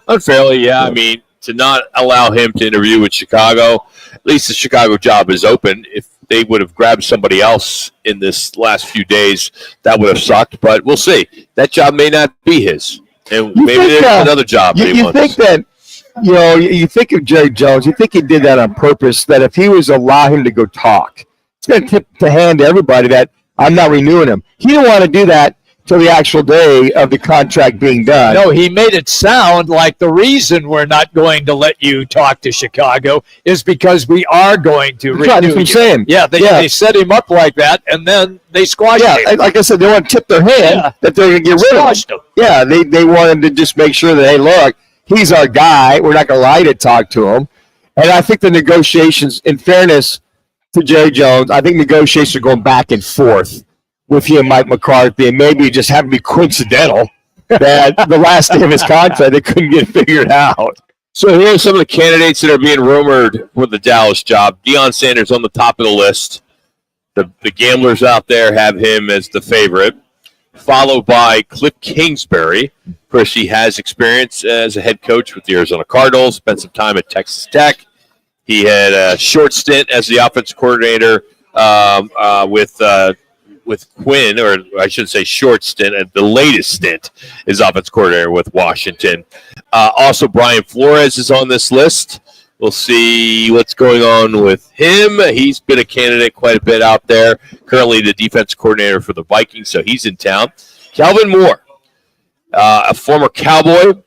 Unfairly, yeah. I mean, to not allow him to interview with Chicago, at least the Chicago job is open. If they would have grabbed somebody else in this last few days, that would have sucked. But we'll see. That job may not be his. And maybe there's another job you think that, you think of Jerry Jones, you think he did that on purpose, that if he was allow him to go talk, it's going to tip the hand to everybody that I'm not renewing him. He didn't want to do that till the actual day of the contract being done. No, he made it sound like the reason we're not going to let you talk to Chicago is because we are going to renew That's what I'm saying. Yeah, they set him up like that, and then they squashed him. Like I said, they want to tip their hand that they're going to get rid of him. Yeah, they wanted to just make sure that, hey, look, he's our guy. We're not going to lie to talk to him. And I think the negotiations, in fairness to Jerry Jones, I think negotiations are going back and forth with he and Mike McCarthy, and maybe it just happened to be coincidental that the last day of his contract they couldn't get figured out. So here are some of the candidates that are being rumored for the Dallas job. Deion Sanders on the top of the list. The gamblers out there have him as the favorite, followed by Cliff Kingsbury. Of course, he has experience as a head coach with the Arizona Cardinals, spent some time at Texas Tech. He had a short stint as the offensive coordinator with Quinn, or I should say short stint, and the latest stint is offensive coordinator with Washington. Also, Brian Flores is on this list. We'll see what's going on with him. He's been a candidate quite a bit out there. Currently the defense coordinator for the Vikings, so he's in town. Calvin Moore, a former Cowboy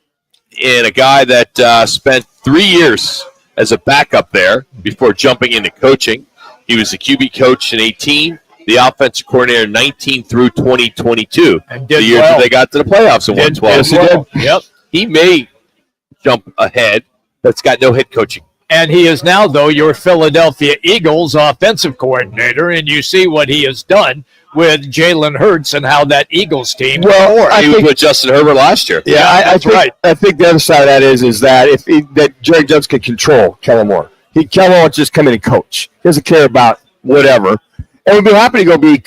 and a guy that spent 3 years as a backup there before jumping into coaching. He was the QB coach in 18, the offensive coordinator 19 through 2022. And the year that they got to the playoffs in 112. Yes, he did. Yep. He may jump ahead. That's got no head coaching. And he is now, though, your Philadelphia Eagles offensive coordinator, and you see what he has done with Jalen Hurts and how that Eagles team. Well, he was with Justin Herbert last year. Yeah, I think the other side of that is that that Jerry Jones can control Kellen Moore. Kellen Moore just come in and coach. He doesn't care about whatever. And we'd be happy to go be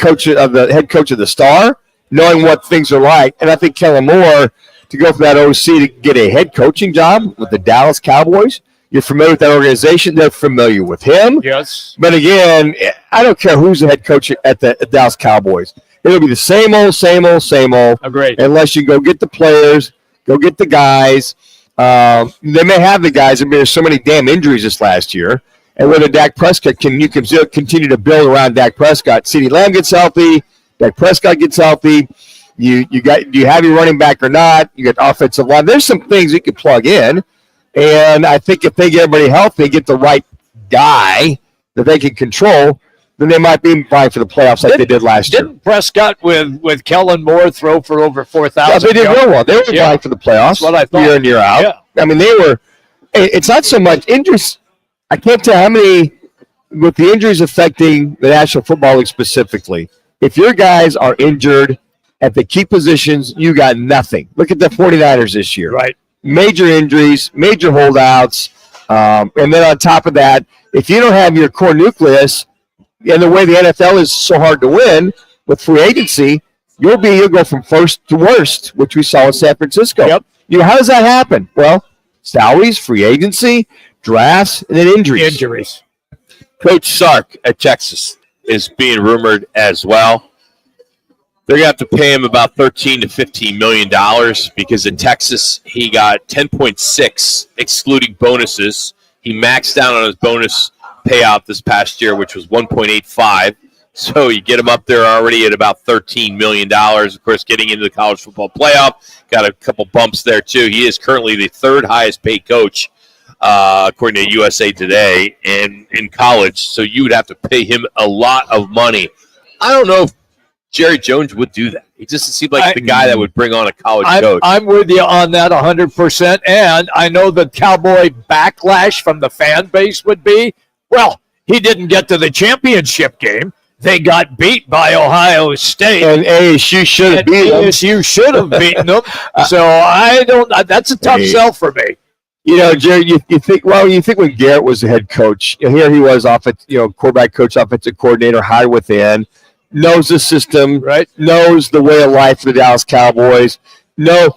head coach of the Star, knowing what things are like. And I think Kellen Moore, to go from that OC to get a head coaching job with the Dallas Cowboys, you're familiar with that organization. They're familiar with him. Yes. But again, I don't care who's the head coach at the Dallas Cowboys. It'll be the same old. Agreed. Unless you go get the players, go get the guys. They may have the guys. I mean, there's so many damn injuries this last year. And whether Dak Prescott can continue to build around Dak Prescott. CeeDee Lamb gets healthy. Dak Prescott gets healthy. Do you have your running back or not? You got offensive line. There's some things you can plug in. And I think if they get everybody healthy, get the right guy that they can control, then they might be vying for the playoffs like they did last year. Didn't Prescott with Kellen Moore throw for over 4,000? Yeah, they did real well. They were vying for the playoffs. That's what I thought. Year in, year out. Yeah. I mean, they were – it's not so much injuries. I can't tell how many – with the injuries affecting the National Football League specifically, if your guys are injured at the key positions, you got nothing. Look at the 49ers this year. Right. Major injuries, major holdouts, and then on top of that, if you don't have your core nucleus, and the way the NFL is so hard to win with free agency, you'll go from first to worst, which we saw in San Francisco. Yep. How does that happen? Well, salaries, free agency, drafts, and then injuries. Coach Sark at Texas is being rumored as well. They're going to have to pay him about $13 to $15 million because in Texas, he got 10.6 excluding bonuses. He maxed out on his bonus payout this past year, which was 1.85. So you get him up there already at about $13 million. Of course, getting into the college football playoff, got a couple bumps there too. He is currently the third highest paid coach, according to USA Today, and in college. So you would have to pay him a lot of money. I don't know if Jerry Jones would do that. He doesn't seem like the guy that would bring on a college coach. I'm with you on that 100%. And I know the Cowboy backlash from the fan base would be, well, he didn't get to the championship game. They got beat by Ohio State. And ASU should have beaten them. ASU should have beaten them. So that's a tough sell for me. Jerry, you think when Garrett was the head coach, here he was, quarterback coach, offensive coordinator, high within, knows the system, right? Knows the way of life for the Dallas Cowboys. No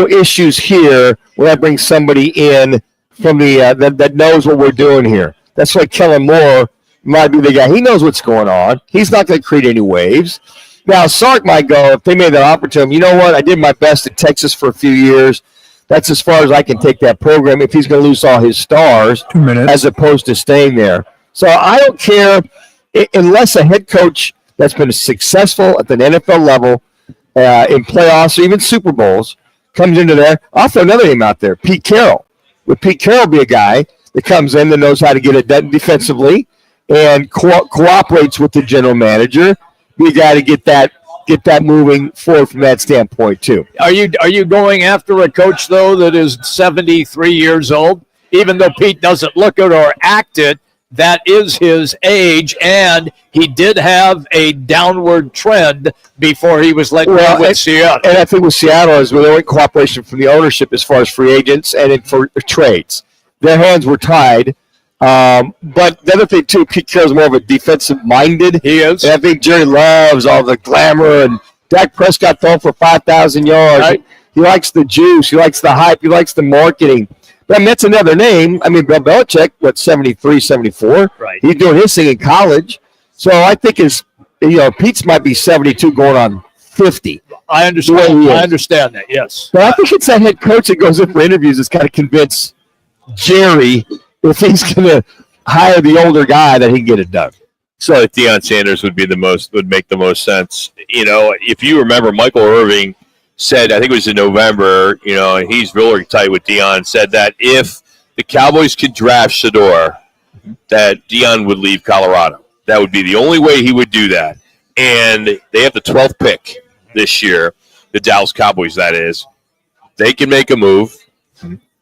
issues here when I bring somebody in from the that knows what we're doing here. That's why Kellen Moore might be the guy. He knows what's going on. He's not going to create any waves. Now, Sark might go, if they made that offer to him, you know what? I did my best in Texas for a few years. That's as far as I can take that program if he's going to lose all his stars 2 minutes. as opposed to staying there. So I don't care unless a head coach that's been successful at the NFL level in playoffs or even Super Bowls comes into there. I'll throw another name out there, Pete Carroll. Would Pete Carroll be a guy that comes in that knows how to get it done defensively and cooperates with the general manager? Be a guy to get that moving forward from that standpoint too. Are you going after a coach, though, that is 73 years old? Even though Pete doesn't look it or act it, that is his age, and he did have a downward trend before he was let go with Seattle. And I think with Seattle is with the cooperation from the ownership as far as free agents and for trades. Their hands were tied. But the other thing, too, Pete Carroll's more of a defensive-minded. He is. And I think Jerry loves all the glamour, and Dak Prescott throwing for 5,000 yards. Right. He likes the juice. He likes the hype. He likes the marketing. But I mean, that's another name. I mean, Bill Belichick, 73, 74. Right. He's doing his thing in college. So I think Pete's might be 72 going on 50. I understand that, yes. But I think it's that head coach that goes in for interviews that's got to convince Jerry if he's going to hire the older guy, that he can get it done. So like Deion Sanders would make the most sense. You know, if you remember, Michael Irving said, I think it was in November, you know, and he's really tight with Deion, said that if the Cowboys could draft Shador, that Deion would leave Colorado. That would be the only way he would do that. And they have the 12th pick this year, the Dallas Cowboys, that is. They can make a move.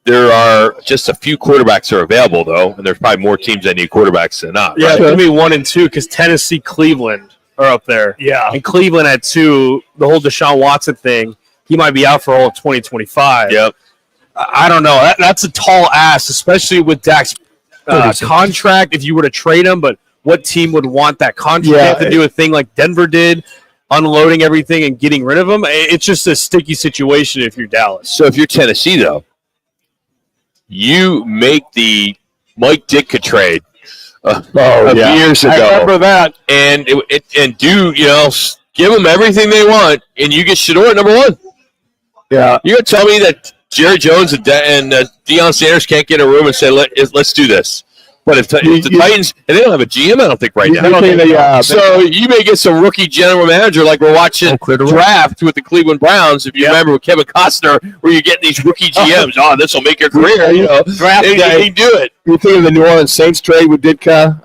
There are just a few quarterbacks that are available, though, and there's probably more teams that need quarterbacks than not. Yeah, right? it's going to be 1 and 2 because Tennessee, Cleveland are up there. Yeah. And Cleveland at 2, the whole Deshaun Watson thing, he might be out for all of 2025. Yep. I don't know. That's a tall ask, especially with Dak's contract if you were to trade him, but what team would want that contract? Yeah, They have to do a thing like Denver did, unloading everything and getting rid of him. It's just a sticky situation if you're Dallas. So if you're Tennessee, though, you make the Mike Ditka trade years ago. I remember that. And give them everything they want, and you get Shador at number 1. Yeah. You're going to tell me that Jerry Jones and Deion Sanders can't get in a room and say, let's do this. But if the Titans, and they don't have a GM, I don't think right now. So you may get some rookie general manager like we're watching draft with the Cleveland Browns. If you remember with Kevin Costner, where you're getting these rookie GMs, this will make your career. You know, Draft day. you do it. You think of the New Orleans Saints trade with Ditka?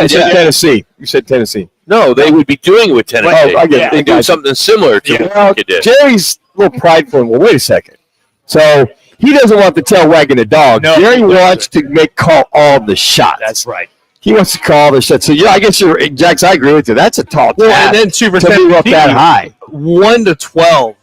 Tennessee. You said Tennessee. No, they would be doing it with Tennessee. I get it. They do something similar to what they did. Jerry's a little prideful. Well, wait a second. So he doesn't want the tail wagging the dog. No, Jerry wants to call all the shots. That's right. He wants to call the shots. So I guess Jax. I agree with you. That's a tall task. And then 2% to be up that high. 1 to 12.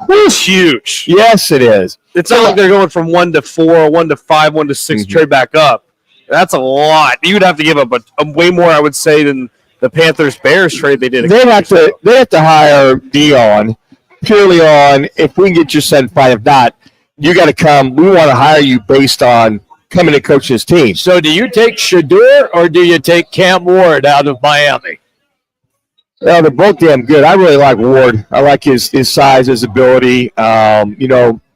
It's huge. Yes, it is. It's not like they're going from 1 to 4, 1 to 5, 1 to 6, trade back up. That's a lot. You would have to give up a way more, I would say, than the Panthers-Bears trade they did. They have to hire Dion purely on if we can get your son fine. If not, you got to come. We want to hire you based on coming to coach this team. So do you take Shador or do you take Cam Ward out of Miami? Well, they're both damn good. I really like Ward. I like his size, his ability.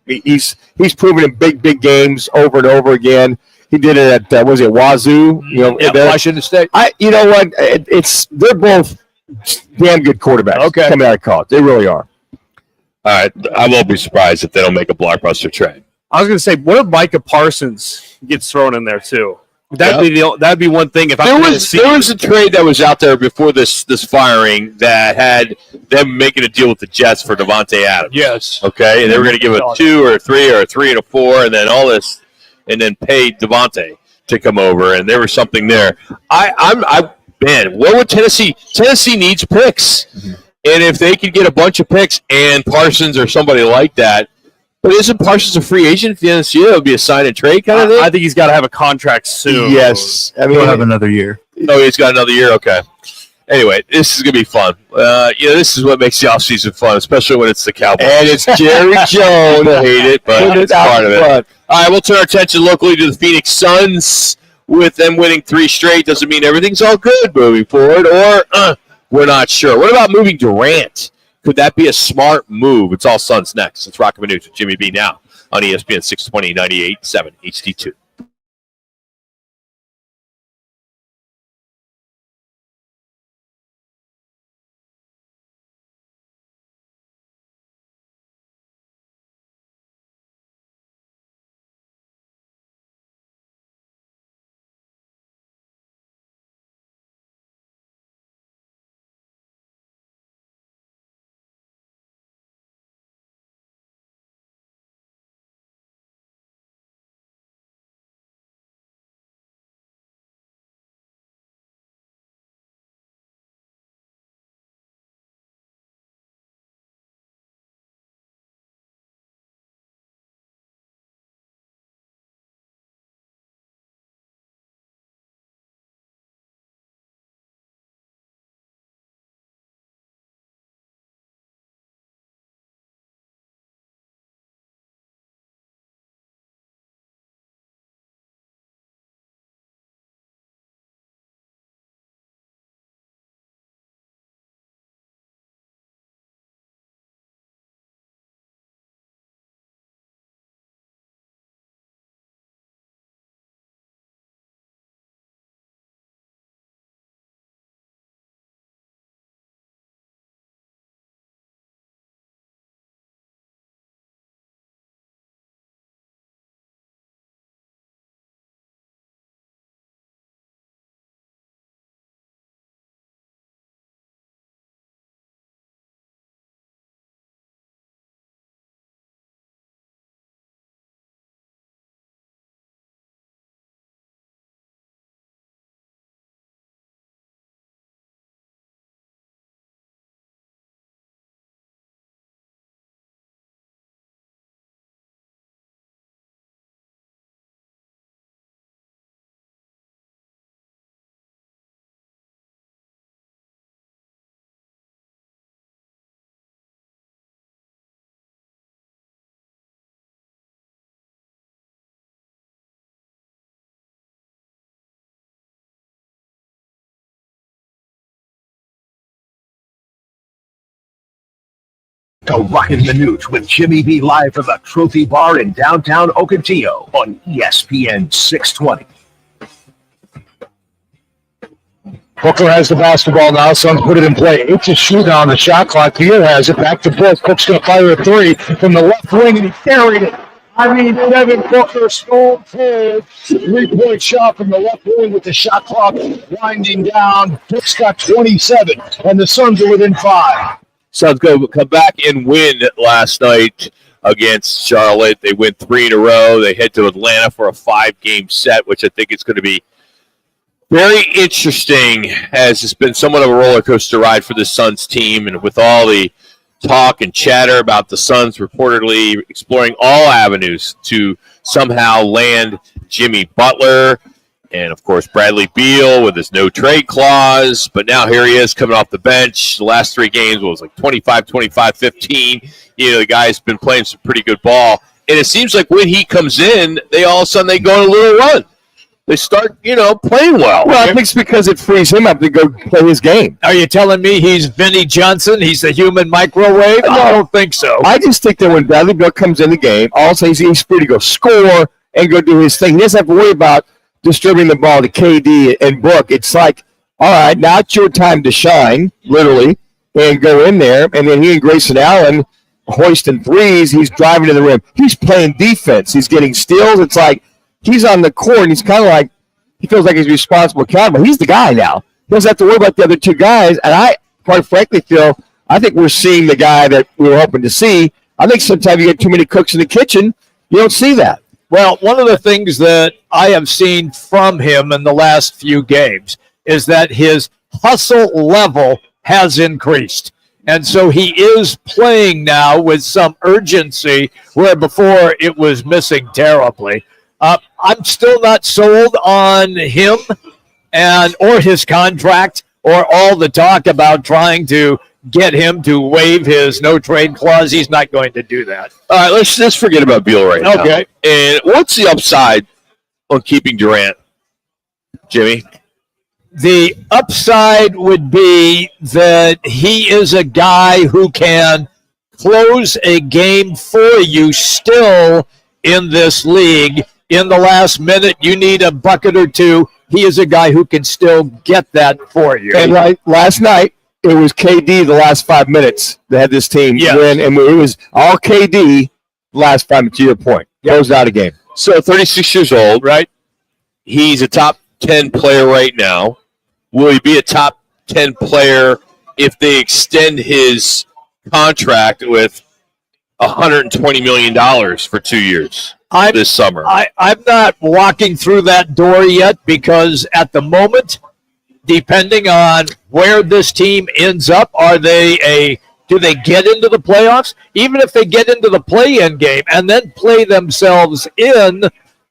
He's proven in big games over and over again. He did it at Wazoo. Washington State. You know what? They're both damn good quarterbacks. Coming out of college, they really are. All right, I won't be surprised if they don't make a blockbuster trade. I was going to say, what if Micah Parsons gets thrown in there too? That'd be one thing. If there was a trade that was out there before this firing that had them making a deal with the Jets for Devontae Adams. Yes. Okay, and they were going to give a 2 or a 3 or a 3 and a 4, and then all this, and then pay Devontae to come over, and there was something there. Man, what would Tennessee? Tennessee needs picks, and if they could get a bunch of picks and Parsons or somebody like that. But isn't Parsons a free agent at the end of the year? It would be a sign and trade kind of thing. I think he's got to have a contract soon. Yes, He'll have another year. Oh, he's got another year. Okay. Anyway, this is gonna be fun. This is what makes the offseason fun, especially when it's the Cowboys. And it's Jerry Jones. I hate it, but it's part of it. All right, we'll turn our attention locally to the Phoenix Suns. With them winning 3 straight, doesn't mean everything's all good moving forward, or we're not sure. What about moving Durant? Could that be a smart move? It's all Suns next. It's Roc and Manuch with Jimmy B now on ESPN 620 98.7 HD2. to Roc and Manuch with Jimmy B live from the Trophy Bar in downtown Ocotillo on ESPN 620. Booker has the basketball now. Suns put it in play. It's a shootout on the shot clock. Pierre has it. Back to Book. Cook's going to fire a three from the left wing, and he carried it. I mean, Devin Booker, stone cold, 3-point shot from the left wing with the shot clock winding down. Cook's got 27, and the Suns are within 5. Suns come back and win last night against Charlotte. They win 3 in a row. They head to Atlanta for a 5-game set, which I think is going to be very interesting, as it's been somewhat of a roller coaster ride for the Suns team, and with all the talk and chatter about the Suns reportedly exploring all avenues to somehow land Jimmy Butler and, of course, Bradley Beal with his no-trade clause. But now here he is coming off the bench. The last 3 games was like 25, 25, 15. You know, the guy's been playing some pretty good ball. And it seems like when he comes in, all of a sudden they go on a little run. They start, playing well. Well, I think it's because it frees him up to go play his game. Are you telling me he's Vinnie Johnson? He's a human microwave? No, I don't think so. I just think that when Bradley Beal comes in the game, all of a sudden he's free to go score and go do his thing. He doesn't have to worry about distributing the ball to KD and Book. It's like, all right, now it's your time to shine, literally, and go in there. And then he and Grayson Allen hoisting threes. He's driving to the rim. He's playing defense. He's getting steals. It's like, he's on the court, and he's kind of like, he feels like he's responsible, accountable. He's the guy now. He doesn't have to worry about the other 2 guys. And I, quite frankly, I think we're seeing the guy that we were hoping to see. I think sometimes you get too many cooks in the kitchen, you don't see that. Well, one of the things that I have seen from him in the last few games is that his hustle level has increased. And so he is playing now with some urgency, where before it was missing terribly. I'm still not sold on him or his contract or all the talk about trying to get him to waive his no-trade clause. He's not going to do that. All right, let's forget about Beal right now. Okay. And what's the upside on keeping Durant, Jimmy? The upside would be that he is a guy who can close a game for you still in this league. In the last minute, you need a bucket or 2. He is a guy who can still get that for you. And last night, it was KD the last 5 minutes that had this team win, and it was all KD the last 5 minutes, to your point. Closed out a game. So 36 years old, right? He's a top 10 player right now. Will he be a top 10 player if they extend his contract with $120 million for 2 years? This summer. I'm not walking through that door yet, because at the moment, depending on where this team ends up, do they get into the playoffs? Even if they get into the play-in game and then play themselves in,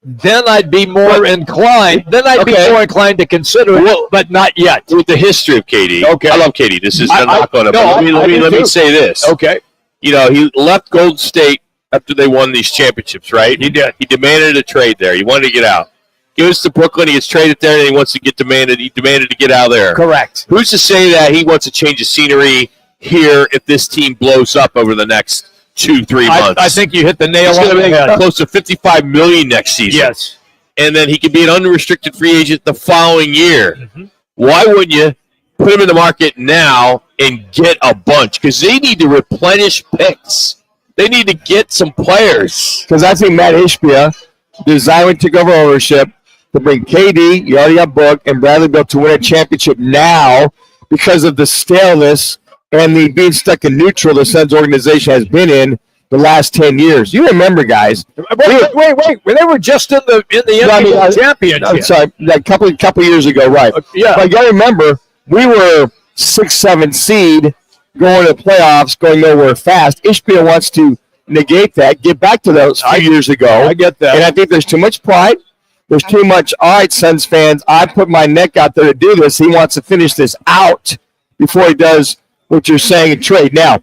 then I'd be more inclined. Then I'd be more inclined to consider it, but not yet. With the history of KD, okay. I love KD. This is not going to. Let me say this. Okay. He left Golden State after they won these championships, right? He did. He demanded a trade there. He wanted to get out. Goes to Brooklyn. He gets traded there, and he wants to get demanded. He demanded to get out of there. Correct. Who's to say that he wants to change the scenery here if this team blows up over the next 2-3 months? I think you hit the nail on the head. Close to $55 million next season. Yes. And then he could be an unrestricted free agent the following year. Mm-hmm. Why wouldn't you put him in the market now and get a bunch? Because they need to replenish picks. They need to get some players. Because I think Matt Ishbia designed to take over ownership to bring KD, you already got Book, and Bradley Beal to win a championship now because of the staleness and the being stuck in neutral the Suns organization has been in the last 10 years. You remember, guys. Wait. They were just in the NBA championship. I'm sorry, a couple years ago, right. Yeah. But you got to remember, we were 6-7 seed going to the playoffs, going nowhere fast. Ishbia wants to negate that, get back to those few years ago. I get that. And I think there's too much pride. There's too much, all right, Suns fans, I put my neck out there to do this. He wants to finish this out before he does what you're saying in trade. Now,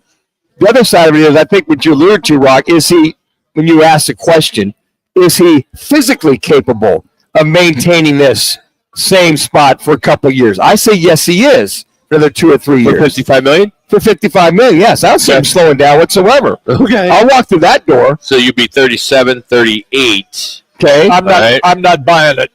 the other side of it is, I think what you alluded to, Rock, is he, when you ask the question, is he physically capable of maintaining this same spot for a couple of years? I say yes, he is for another 2 or 3 years. For $55 million? for $55 million. Yes, I don't see him slowing down whatsoever. Okay. I'll walk through that door. So you'd be 37, 38. Okay. I'm not buying it.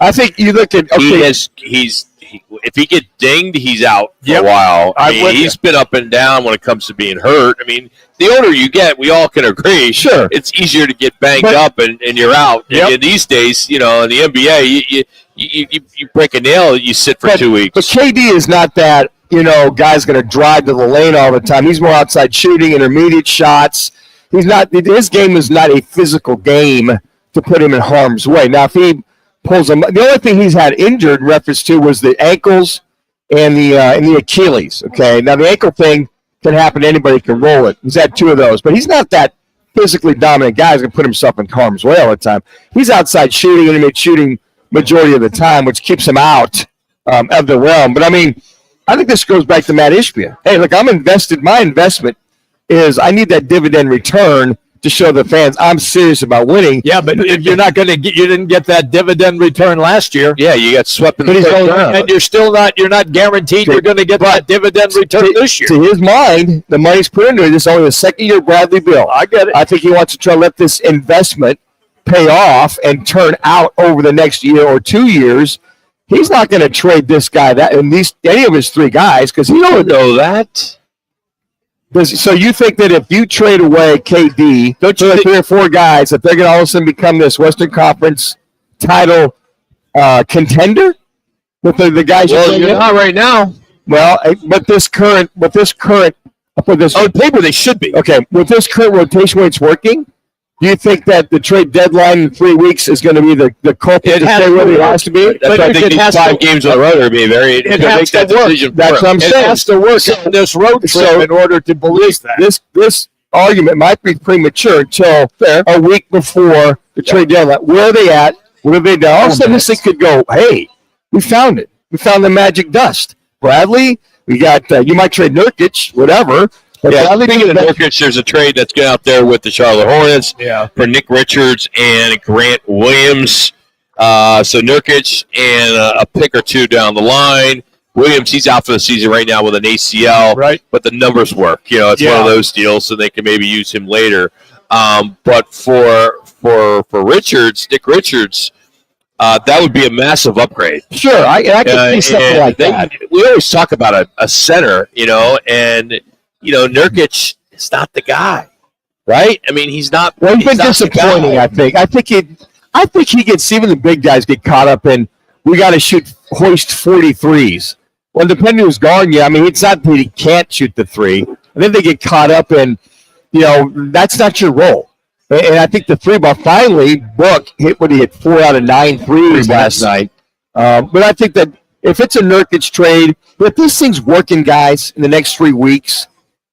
I think you look at If he gets dinged, he's out for a while. He's been up and down when it comes to being hurt. I mean, the older you get, we all can agree. Sure. It's easier to get banged up and you're out. And these days, in the NBA, you break a nail, you sit for 2 weeks. But KD is not that, guy's going to drive to the lane all the time. He's more outside shooting, intermediate shots. His game is not a physical game to put him in harm's way. Now, if he pulls him, the only thing he's had injured in reference to was the ankles and the Achilles. Okay, now the ankle thing can happen. Anybody can roll it. He's had 2 of those, but he's not that physically dominant guy. He's going to put himself in harm's way all the time. He's outside shooting, intermediate shooting majority of the time, which keeps him out of the realm. But I mean, I think this goes back to Matt Ishbia. Hey, look, I'm invested. My investment is I need that dividend return to show the fans I'm serious about winning. Yeah, but you're not going to get. You didn't get that dividend return last year. Yeah, you got swept in the first round. And you're not guaranteed you're going to get that dividend return this year. To his mind, the money's put into it. This is only the second year Bradley Beal. I get it. I think he wants to try to let this investment pay off and turn out over the next year or 2 years. He's not going to trade this guy any of his 3 guys because he don't know that. So you think that if you trade away KD, don't you think 3 or 4 guys, that they're going to all of a sudden become this Western Conference title contender with the guys? Well, you're not right now. Well, but this current, on paper they should be. Okay, with this current rotation where it's working, do you think that the trade deadline in 3 weeks is going to be the culprit to stay where it has to be? That's why I think these 5 games on the road are being very. It has to work. That's what I'm saying. It has to work on this road trip in order to believe that. This argument might be premature until a week before the trade deadline. Where are they at? What have they done? All of a sudden, this thing could go, hey, we found it. We found the magic dust. Bradley, we got, you might trade Nurkic, whatever. Speaking of Nurkic, there's a trade that's going out there with the Charlotte Hornets for Nick Richards and Grant Williams. So Nurkic and a pick or 2 down the line. Williams, he's out for the season right now with an ACL. Right. But the numbers work. It's one of those deals, so they can maybe use him later. But for Richards, Nick Richards, that would be a massive upgrade. Sure, I can see something like that. We always talk about a center, and Nurkic is not the guy, right? I mean, he's not. Well, he's been disappointing. I think he gets, even the big guys get caught up in, we got to hoist 43s. Well, depending who's guarding you, I mean, it's not that he can't shoot the 3. And then they get caught up in, that's not your role. And I think the 3-ball finally, Book hit 4 out of 9 threes last night. But I think that if it's a Nurkic trade, if this thing's working, guys, in the next 3 weeks,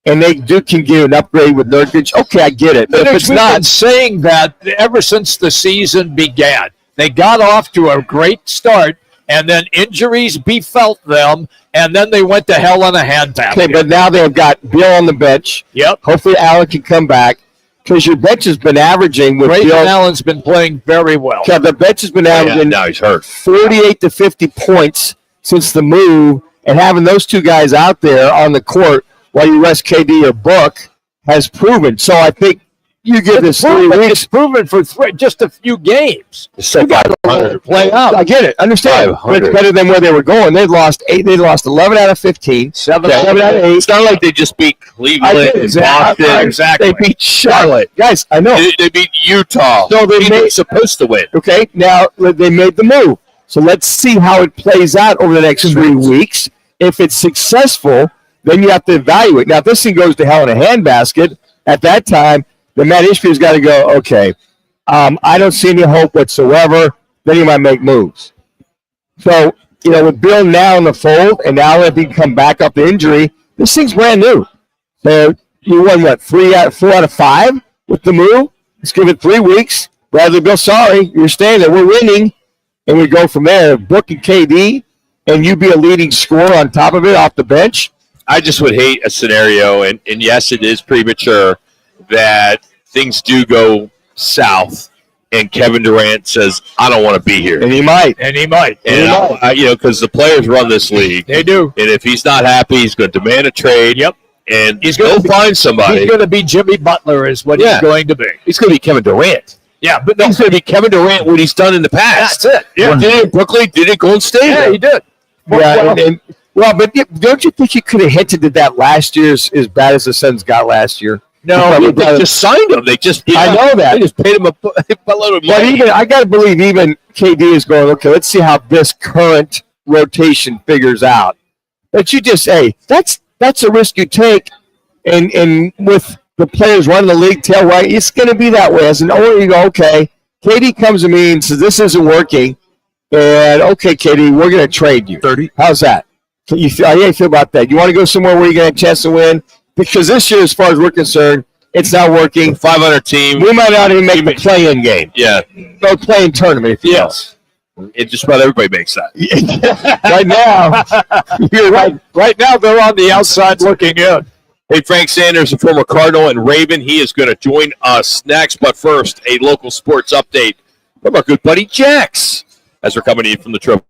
and they can get an upgrade with Nurkic, okay, I get it. But if it's not, been saying that ever since the season began. They got off to a great start, and then injuries befelt them, and then they went to hell in a handbasket. Okay, but now they've got Bill on the bench. Yep. Hopefully Allen can come back, because your bench has been averaging with Grayson Bill. Allen's been playing very well. Okay, the bench has been averaging now he's hurt. 48 to 50 points since the move, and having those 2 guys out there on the court while you rest KD or Book has proven. So I think you give this 3 weeks. It's proven for just a few games. You got to play out. I get it. Understand. But it's better than where they were going. They lost 11 out of 15. 7 out of 8. It's not like they just beat Cleveland and Boston. Exactly. They beat Charlotte. Guys, I know. They beat Utah. So they were supposed to win. Okay, now they made the move. So let's see how it plays out over the next 3 weeks. If it's successful, then you have to evaluate. Now, if this thing goes to hell in a handbasket, at that time, then Matt Ishbia's got to go, okay, I don't see any hope whatsoever. Then he might make moves. So, with Bill now in the fold, and now if he can come back up the injury, this thing's brand new. So you won, 4 out of 5 with the move? Let's give it 3 weeks. Bradley Bill, sorry, you're staying there. We're winning. And we go from there. Book and KD, and you be a leading scorer on top of it off the bench. I just would hate a scenario, and yes, it is premature, that things do go south and Kevin Durant says, I don't want to be here. And he might. And he might. And, because the players run this league. They do. And if he's not happy, he's going to demand a trade. Yep. And He's go gonna find somebody. He's going to be Jimmy Butler is what he's going to be. He's going to be Kevin Durant. Yeah, but no. He's going to be Kevin Durant what he's done in the past. That's it. Yeah. Did it in Brooklyn, did it Golden State. Yeah, he did. But don't you think you could have hinted at that last year's as bad as the Suns got last year? No, they just signed him. They just I know that. They just paid him a load of money. But I got to believe even KD is going, okay, let's see how this current rotation figures out. But you just that's a risk you take, and with the players running the league tail right, it's going to be that way. As an owner, you go, okay, KD comes to me and says this isn't working, and okay, KD, we're going to trade you. 30. How's that? How do you feel about that? You want to go somewhere where you're going to have a chance to win? Because this year, as far as we're concerned, it's not working. 500 team. We might not even make the play-in game. Yeah. No play-in tournament, if you will. It just about everybody makes that. Right now, you're right. Right now, they're on the outside looking in. Hey, Frank Sanders, a former Cardinal and Raven. He is going to join us next. But first, a local sports update from our good buddy Jax as we're coming in from the Trophy.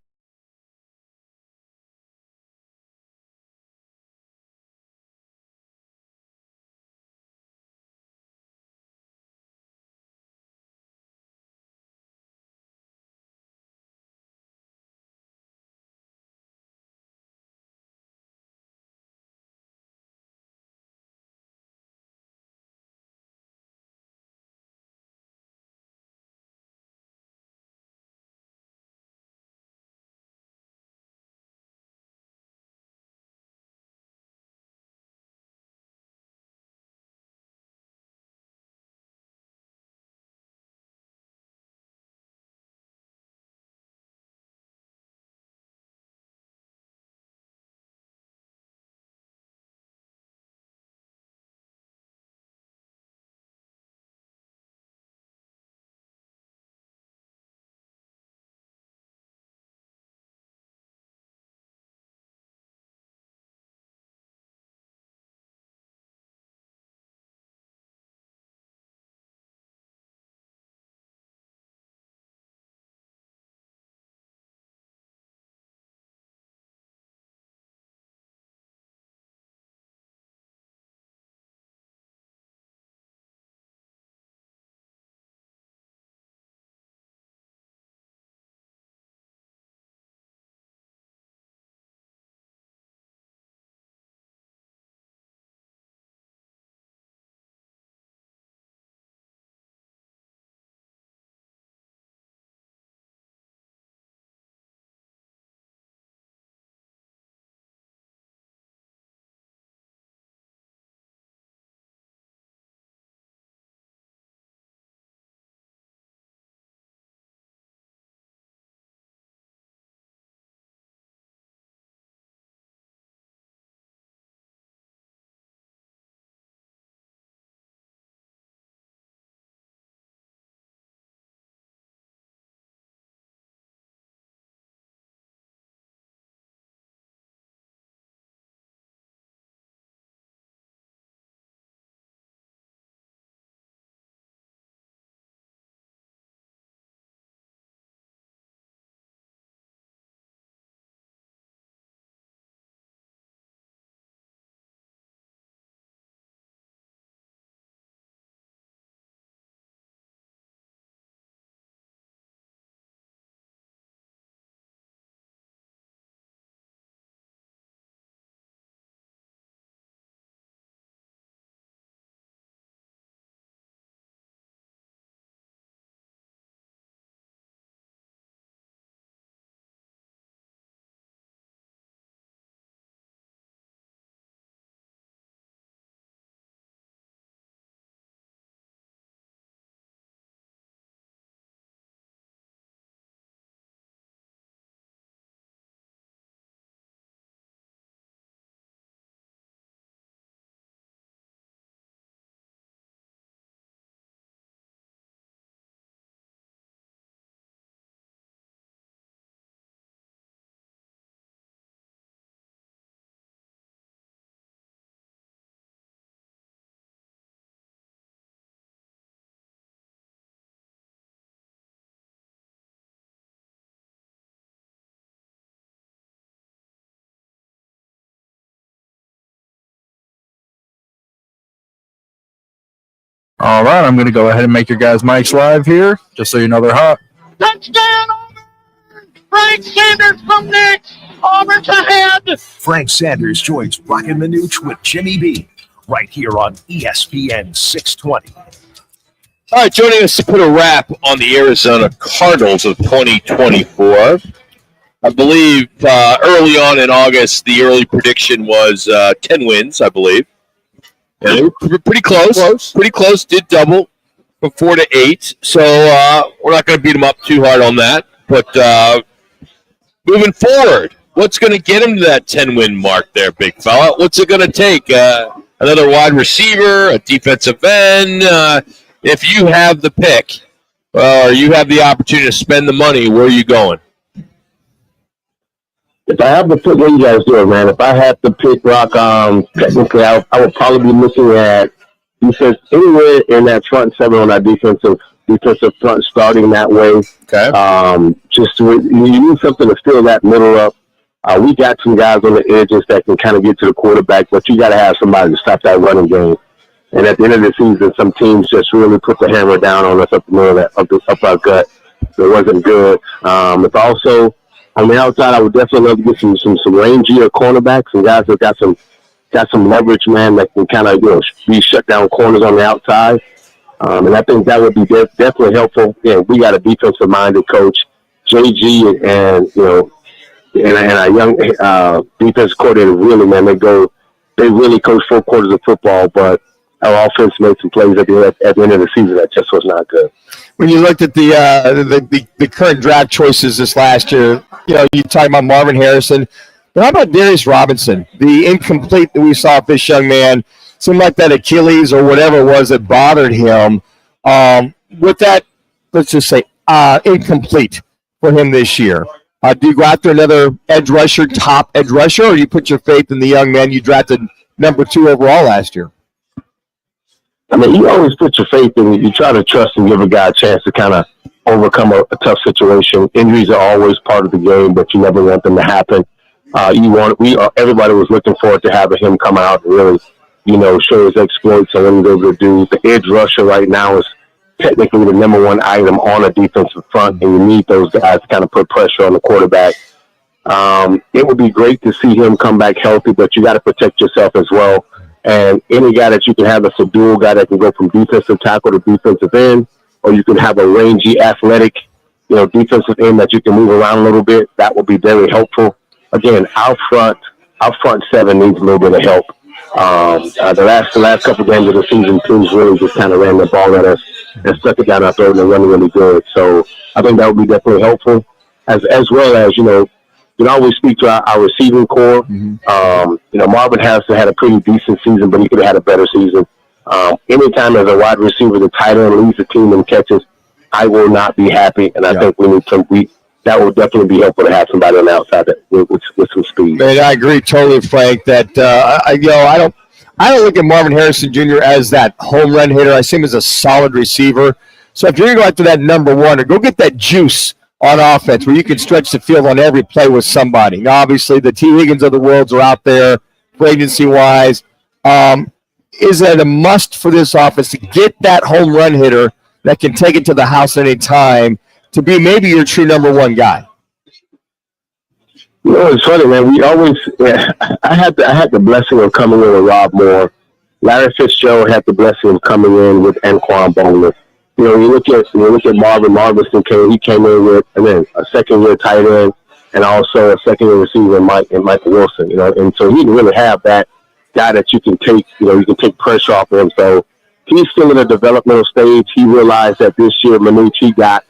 All right, I'm going to go ahead and make your guys' mics live here, just so you know they're hot. Touchdown, Auburn! Frank Sanders from Nick. Auburn's ahead. Frank Sanders joins Roc and Manuch with Jimmy B right here on ESPN 620. All right, joining us to put a wrap on the Arizona Cardinals of 2024. I believe early on in August, the early prediction was 10 wins, I believe. And they were pretty close. Pretty close. Did double from 4 to 8. So we're not going to beat them up too hard on that. But moving forward, what's going to get him to that 10-win mark there, big fella? What's it going to take? Another wide receiver, a defensive end? If you have the pick or you have the opportunity to spend the money, where are you going? If I have to pick, what you guys doing, man? If I had to pick Roc, technically, I would probably be looking at defense anywhere in that front seven on that defensive front, starting that way. Okay. You need something to fill that middle up. We got some guys on the edges that can kind of get to the quarterback, but you got to have somebody to stop that running game. And at the end of the season, some teams just really put the hammer down on us up the middle of our gut. So it wasn't good. It's also on the outside, I would definitely love to get some rangier cornerbacks and guys that got some leverage, man, that can kind of be shut down corners on the outside. And I think that would be definitely helpful. Yeah, we got a defensive minded coach, JG, and our young defense coordinator. Really, man, they really coach 4 quarters of football, but our offense made some plays at the end of the season that just was not good. When you looked at the current draft choices this last year, you talking about Marvin Harrison, but how about Darius Robinson, the incomplete that we saw of this young man? Seemed like that Achilles or whatever it was that bothered him. With that, let's just say incomplete for him this year. Do you go after another edge rusher, top edge rusher, or you put your faith in the young man you drafted number 2 overall last year? I mean, you always put your faith in it. You try to trust and give a guy a chance to kind of overcome a tough situation. Injuries are always part of the game, but you never want them to happen. Everybody was looking forward to having him come out and really, show his exploits and what he's able to do. The edge rusher right now is technically the number 1 item on a defensive front, and you need those guys to kind of put pressure on the quarterback. It would be great to see him come back healthy, but you got to protect yourself as well. And any guy that you can have as a dual guy that can go from defensive tackle to defensive end, or you can have a rangy, athletic, defensive end that you can move around a little bit, that will be very helpful. Again, our front 7 needs a little bit of help. The last couple games of the season, teams really just kind of ran the ball at us and stuck it down our throat and run really good. So I think that would be definitely helpful, as well as, you can always speak to our receiving core. Marvin Harrison had a pretty decent season, but he could have had a better season. Anytime as a wide receiver, the tight end leads the team in catches, I will not be happy. And I think that will definitely be helpful to have somebody on the outside with some speed. Man, I agree totally, Frank. That I don't look at Marvin Harrison Jr. as that home run hitter. I see him as a solid receiver. So if you're going to go after that number 1, or go get that juice on offense where you can stretch the field on every play with somebody. Now, obviously, the T. Higgins of the worlds are out there, free agency-wise. Is it a must for this offense to get that home run hitter that can take it to the house any time to be maybe your true number 1 guy? It's funny, man. I had the blessing of coming in with Rob Moore. Larry Fitzgerald had the blessing of coming in with Anquan Bowler. When you look at Marvin came in with, and then a second-year tight end and also a second-year receiver in Michael Wilson, and so he didn't really have that guy that you can take, you can take pressure off of him. So he's still in a developmental stage. He realized that this year, Manuch, he got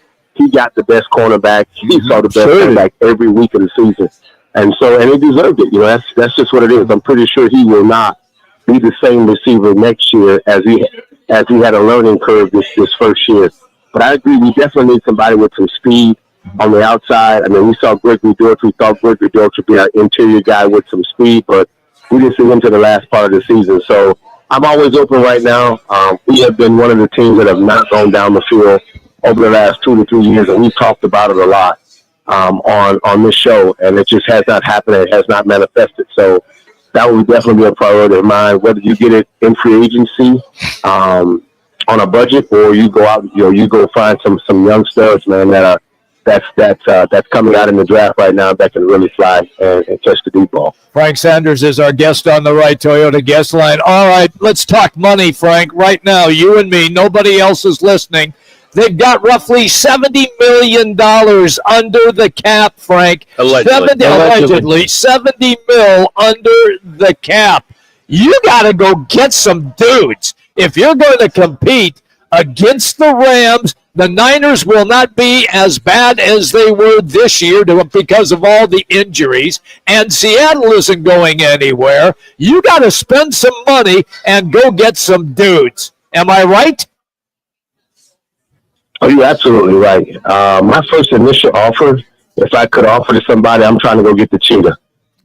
the best cornerback. He saw the best cornerback every week of the season. And he deserved it. That's just what it is. I'm pretty sure he will not be the same receiver next year as he had a learning curve this first year. But I agree, we definitely need somebody with some speed on the outside. I mean, we saw Gregory Dortch. We thought Gregory Dortch would be our interior guy with some speed, but we didn't see him to the last part of the season. So I'm always open right now. We have been one of the teams that have not gone down the field over the last 2 to 3 years, and we've talked about it a lot on this show, and it just has not happened. It has not manifested. So that would definitely be a priority of mine, whether you get it in free agency on a budget, or you go out, you go find some young studs, man, that's coming out in the draft right now that can really fly and catch the deep ball. Frank Sanders is our guest on the Right Toyota guest line. All right, let's talk money, Frank. Right now, you and me, nobody else is listening. They've got roughly $70 million under the cap, Frank. Allegedly. 70 mil under the cap. You got to go get some dudes. If you're going to compete against the Rams, the Niners will not be as bad as they were this year because of all the injuries, and Seattle isn't going anywhere. You got to spend some money and go get some dudes. Am I right? Oh, you're absolutely right. My first initial offer, if I could offer to somebody, I'm trying to go get the cheetah.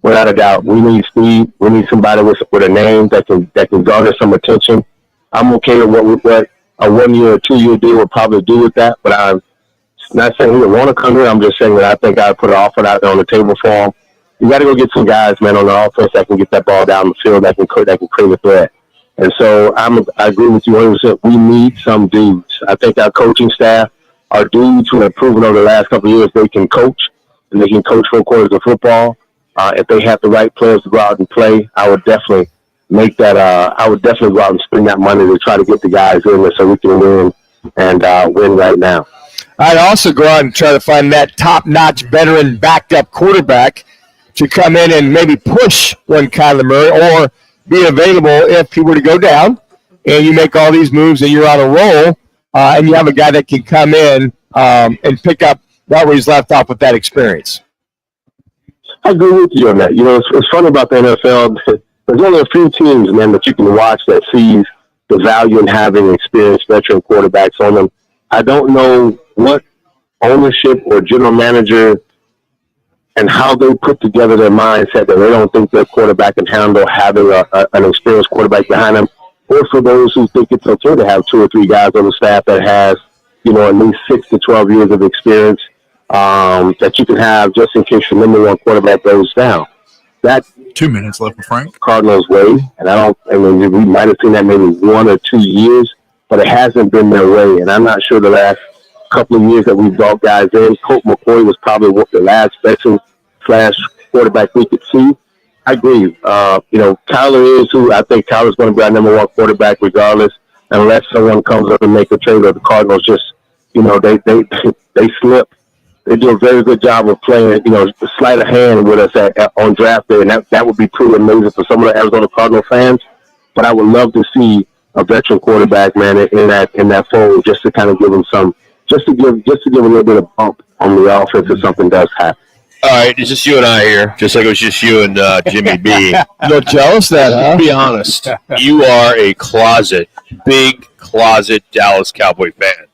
Without a doubt, we need speed. We need somebody with a name that can garner some attention. I'm okay with what a 1 year or 2 year deal would probably do with that, but I'm not saying he would want to come here. I'm just saying that I think I would put an offer out there on the table for him. You got to go get some guys, man, on the offense that can get that ball down the field, that can create a threat. And so I agree with you 100%. We need some dudes. I think our coaching staff are dudes who have proven over the last couple of years they can coach, and they can coach 4 quarters of football. If they have the right players to go out and play, I would definitely make that. I would definitely go out and spend that money to try to get the guys in there so we can win and win right now. I'd also go out and try to find that top-notch veteran backed-up quarterback to come in and maybe push one Kyler Murray or be available if he were to go down and you make all these moves and you're on a roll and you have a guy that can come in and pick up right where he's left off with that experience. I agree with you on that. It's funny about the NFL. There's only a few teams, man, that you can watch that sees the value in having experienced veteran quarterbacks on them. I don't know what ownership or general manager and how they put together their mindset that they don't think their quarterback can handle having an experienced quarterback behind them, or for those who think it's okay to have 2 or 3 guys on the staff that has, at least 6 to 12 years of experience that you can have just in case your number 1 quarterback goes down. That 2 minutes left for Frank. Cardinals way, and we might have seen that maybe 1 or 2 years, but it hasn't been their way. And I'm not sure the last couple of years that we've brought guys in. Colt McCoy was probably the last veteran / quarterback we could see. I agree. Kyler is who I think Kyler's going to be our number 1 quarterback regardless, unless someone comes up and make a trade or the Cardinals just, they slip. They do a very good job of playing, sleight of hand with us on draft day, and that would be pretty amazing for some of the Arizona Cardinal fans. But I would love to see a veteran quarterback, man, in that fold, just to kind of give him just to give a little bit of bump on the offense if something does happen. All right, it's just you and I here, just like it was just you and Jimmy B. You're jealous of that, huh? Be honest, you are a big closet Dallas Cowboy fan.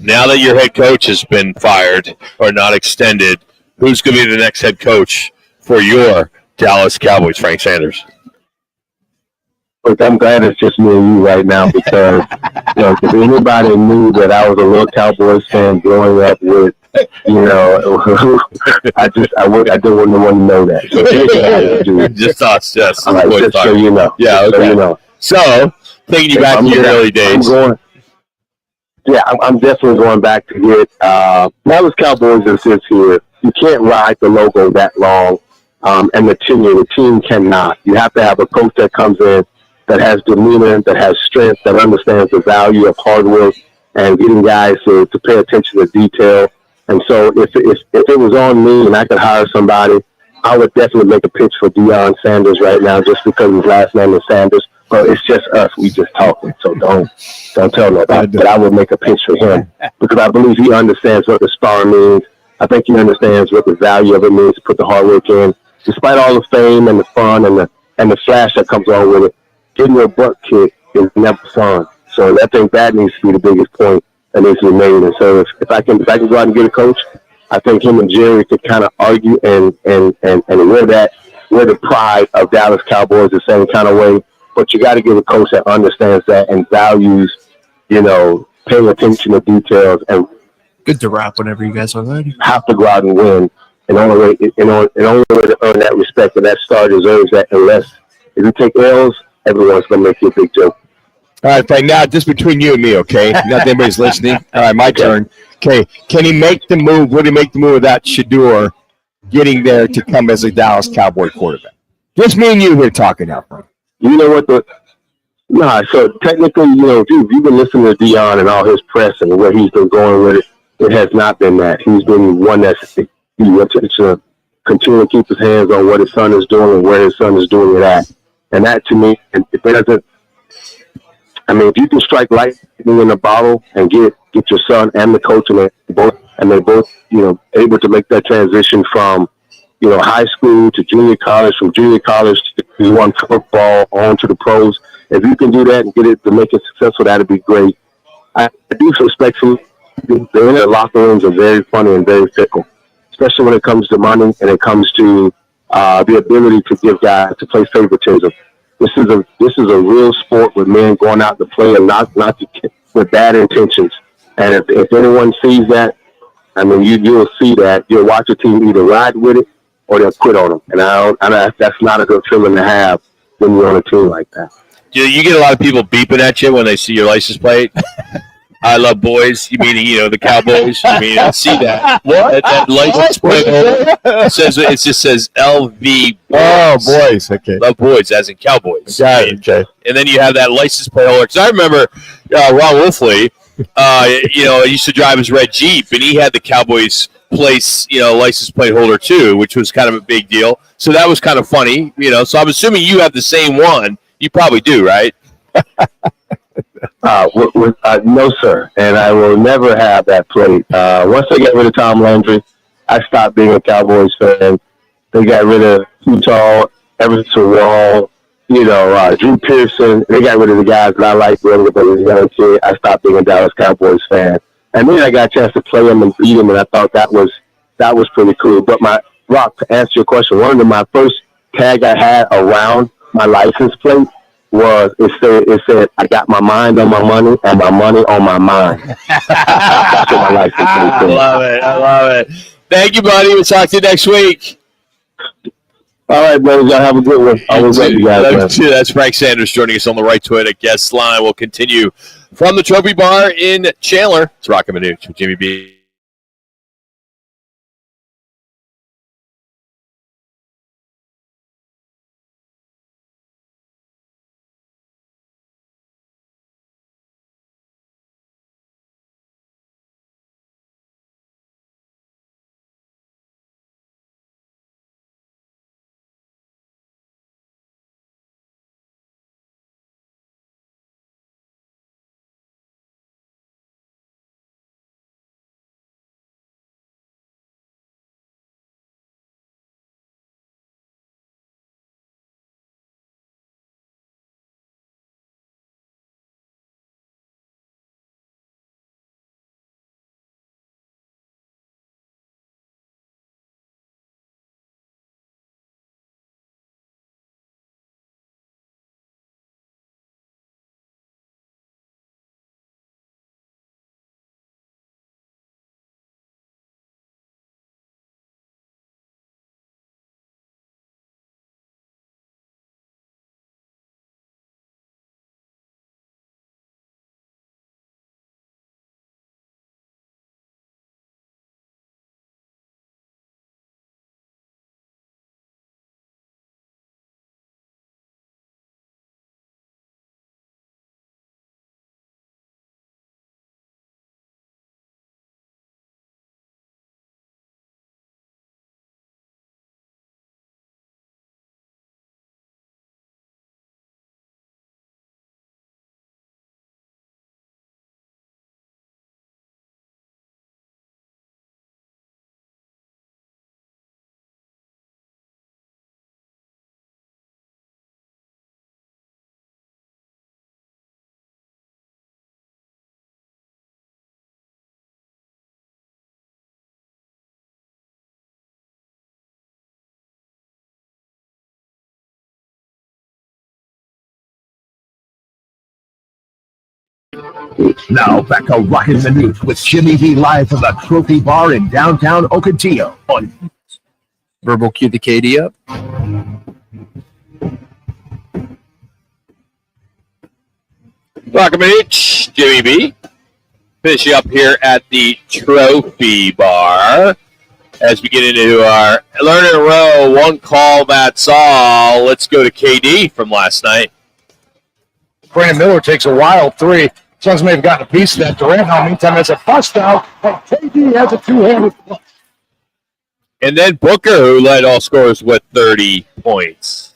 Now that your head coach has been fired or not extended, who's going to be the next head coach for your Dallas Cowboys, Frank Sanders? Look, I'm glad it's just me and you right now because, if anybody knew that I was a little Cowboys fan growing up with, I didn't want no one to know that. So, just us, yes. Right, just so you know. Yeah, okay. So you know. So, taking you back to your early days. I'm definitely going back to get Dallas Cowboys is here. You can't ride the logo that long, and the tenure. The team cannot. You have to have a coach that comes in that has demeanor, that has strength, that understands the value of hard work and getting guys to pay attention to detail. And so if it was on me and I could hire somebody, I would definitely make a pitch for Deion Sanders right now just because his last name is Sanders. But it's just us. We just talking. So don't tell nobody. But I would make a pitch for him because I believe he understands what the star means. I think he understands what the value of it means to put the hard work in. Despite all the fame and the fun and the flash that comes along with it, getting your butt kicked is never fun. So I think that needs to be the biggest point that needs to be made. And so if I can go out and get a coach, I think him and Jerry could kind of argue and wear the pride of Dallas Cowboys the same kind of way. But you got to get a coach that understands that and values, paying attention to details and good to wrap whenever you guys are ready. Have to go out and win. And the only way to earn that respect and that star deserves that. Unless if you take L's, everyone's gonna make you a big joke. All right, Frank, now just between you and me, okay? Not anybody's listening. All right, my turn. Okay, can he make the move? Would he make the move without Shador getting there to come as a Dallas Cowboy quarterback? Just me and you here talking now, Frank. You know what? So technically, if you've been listening to Dion and all his press and where he's been going with it, it has not been that. He's been one that's he wants to continue to keep his hands on what his son is doing and where his son is doing it at. And that, to me, if you can strike lightning in a bottle and get your son and the coach and they both able to make that transition from high school to junior college, from junior college to one football on to the pros. If you can do that and get it to make it successful, that'd be great. I do respectfully, the locker rooms are very funny and very fickle, especially when it comes to money and it comes to the ability to give guys to play favoritism. This is a real sport with men going out to play and not with bad intentions. And if anyone sees that, you'll see that. You'll watch a team either ride with it or they'll quit on them. And that's not a good feeling to have when you're on a team like that. Do you get a lot of people beeping at you when they see your license plate? I love boys. You mean the Cowboys? I see that. What? That license plate it just says LV. Oh, boys. Okay. Love boys, as in Cowboys. Got it. Okay. And then you have that license plate holder. Because I remember Ron Wolfley. He used to drive his red Jeep, and he had the Cowboys place, license plate holder too, which was kind of a big deal. So that was kind of funny, So I'm assuming you have the same one. You probably do, right? No, sir. And I will never have that plate. Once they got rid of Tom Landry, I stopped being a Cowboys fan. They got rid of Utah, Everson Wall, Drew Pearson. They got rid of the guys that I liked when I was a young kid. I stopped being a Dallas Cowboys fan. And then I got a chance to play them and beat them, and I thought that was pretty cool. But Rock, to answer your question, my first tag I had around my license plate was it said I got my mind on my money and my money on my mind. That's what my license plate said. I love it. Thank you, buddy. We'll talk to you next week. All right, brothers. Y'all have a good one. I will let you guys. That's Frank Sanders joining us on the Right Toyota guest line. We'll continue from the Trophy Bar in Chandler. It's Roc and Manuch with Jimmy B. Now back to Roc and Manuch with Jimmy B live from the Trophy Bar in downtown Ocotillo. Verbal cue the KD up. Roc and Manuch, Jimmy B. Finishing up here at the Trophy Bar. As we get into our Learn in a Row, one call, that's all. Let's go to KD from last night. Brandon Miller takes a wild three. Suns may have gotten a piece of that. Durant, now, meantime, has a bust out. But KD has a two-handed plus. And then Booker, who led all scorers with 30 points.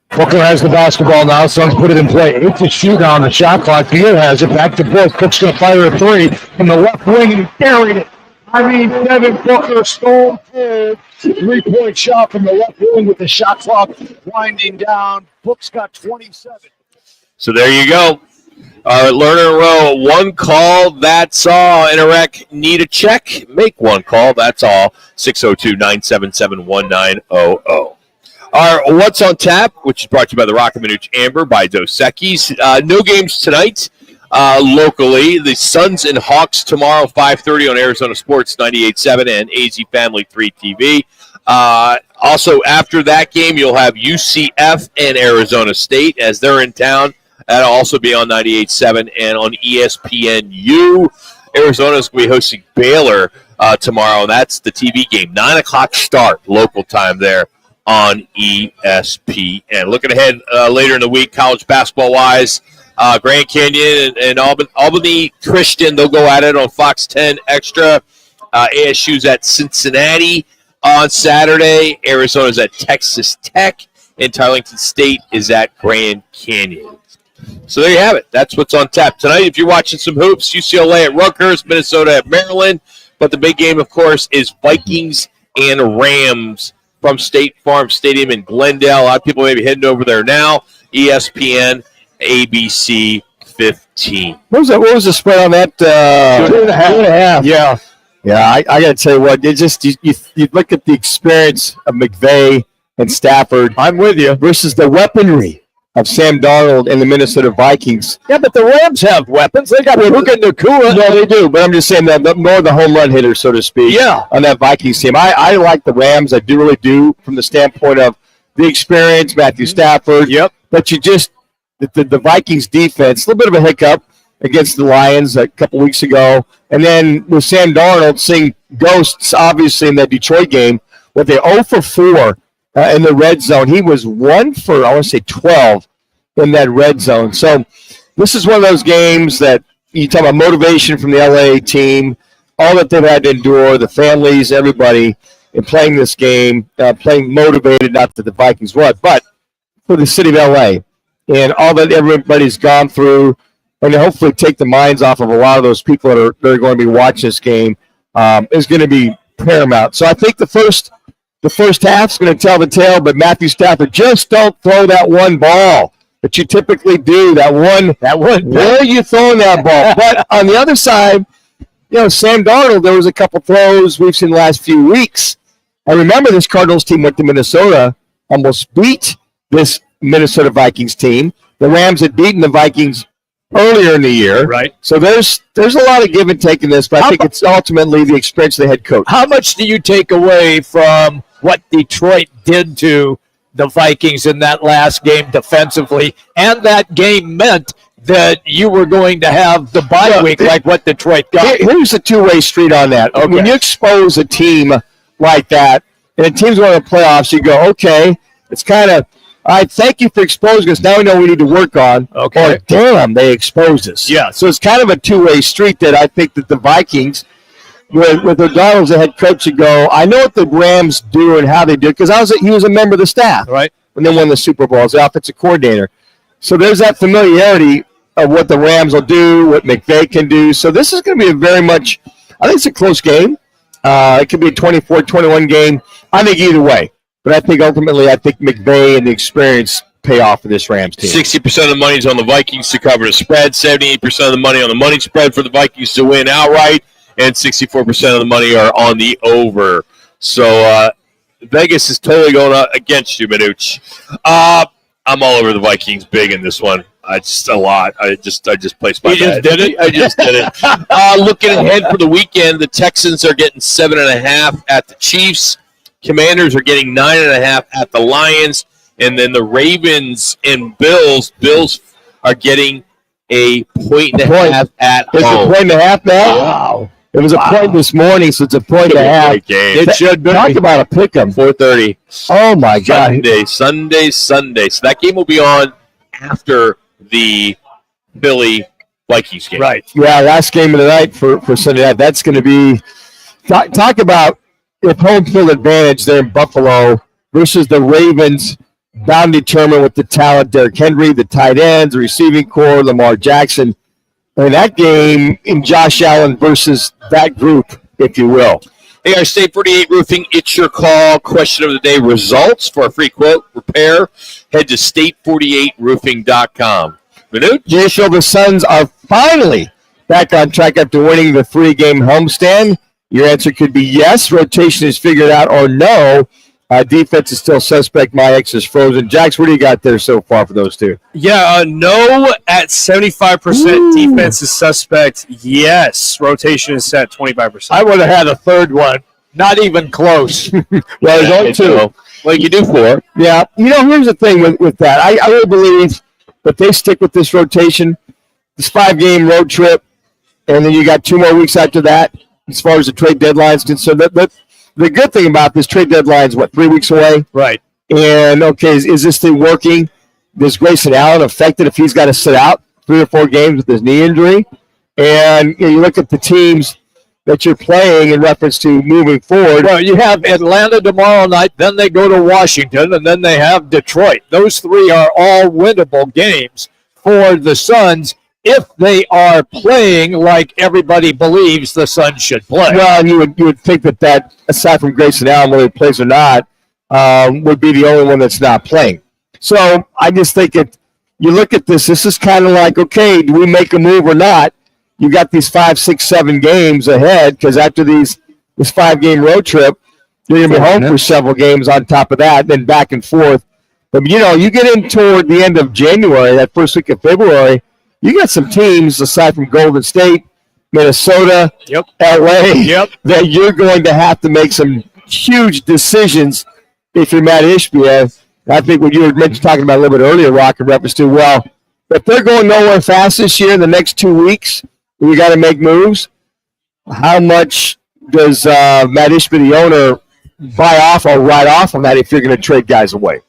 Booker has the basketball now. Suns put it in play. 8 to shoot on the shot clock. Beal has it back to Book. Cook's going to fire a three from the left wing, and he buried it. I mean, Devin Booker stole cold. 3-point shot from the left wing with the shot clock winding down. Book's got 27. So there you go. Learn in a Row, one call, that's all. Interac, need a check? Make one call, that's all. 602-977-1900. Our What's on Tap, which is brought to you by the Roc and Manuch Amber by Dos Equis. No games tonight locally. The Suns and Hawks tomorrow, 5:30 on Arizona Sports 98.7 and AZ Family 3 TV. Also, after that game, you'll have UCF and Arizona State as they're in town. That'll also be on 98.7 and on ESPNU. Arizona's going to be hosting Baylor tomorrow, and that's the TV game. 9 o'clock start, local time there on ESPN. Looking ahead later in the week, college basketball-wise, Grand Canyon and Albany Christian, they'll go at it on Fox 10 Extra. ASU's at Cincinnati on Saturday. Arizona's at Texas Tech, and Tarleton State is at Grand Canyon. So there you have it. That's what's on tap tonight. If you're watching some hoops, UCLA at Rutgers, Minnesota at Maryland. But the big game, of course, is Vikings and Rams from State Farm Stadium in Glendale. A lot of people may be heading over there now. ESPN, ABC 15. What was the spread on that? 2.5. Yeah. Yeah, I got to tell you what, it just you look at the experience of McVay and Stafford. I'm with you. Versus the weaponry of Sam Darnold and the Minnesota Vikings. Yeah, but the Rams have weapons. They got Puka Nacua. No, they do, but I'm just saying that more the home run hitter, so to speak. Yeah. On that Vikings team. I like the Rams. I do really do from the standpoint of the experience, Matthew Stafford. Yep. But you just, the Vikings defense, a little bit of a hiccup against the Lions a couple weeks ago. And then with Sam Darnold seeing ghosts, obviously, in that Detroit game, with the 0 for 4 in the red zone. He was 1 for, 12 in that red zone. So this is one of those games that you talk about motivation from the LA team, all that they've had to endure, the families, everybody, in playing this game, playing motivated, not that the Vikings won, but for the city of LA and all that everybody's gone through, and to hopefully take the minds off of a lot of those people that are going to be watching this game is going to be paramount. So I think the first half's going to tell the tale, but Matthew Stafford, just don't throw that one ball that you typically do. That one. Where are you throwing that ball? But on the other side, Sam Darnold, there was a couple throws we've seen the last few weeks. I remember this Cardinals team went to Minnesota, almost beat this Minnesota Vikings team. The Rams had beaten the Vikings earlier in the year. Right. So there's a lot of give and take in this, but I think it's ultimately the experience of the head coach. How much do you take away from what Detroit did to the Vikings in that last game defensively, and that game meant that you were going to have the bye week like what Detroit got? Here's a two-way street on that. Okay. When you expose a team like that, and a team's going to the playoffs, you go, okay, it's kind of, all right, thank you for exposing us. Now we know we need to work on. Okay. Or, damn, they exposed us. Yeah. So it's kind of a two-way street that I think that the Vikings, with O'Donnell as the head coach, you go, I know what the Rams do and how they do it, because he was a member of the staff. Right. When they won the Super Bowl as the offensive coordinator. So there's that familiarity of what the Rams will do, what McVay can do. So this is going to be I think it's a close game. It could be a 24-21 game. I think either way. But I think ultimately, McVay and the experience pay off for this Rams team. 60% of the money is on the Vikings to cover the spread, 78% of the money on the money spread for the Vikings to win outright, and 64% of the money are on the over. So Vegas is totally going against you, Manuch. I'm all over the Vikings big in this one. Just a lot. I just placed my bet. I just did it. Looking ahead for the weekend, the Texans are getting 7.5 at the Chiefs. Commanders are getting 9.5 at the Lions. And then the Ravens and Bills are getting a point and a half at It's home. a point and a half now? Wow. It was a point this morning, so it's a point and a half. It should be. Talk about a pick 'em. 4:30. Oh, my God. Sunday. So that game will be on after the Philly Vikings game. Right. Yeah, last game of the night for Sunday night. That's going to be talk about if home field advantage there in Buffalo versus the Ravens, bound to determine with the talent, Derrick Henry, the tight ends, the receiving core, Lamar Jackson. And that game in Josh Allen versus that group, if you will. Hey, our State 48 Roofing, it's your call. Question of the day, results for a free quote repair. Head to state48roofing.com. Manuch? So the Suns are finally back on track after winning the 3-game homestand. Your answer could be yes, rotation is figured out, or no. Defense is still suspect. My X is frozen. Jax, what do you got there so far for those two? Yeah, no at 75%. Defense is suspect. Yes, rotation is set 25%. I would have had a third one. Not even close. Well, there's only two. Well, you do 4. Yeah. Here's the thing with that. I really believe that they stick with this rotation, this 5-game road trip, and then you got 2 more weeks after that as far as the trade deadline is concerned. The good thing about this trade deadline is, 3 weeks away? Right. And, okay, is this thing working? Is Grayson Allen affected if he's got to sit out 3 or 4 games with his knee injury? And you look at the teams that you're playing in reference to moving forward. Well, you have Atlanta tomorrow night, then they go to Washington, and then they have Detroit. Those 3 are all winnable games for the Suns if they are playing like everybody believes the Suns should play. Well, and you would think that aside from Grayson Allen, whether he plays or not, would be the only one that's not playing. So I just think you look at this is kind of like, okay, do we make a move or not? You got these 5, 6, 7 games ahead because after this 5-game road trip, you're going to be home for several games on top of that, then back and forth. But, you get in toward the end of January, that first week of February, you got some teams aside from Golden State, Minnesota, LA, that you're going to have to make some huge decisions if you're Matt Ishbia. I think what you were talking about a little bit earlier, Rock, in reference to, well, if they're going nowhere fast this year in the next 2 weeks, we got to make moves. How much does Matt Ishbia, the owner, buy off or write off on that if you're going to trade guys away?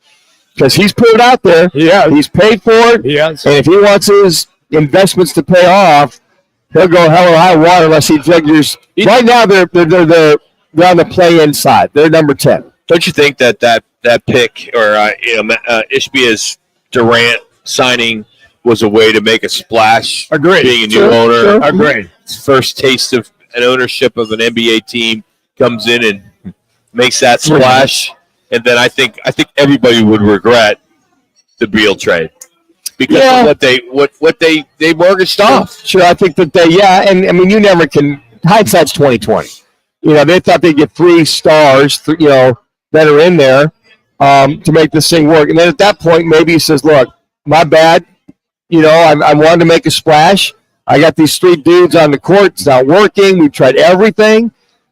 Because he's put it out there. Yeah. He's paid for it. Yes. And if he wants his investments to pay off, he'll go hell or high water unless he figures. Right now, they're on the play-in side. They're number 10. Don't you think that pick or Ishbia's Durant signing was a way to make a splash? Agreed. Being a new owner. Agreed. His first taste of an ownership of an NBA team comes in and makes that splash, and then I think everybody would regret the Beal trade because of what they mortgaged off. Sure, I think that and I mean you never can. Hindsight's 20/20. They thought they'd get 3 stars, that are in there to make this thing work, and then at that point maybe he says, "Look, my bad. I wanted to make a splash. I got these 3 dudes on the court. It's not working. We've tried everything.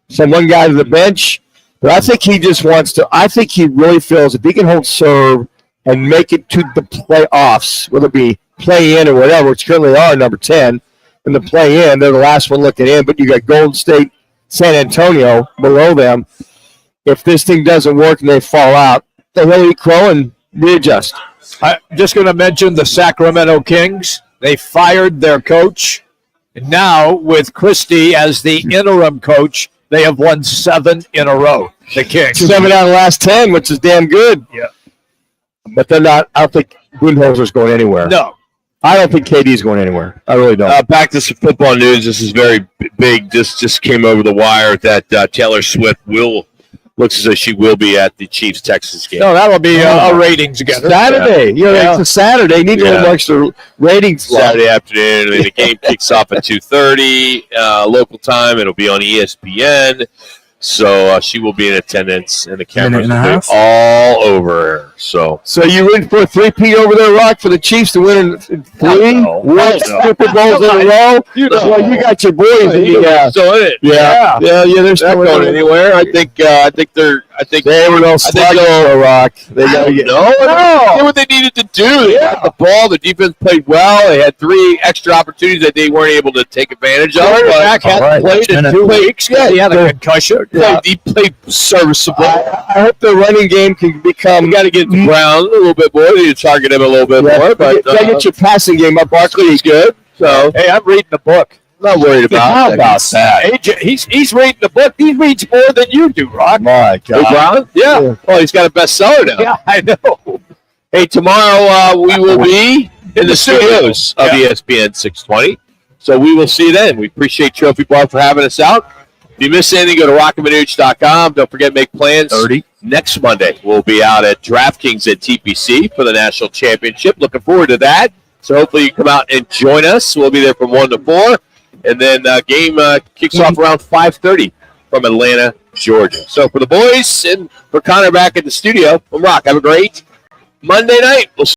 Send one guy to the bench." But I think he just wants to – I think he really feels if he can hold serve and make it to the playoffs, whether it be play-in or whatever, which currently are number 10, in the play-in, they're the last one looking in, but you got Golden State, San Antonio below them. If this thing doesn't work and they fall out, then he'll eat crow and readjust. I'm just going to mention the Sacramento Kings. They fired their coach. And now, with Christie as the interim coach, they have won 7 in a row, the Kings. 7 out of the last 10, which is damn good. Yeah. But they're not – I don't think Budenholzer's going anywhere. No. I don't think KD's going anywhere. I really don't. Back to some football news. This is very big. This just came over the wire that Taylor Swift looks as though she will be at the Chiefs-Texas game. No, that'll be a ratings getter. Saturday. Yeah. It's a Saturday. You need a little extra ratings. Saturday afternoon. And the game kicks off at 2:30 local time. It'll be on ESPN. So she will be in attendance, and the cameras will be all over her. So you in for a 3-peat over there, Rock, for the Chiefs to win in 3 Super Bowls in a row? Well, you got your boys. Still in it. Yeah, they're not still going anywhere. I think I think they were no sluggo, Rock. They got to get They did what they needed to do. They got the ball. The defense played well. They had 3 extra opportunities that they weren't able to take advantage of. Quarterback hadn't played in 2 weeks. Yeah, He had a concussion. He played serviceable. I hope the running game can become. You got to get the ground a little bit more. You need to target him a little bit more. But you got to get your passing game up. Barkley is good. So Hey, I'm reading the book. I'm not worried about that. AJ, he's reading the book. He reads more than you do, Rock. My Hey, Brown? Yeah. Oh, he's got a bestseller now. Yeah, I know. Hey, tomorrow we will be in the studios of ESPN 620. So we will see you then. We appreciate Trophy Bar for having us out. If you miss anything, go to rockandmanuch.com. Don't forget to make plans. 30. Next Monday, we'll be out at DraftKings at TPC for the National Championship. Looking forward to that. So hopefully you come out and join us. We'll be there from 1 to 4. And then game kicks off around 5:30 from Atlanta, Georgia. So for the boys and for Connor back at the studio, I'm Rock. Have a great Monday night. We'll